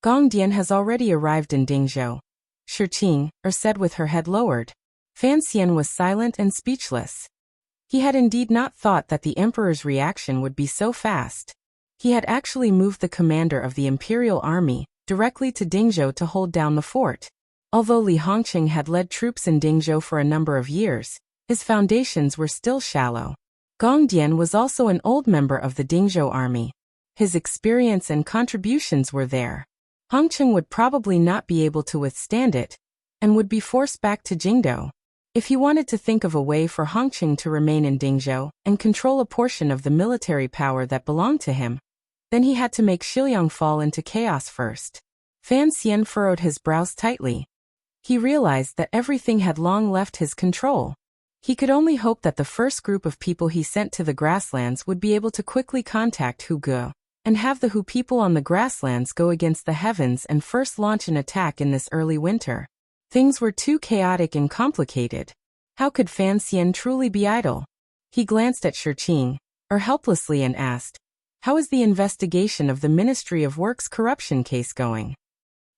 Gong Dian has already arrived in Dingzhou, Shiqing said with her head lowered. Fan Xian was silent and speechless. He had indeed not thought that the emperor's reaction would be so fast. He had actually moved the commander of the imperial army directly to Dingzhou to hold down the fort. Although Li Hongqing had led troops in Dingzhou for a number of years, his foundations were still shallow. Gong Dian was also an old member of the Dingzhou army. His experience and contributions were there. Hongqing would probably not be able to withstand it, and would be forced back to Jingdo. If he wanted to think of a way for Hongqing to remain in Dingzhou and control a portion of the military power that belonged to him, then he had to make Shiliang fall into chaos first. Fan Xian furrowed his brows tightly. He realized that everything had long left his control. He could only hope that the first group of people he sent to the grasslands would be able to quickly contact Hu Ge, and have the Hu people on the grasslands go against the heavens and first launch an attack in this early winter. Things were too chaotic and complicated. How could Fan Xian truly be idle? He glanced at Shiqing, helplessly and asked, "How is the investigation of the Ministry of Works corruption case going?"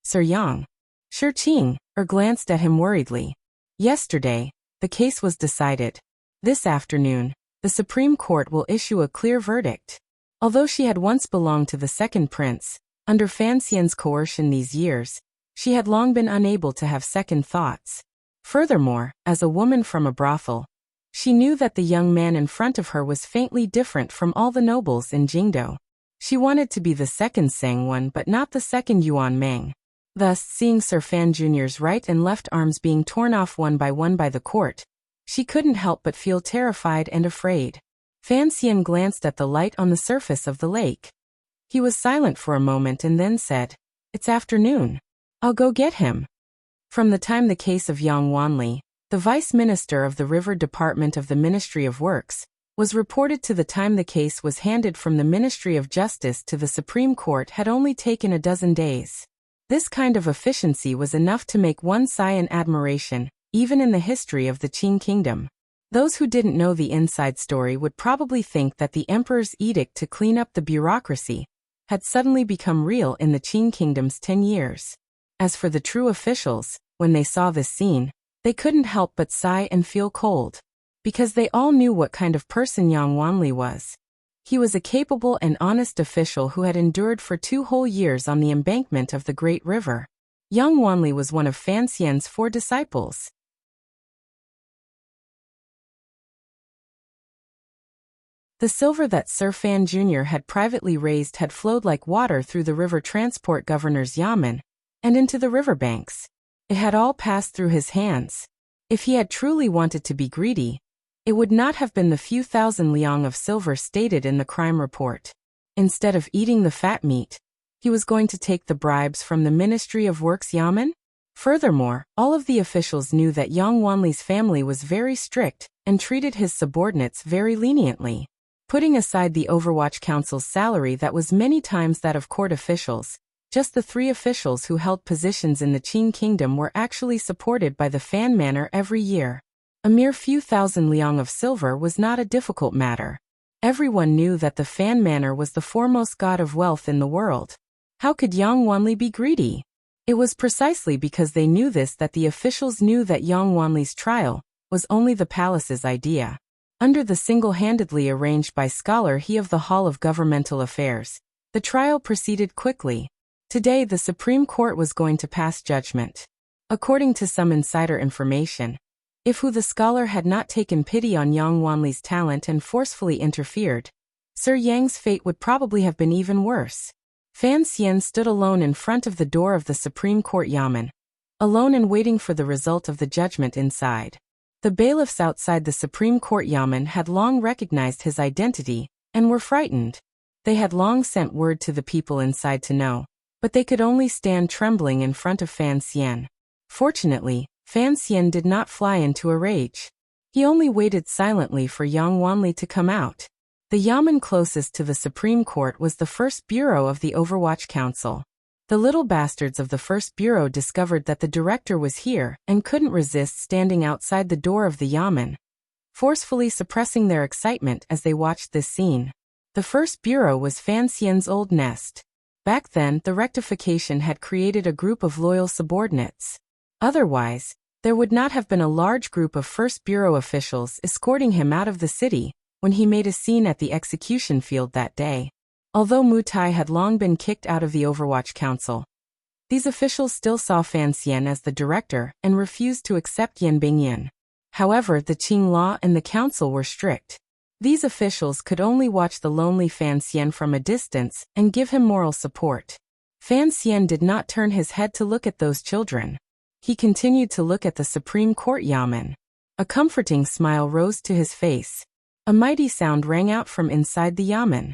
Sir Yang. Shiqing, glanced at him worriedly. Yesterday, the case was decided. This afternoon, the Supreme Court will issue a clear verdict. Although she had once belonged to the second prince, under Fan Xian's coercion these years, she had long been unable to have second thoughts. Furthermore, as a woman from a brothel, she knew that the young man in front of her was faintly different from all the nobles in Jingdo. She wanted to be the second Sangwon but not the second Yuan Meng. Thus, seeing Sir Fan Jr.'s right and left arms being torn off one by the court, she couldn't help but feel terrified and afraid. Fan Xian glanced at the light on the surface of the lake. He was silent for a moment and then said, "It's afternoon." I'll go get him. From the time the case of Yang Wanli, the vice minister of the River Department of the Ministry of Works, was reported to the time the case was handed from the Ministry of Justice to the Supreme Court had only taken a dozen days. This kind of efficiency was enough to make one sigh in admiration, even in the history of the Qing kingdom. Those who didn't know the inside story would probably think that the emperor's edict to clean up the bureaucracy had suddenly become real in the Qing kingdom's 10 years. As for the true officials, when they saw this scene, they couldn't help but sigh and feel cold. Because they all knew what kind of person Yang Wanli was. He was a capable and honest official who had endured for 2 whole years on the embankment of the Great River. Yang Wanli was one of Fan Xian's 4 disciples. The silver that Sir Fan Jr. had privately raised had flowed like water through the river transport governor's yamen, and into the riverbanks. It had all passed through his hands. If he had truly wanted to be greedy, it would not have been the few thousand liang of silver stated in the crime report. Instead of eating the fat meat, he was going to take the bribes from the Ministry of Works yamen? Furthermore, all of the officials knew that Yang Wanli's family was very strict and treated his subordinates very leniently. Putting aside the Overwatch Council's salary that was many times that of court officials, just the 3 officials who held positions in the Qing kingdom were actually supported by the Fan Manor every year. A mere few thousand liang of silver was not a difficult matter. Everyone knew that the Fan Manor was the foremost god of wealth in the world. How could Yang Wanli be greedy? It was precisely because they knew this that the officials knew that Yang Wanli's trial was only the palace's idea. Under the single-handedly arranged by Scholar He of the Hall of Governmental Affairs, the trial proceeded quickly. Today the Supreme Court was going to pass judgment. According to some insider information, if the scholar had not taken pity on Yang Wanli's talent and forcefully interfered, Sir Yang's fate would probably have been even worse. Fan Xian stood alone in front of the door of the Supreme Court yamen, alone and waiting for the result of the judgment inside. The bailiffs outside the Supreme Court yamen had long recognized his identity and were frightened. They had long sent word to the people inside to know, but they could only stand trembling in front of Fan Xian. Fortunately, Fan Xian did not fly into a rage. He only waited silently for Yang Wanli to come out. The yamen closest to the Supreme Court was the First Bureau of the Overwatch Council. The little bastards of the First Bureau discovered that the director was here and couldn't resist standing outside the door of the yamen, forcefully suppressing their excitement as they watched this scene. The First Bureau was Fan Xian's old nest. Back then, the rectification had created a group of loyal subordinates. Otherwise, there would not have been a large group of First Bureau officials escorting him out of the city when he made a scene at the execution field that day. Although Mu Tai had long been kicked out of the Overwatch Council, these officials still saw Fan Xian as the director and refused to accept Yan Bingyan. However, the Qing law and the council were strict. These officials could only watch the lonely Fan Xian from a distance and give him moral support. Fan Xian did not turn his head to look at those children. He continued to look at the Supreme Court yamen. A comforting smile rose to his face. A mighty sound rang out from inside the yamen.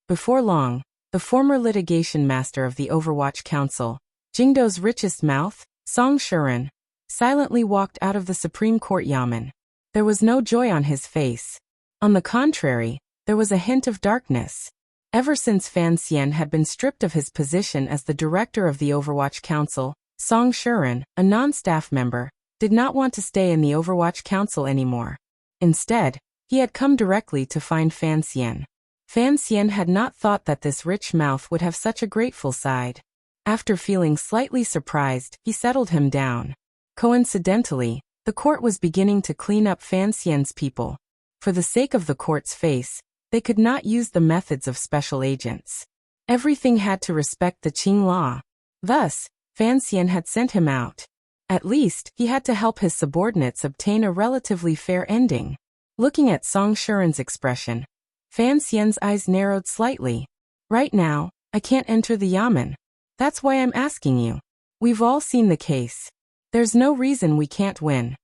Before long, the former litigation master of the Overwatch Council, Jingdo's richest mouth, Song Shuren, silently walked out of the Supreme Court yamen. There was no joy on his face. On the contrary, there was a hint of darkness. Ever since Fan Xian had been stripped of his position as the director of the Overwatch Council, Song Shuren, a non-staff member, did not want to stay in the Overwatch Council anymore. Instead, he had come directly to find Fan Xian. Fan Xian had not thought that this rich mouth would have such a grateful side. After feeling slightly surprised, he settled him down. Coincidentally, the court was beginning to clean up Fan Xian's people. For the sake of the court's face, they could not use the methods of special agents. Everything had to respect the Qing law. Thus, Fan Xian had sent him out. At least, he had to help his subordinates obtain a relatively fair ending. Looking at Song Shuren's expression, Fan Xian's eyes narrowed slightly. Right now, I can't enter the yamen. That's why I'm asking you. We've all seen the case. There's no reason we can't win.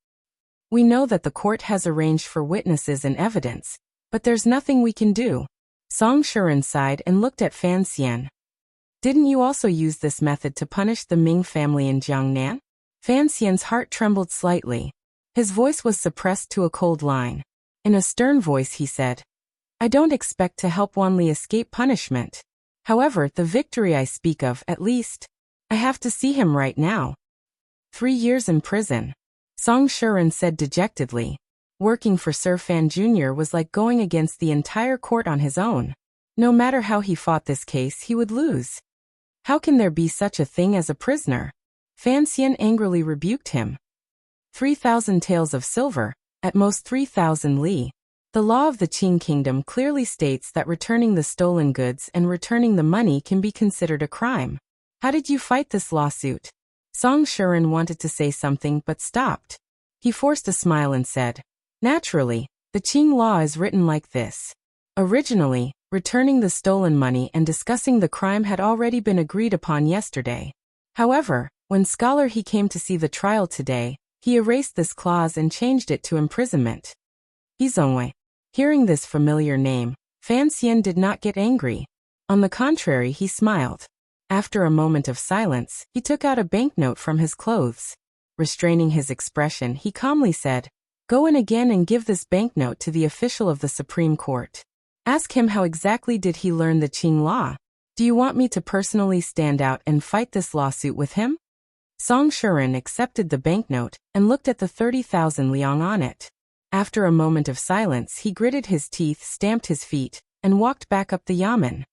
We know that the court has arranged for witnesses and evidence, but there's nothing we can do. Song Shuren sighed and looked at Fan Xian. Didn't you also use this method to punish the Ming family in Jiangnan? Fan Xian's heart trembled slightly. His voice was suppressed to a cold line. In a stern voice he said, I don't expect to help Wanli escape punishment. However, the victory I speak of, at least, I have to see him right now. 3 years in prison. Song Shuren said dejectedly. Working for Sir Fan Jr. was like going against the entire court on his own. No matter how he fought this case, he would lose. How can there be such a thing as a prisoner? Fan Xian angrily rebuked him. 3,000 taels of silver, at most 3,000 li. The law of the Qing kingdom clearly states that returning the stolen goods and returning the money can be considered a crime. How did you fight this lawsuit? Song Shuren wanted to say something but stopped. He forced a smile and said, Naturally, the Qing law is written like this. Originally, returning the stolen money and discussing the crime had already been agreed upon yesterday. However, when Scholar he came to see the trial today, he erased this clause and changed it to imprisonment. Yizongwei. Hearing this familiar name, Fan Xian did not get angry. On the contrary, he smiled. After a moment of silence, he took out a banknote from his clothes. Restraining his expression, he calmly said, Go in again and give this banknote to the official of the Supreme Court. Ask him how exactly did he learn the Qing law. Do you want me to personally stand out and fight this lawsuit with him? Song Shuren accepted the banknote and looked at the 30,000 liang on it. After a moment of silence, he gritted his teeth, stamped his feet, and walked back up the yamen.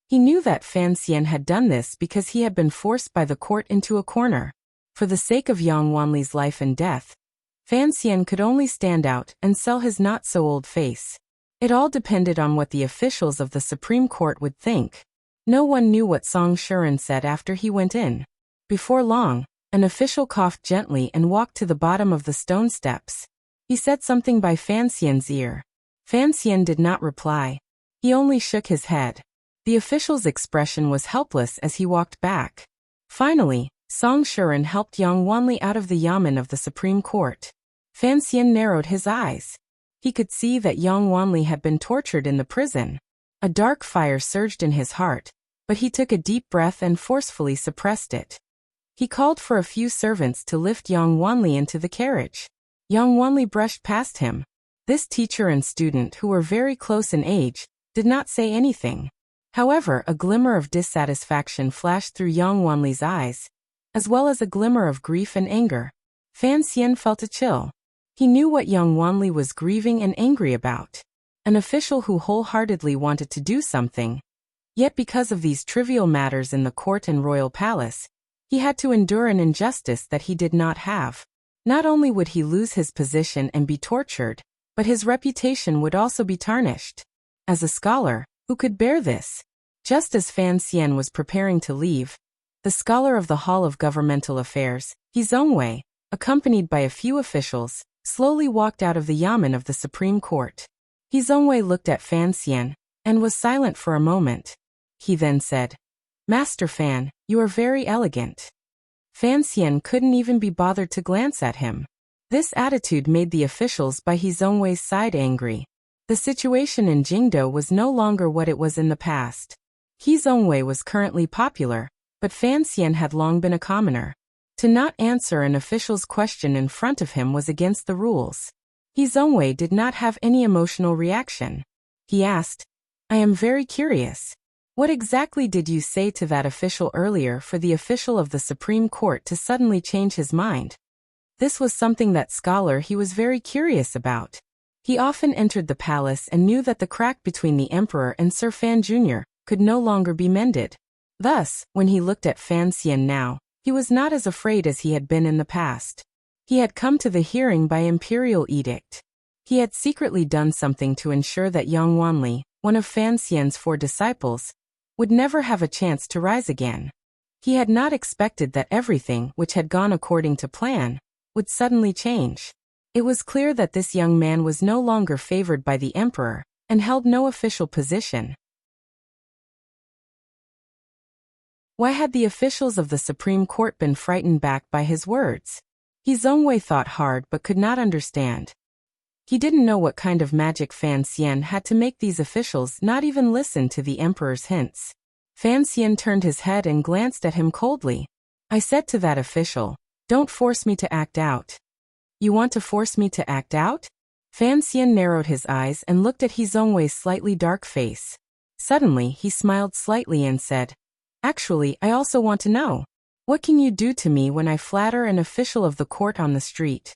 He knew that Fan Xian had done this because he had been forced by the court into a corner. For the sake of Yang Wanli's life and death, Fan Xian could only stand out and sell his not-so-old face. It all depended on what the officials of the Supreme Court would think. No one knew what Song Shuren said after he went in. Before long, an official coughed gently and walked to the bottom of the stone steps. He said something by Fan Xian's ear. Fan Xian did not reply. He only shook his head. The official's expression was helpless as he walked back. Finally, Song Shuren helped Yang Wanli out of the yamen of the Supreme Court. Fan Xian narrowed his eyes. He could see that Yang Wanli had been tortured in the prison. A dark fire surged in his heart, but he took a deep breath and forcefully suppressed it. He called for a few servants to lift Yang Wanli into the carriage. Yang Wanli brushed past him. This teacher and student, who were very close in age, did not say anything. However, a glimmer of dissatisfaction flashed through Yang Wanli's eyes, as well as a glimmer of grief and anger. Fan Xian felt a chill. He knew what Yang Wanli was grieving and angry about. An official who wholeheartedly wanted to do something. Yet because of these trivial matters in the court and royal palace, he had to endure an injustice that he did not have. Not only would he lose his position and be tortured, but his reputation would also be tarnished. As a scholar, who could bear this? Just as Fan Xian was preparing to leave, the scholar of the Hall of Governmental Affairs, Yizongwei, accompanied by a few officials, slowly walked out of the yamen of the Supreme Court. Yizongwei looked at Fan Xian, and was silent for a moment. He then said, Master Fan, you are very elegant. Fan Xian couldn't even be bothered to glance at him. This attitude made the officials by Yizongwei's side angry. The situation in Jingdo was no longer what it was in the past. Yizongwei was currently popular, but Fan Xian had long been a commoner. To not answer an official's question in front of him was against the rules. Yizongwei did not have any emotional reaction. He asked, I am very curious. What exactly did you say to that official earlier for the official of the Supreme Court to suddenly change his mind? This was something that scholar he was very curious about. He often entered the palace and knew that the crack between the emperor and Sir Fan Jr. could no longer be mended. Thus, when he looked at Fan Xian now, he was not as afraid as he had been in the past. He had come to the hearing by imperial edict. He had secretly done something to ensure that Yang Wanli, one of Fan Xian's 4 disciples, would never have a chance to rise again. He had not expected that everything which had gone according to plan would suddenly change. It was clear that this young man was no longer favored by the emperor and held no official position. Why had the officials of the Supreme Court been frightened back by his words? Yizongwei thought hard but could not understand. He didn't know what kind of magic Fan Xian had to make these officials not even listen to the emperor's hints. Fan Xian turned his head and glanced at him coldly. I said to that official, "Don't force me to act out." You want to force me to act out? Fan Xian narrowed his eyes and looked at He Zongwei's slightly dark face. Suddenly, he smiled slightly and said, "Actually, I also want to know. What can you do to me when I flatter an official of the court on the street?"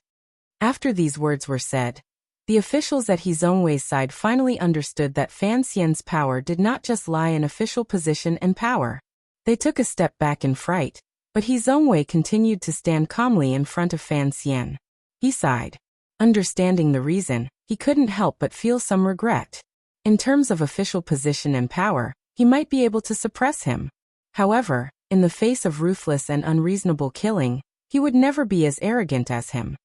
After these words were said, the officials at He Zongwei's side finally understood that Fan Xian's power did not just lie in official position and power. They took a step back in fright, but He Zongwei continued to stand calmly in front of Fan Xian. He sighed. Understanding the reason, he couldn't help but feel some regret. In terms of official position and power, he might be able to suppress him. However, in the face of ruthless and unreasonable killing, he would never be as arrogant as him.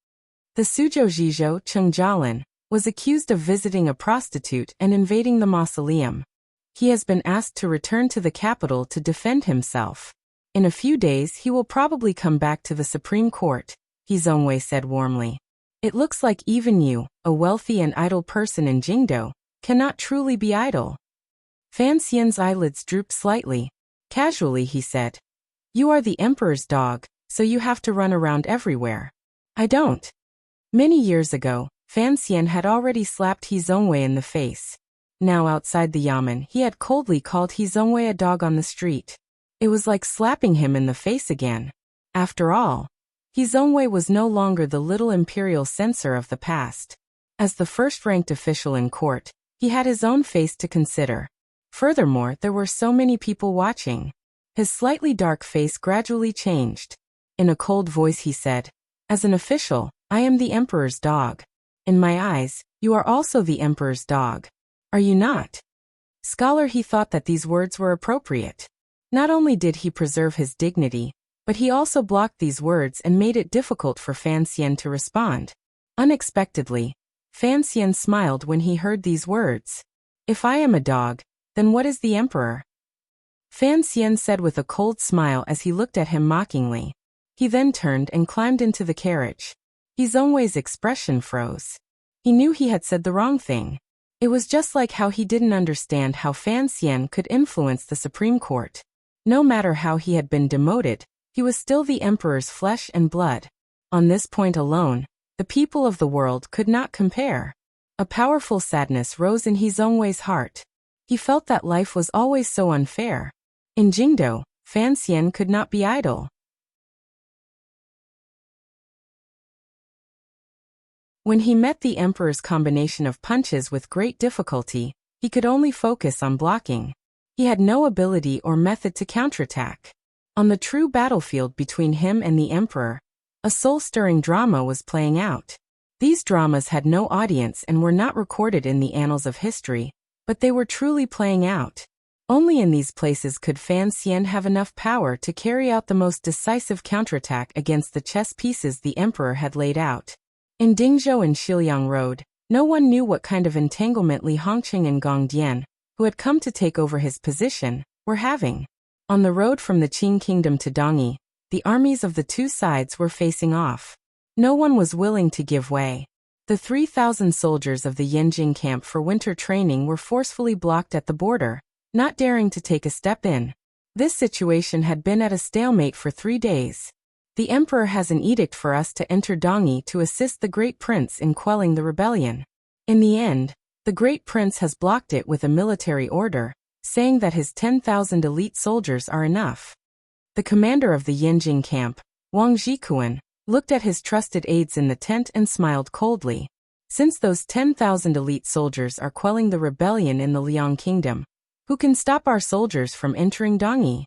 The Suzhou Zhizhou Cheng Jialin was accused of visiting a prostitute and invading the mausoleum. He has been asked to return to the capital to defend himself. In a few days he will probably come back to the Supreme Court, He Zongwei said warmly. It looks like even you, a wealthy and idle person in Jingdou, cannot truly be idle. Fan Xian's eyelids drooped slightly. Casually he said, "You are the emperor's dog, so you have to run around everywhere. I don't." Many years ago, Fan Xian had already slapped He Zongwei in the face. Now outside the yamen he had coldly called He Zongwei a dog on the street. It was like slapping him in the face again. After all, He Zongwei was no longer the little imperial censor of the past. As the first-ranked official in court, he had his own face to consider. Furthermore, there were so many people watching. His slightly dark face gradually changed. In a cold voice he said, "As an official, I am the emperor's dog. In my eyes, you are also the emperor's dog. Are you not?" Scholar, he thought that these words were appropriate. Not only did he preserve his dignity, but he also blocked these words and made it difficult for Fan Xian to respond. Unexpectedly, Fan Xian smiled when he heard these words. "If I am a dog, then what is the emperor?" Fan Xian said with a cold smile as he looked at him mockingly. He then turned and climbed into the carriage. He Zongwei's expression froze. He knew he had said the wrong thing. It was just like how he didn't understand how Fan Xian could influence the Supreme Court. No matter how he had been demoted, he was still the emperor's flesh and blood. On this point alone, the people of the world could not compare. A powerful sadness rose in He Zongwei's heart. He felt that life was always so unfair. In Jingdou, Fan Xian could not be idle. When he met the emperor's combination of punches with great difficulty, he could only focus on blocking. He had no ability or method to counterattack. On the true battlefield between him and the emperor, a soul-stirring drama was playing out. These dramas had no audience and were not recorded in the annals of history, but they were truly playing out. Only in these places could Fan Xian have enough power to carry out the most decisive counterattack against the chess pieces the emperor had laid out. In Dingzhou and Shiliang Road, no one knew what kind of entanglement Li Hongqing and Gong Dian, who had come to take over his position, were having. On the road from the Qing kingdom to Dongyi, the armies of the two sides were facing off. No one was willing to give way. The 3,000 soldiers of the Yanjing camp for winter training were forcefully blocked at the border, not daring to take a step in. This situation had been at a stalemate for 3 days. The emperor has an edict for us to enter Dongyi to assist the great prince in quelling the rebellion. In the end, the great prince has blocked it with a military order, saying that his 10,000 elite soldiers are enough. The commander of the Yanjing camp, Wang Jikuan, looked at his trusted aides in the tent and smiled coldly. Since those 10,000 elite soldiers are quelling the rebellion in the Liang kingdom, who can stop our soldiers from entering Dongyi?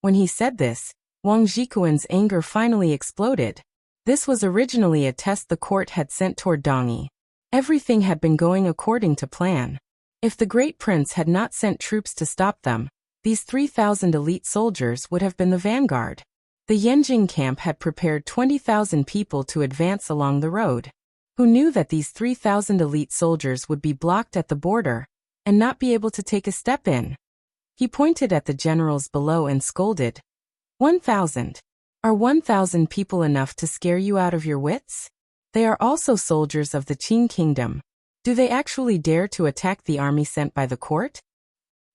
When he said this, Wang Jikuan's anger finally exploded. This was originally a test the court had sent toward Dongyi. Everything had been going according to plan. If the great prince had not sent troops to stop them, these 3,000 elite soldiers would have been the vanguard. The Yanjing camp had prepared 20,000 people to advance along the road. Who knew that these 3,000 elite soldiers would be blocked at the border and not be able to take a step in? He pointed at the generals below and scolded. 1,000. Are 1,000 people enough to scare you out of your wits? They are also soldiers of the Qing kingdom. Do they actually dare to attack the army sent by the court?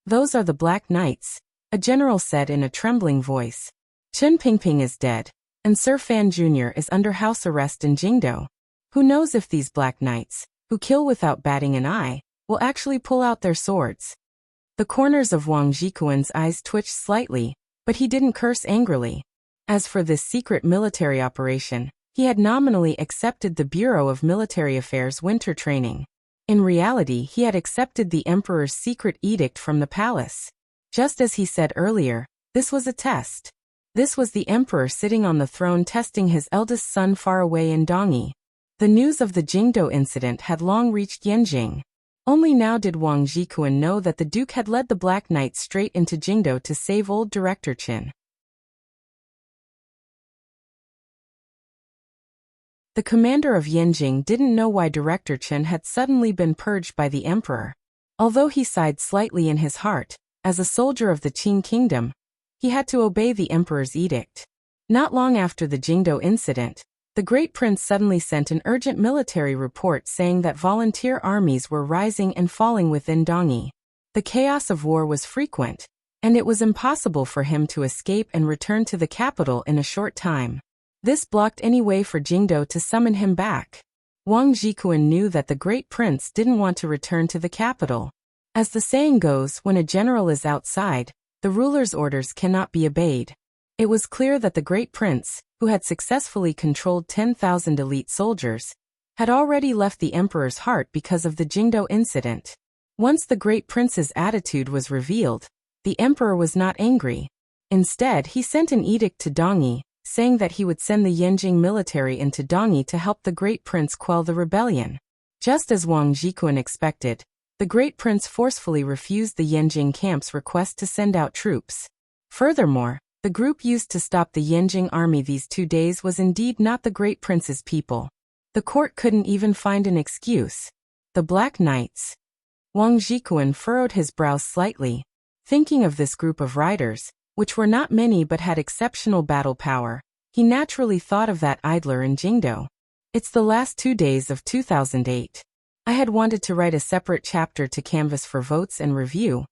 Those are the Black Knights, a general said in a trembling voice. Chen Pingping is dead, and Sir Fan Jr. is under house arrest in Jingdo. Who knows if these Black Knights, who kill without batting an eye, will actually pull out their swords. The corners of Wang Jikuan's eyes twitched slightly, but he didn't curse angrily. As for this secret military operation, he had nominally accepted the Bureau of Military Affairs winter training. In reality, he had accepted the emperor's secret edict from the palace. Just as he said earlier, this was a test. This was the emperor sitting on the throne testing his eldest son far away in Dongyi. The news of the Jingdo incident had long reached Yanjing. Only now did Wang Jikuan know that the duke had led the Black Knights straight into Jingdo to save old Director Qin. The commander of Yanjing didn't know why Director Qin had suddenly been purged by the emperor. Although he sighed slightly in his heart, as a soldier of the Qing kingdom, he had to obey the emperor's edict. Not long after the Jingdo incident, the Great Prince suddenly sent an urgent military report saying that volunteer armies were rising and falling within Dongyi. The chaos of war was frequent, and it was impossible for him to escape and return to the capital in a short time. This blocked any way for Jingdo to summon him back. Wang Jikuan knew that the Great Prince didn't want to return to the capital. As the saying goes, when a general is outside, the ruler's orders cannot be obeyed. It was clear that the Great Prince, who had successfully controlled 10,000 elite soldiers, had already left the emperor's heart because of the Jingdo incident. Once the Great Prince's attitude was revealed, the emperor was not angry. Instead, he sent an edict to Dongyi, saying that he would send the Yanjing military into Dongyi to help the Great Prince quell the rebellion. Just as Wang Jikuan expected, the Great Prince forcefully refused the Yanjing camp's request to send out troops. Furthermore, the group used to stop the Yanjing army these 2 days was indeed not the Great Prince's people. The court couldn't even find an excuse. The Black Knights. Wang Jikuan furrowed his brows slightly. Thinking of this group of riders, which were not many but had exceptional battle power, he naturally thought of that idler in Jingdo. It's the last 2 days of 2008. I had wanted to write a separate chapter to canvas for votes and review,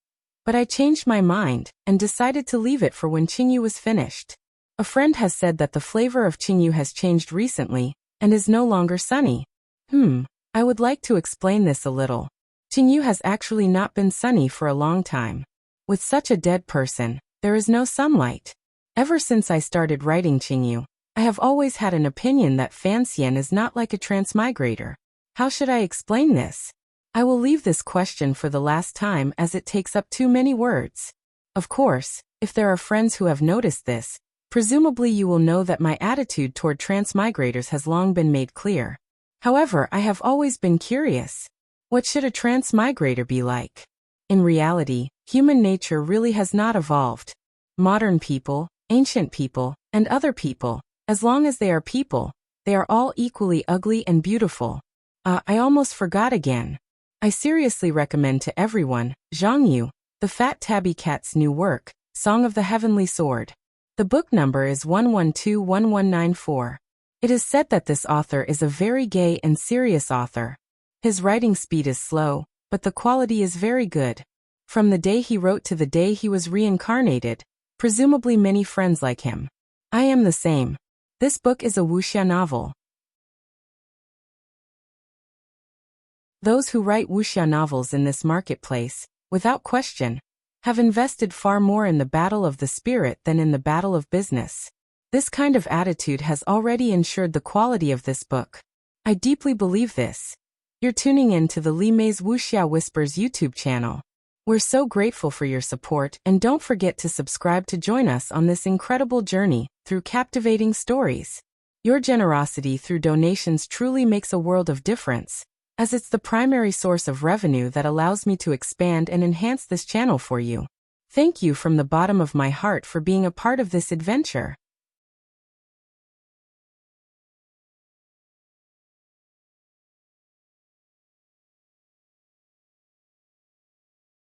but I changed my mind and decided to leave it for when Qingyu was finished. A friend has said that the flavor of Qingyu has changed recently and is no longer sunny. I would like to explain this a little. Qingyu has actually not been sunny for a long time. With such a dead person, there is no sunlight. Ever since I started writing Qingyu, I have always had an opinion that Fan Xian is not like a transmigrator. How should I explain this? I will leave this question for the last time as it takes up too many words. Of course, if there are friends who have noticed this, presumably you will know that my attitude toward transmigrators has long been made clear. However, I have always been curious. What should a transmigrator be like? In reality, human nature really has not evolved. Modern people, ancient people, and other people, as long as they are people, they are all equally ugly and beautiful. I almost forgot again. I seriously recommend to everyone, Zhang Yu, the Fat Tabby Cat's new work, Song of the Heavenly Sword. The book number is 1121194. It is said that this author is a very gay and serious author. His writing speed is slow, but the quality is very good. From the day he wrote to the day he was reincarnated, presumably many friends like him. I am the same. This book is a wuxia novel. Those who write wuxia novels in this marketplace, without question, have invested far more in the battle of the spirit than in the battle of business. This kind of attitude has already ensured the quality of this book. I deeply believe this. You're tuning in to the Li Mei's Wuxia Whispers YouTube channel. We're so grateful for your support, and don't forget to subscribe to join us on this incredible journey through captivating stories. Your generosity through donations truly makes a world of difference, as it's the primary source of revenue that allows me to expand and enhance this channel for you. Thank you from the bottom of my heart for being a part of this adventure.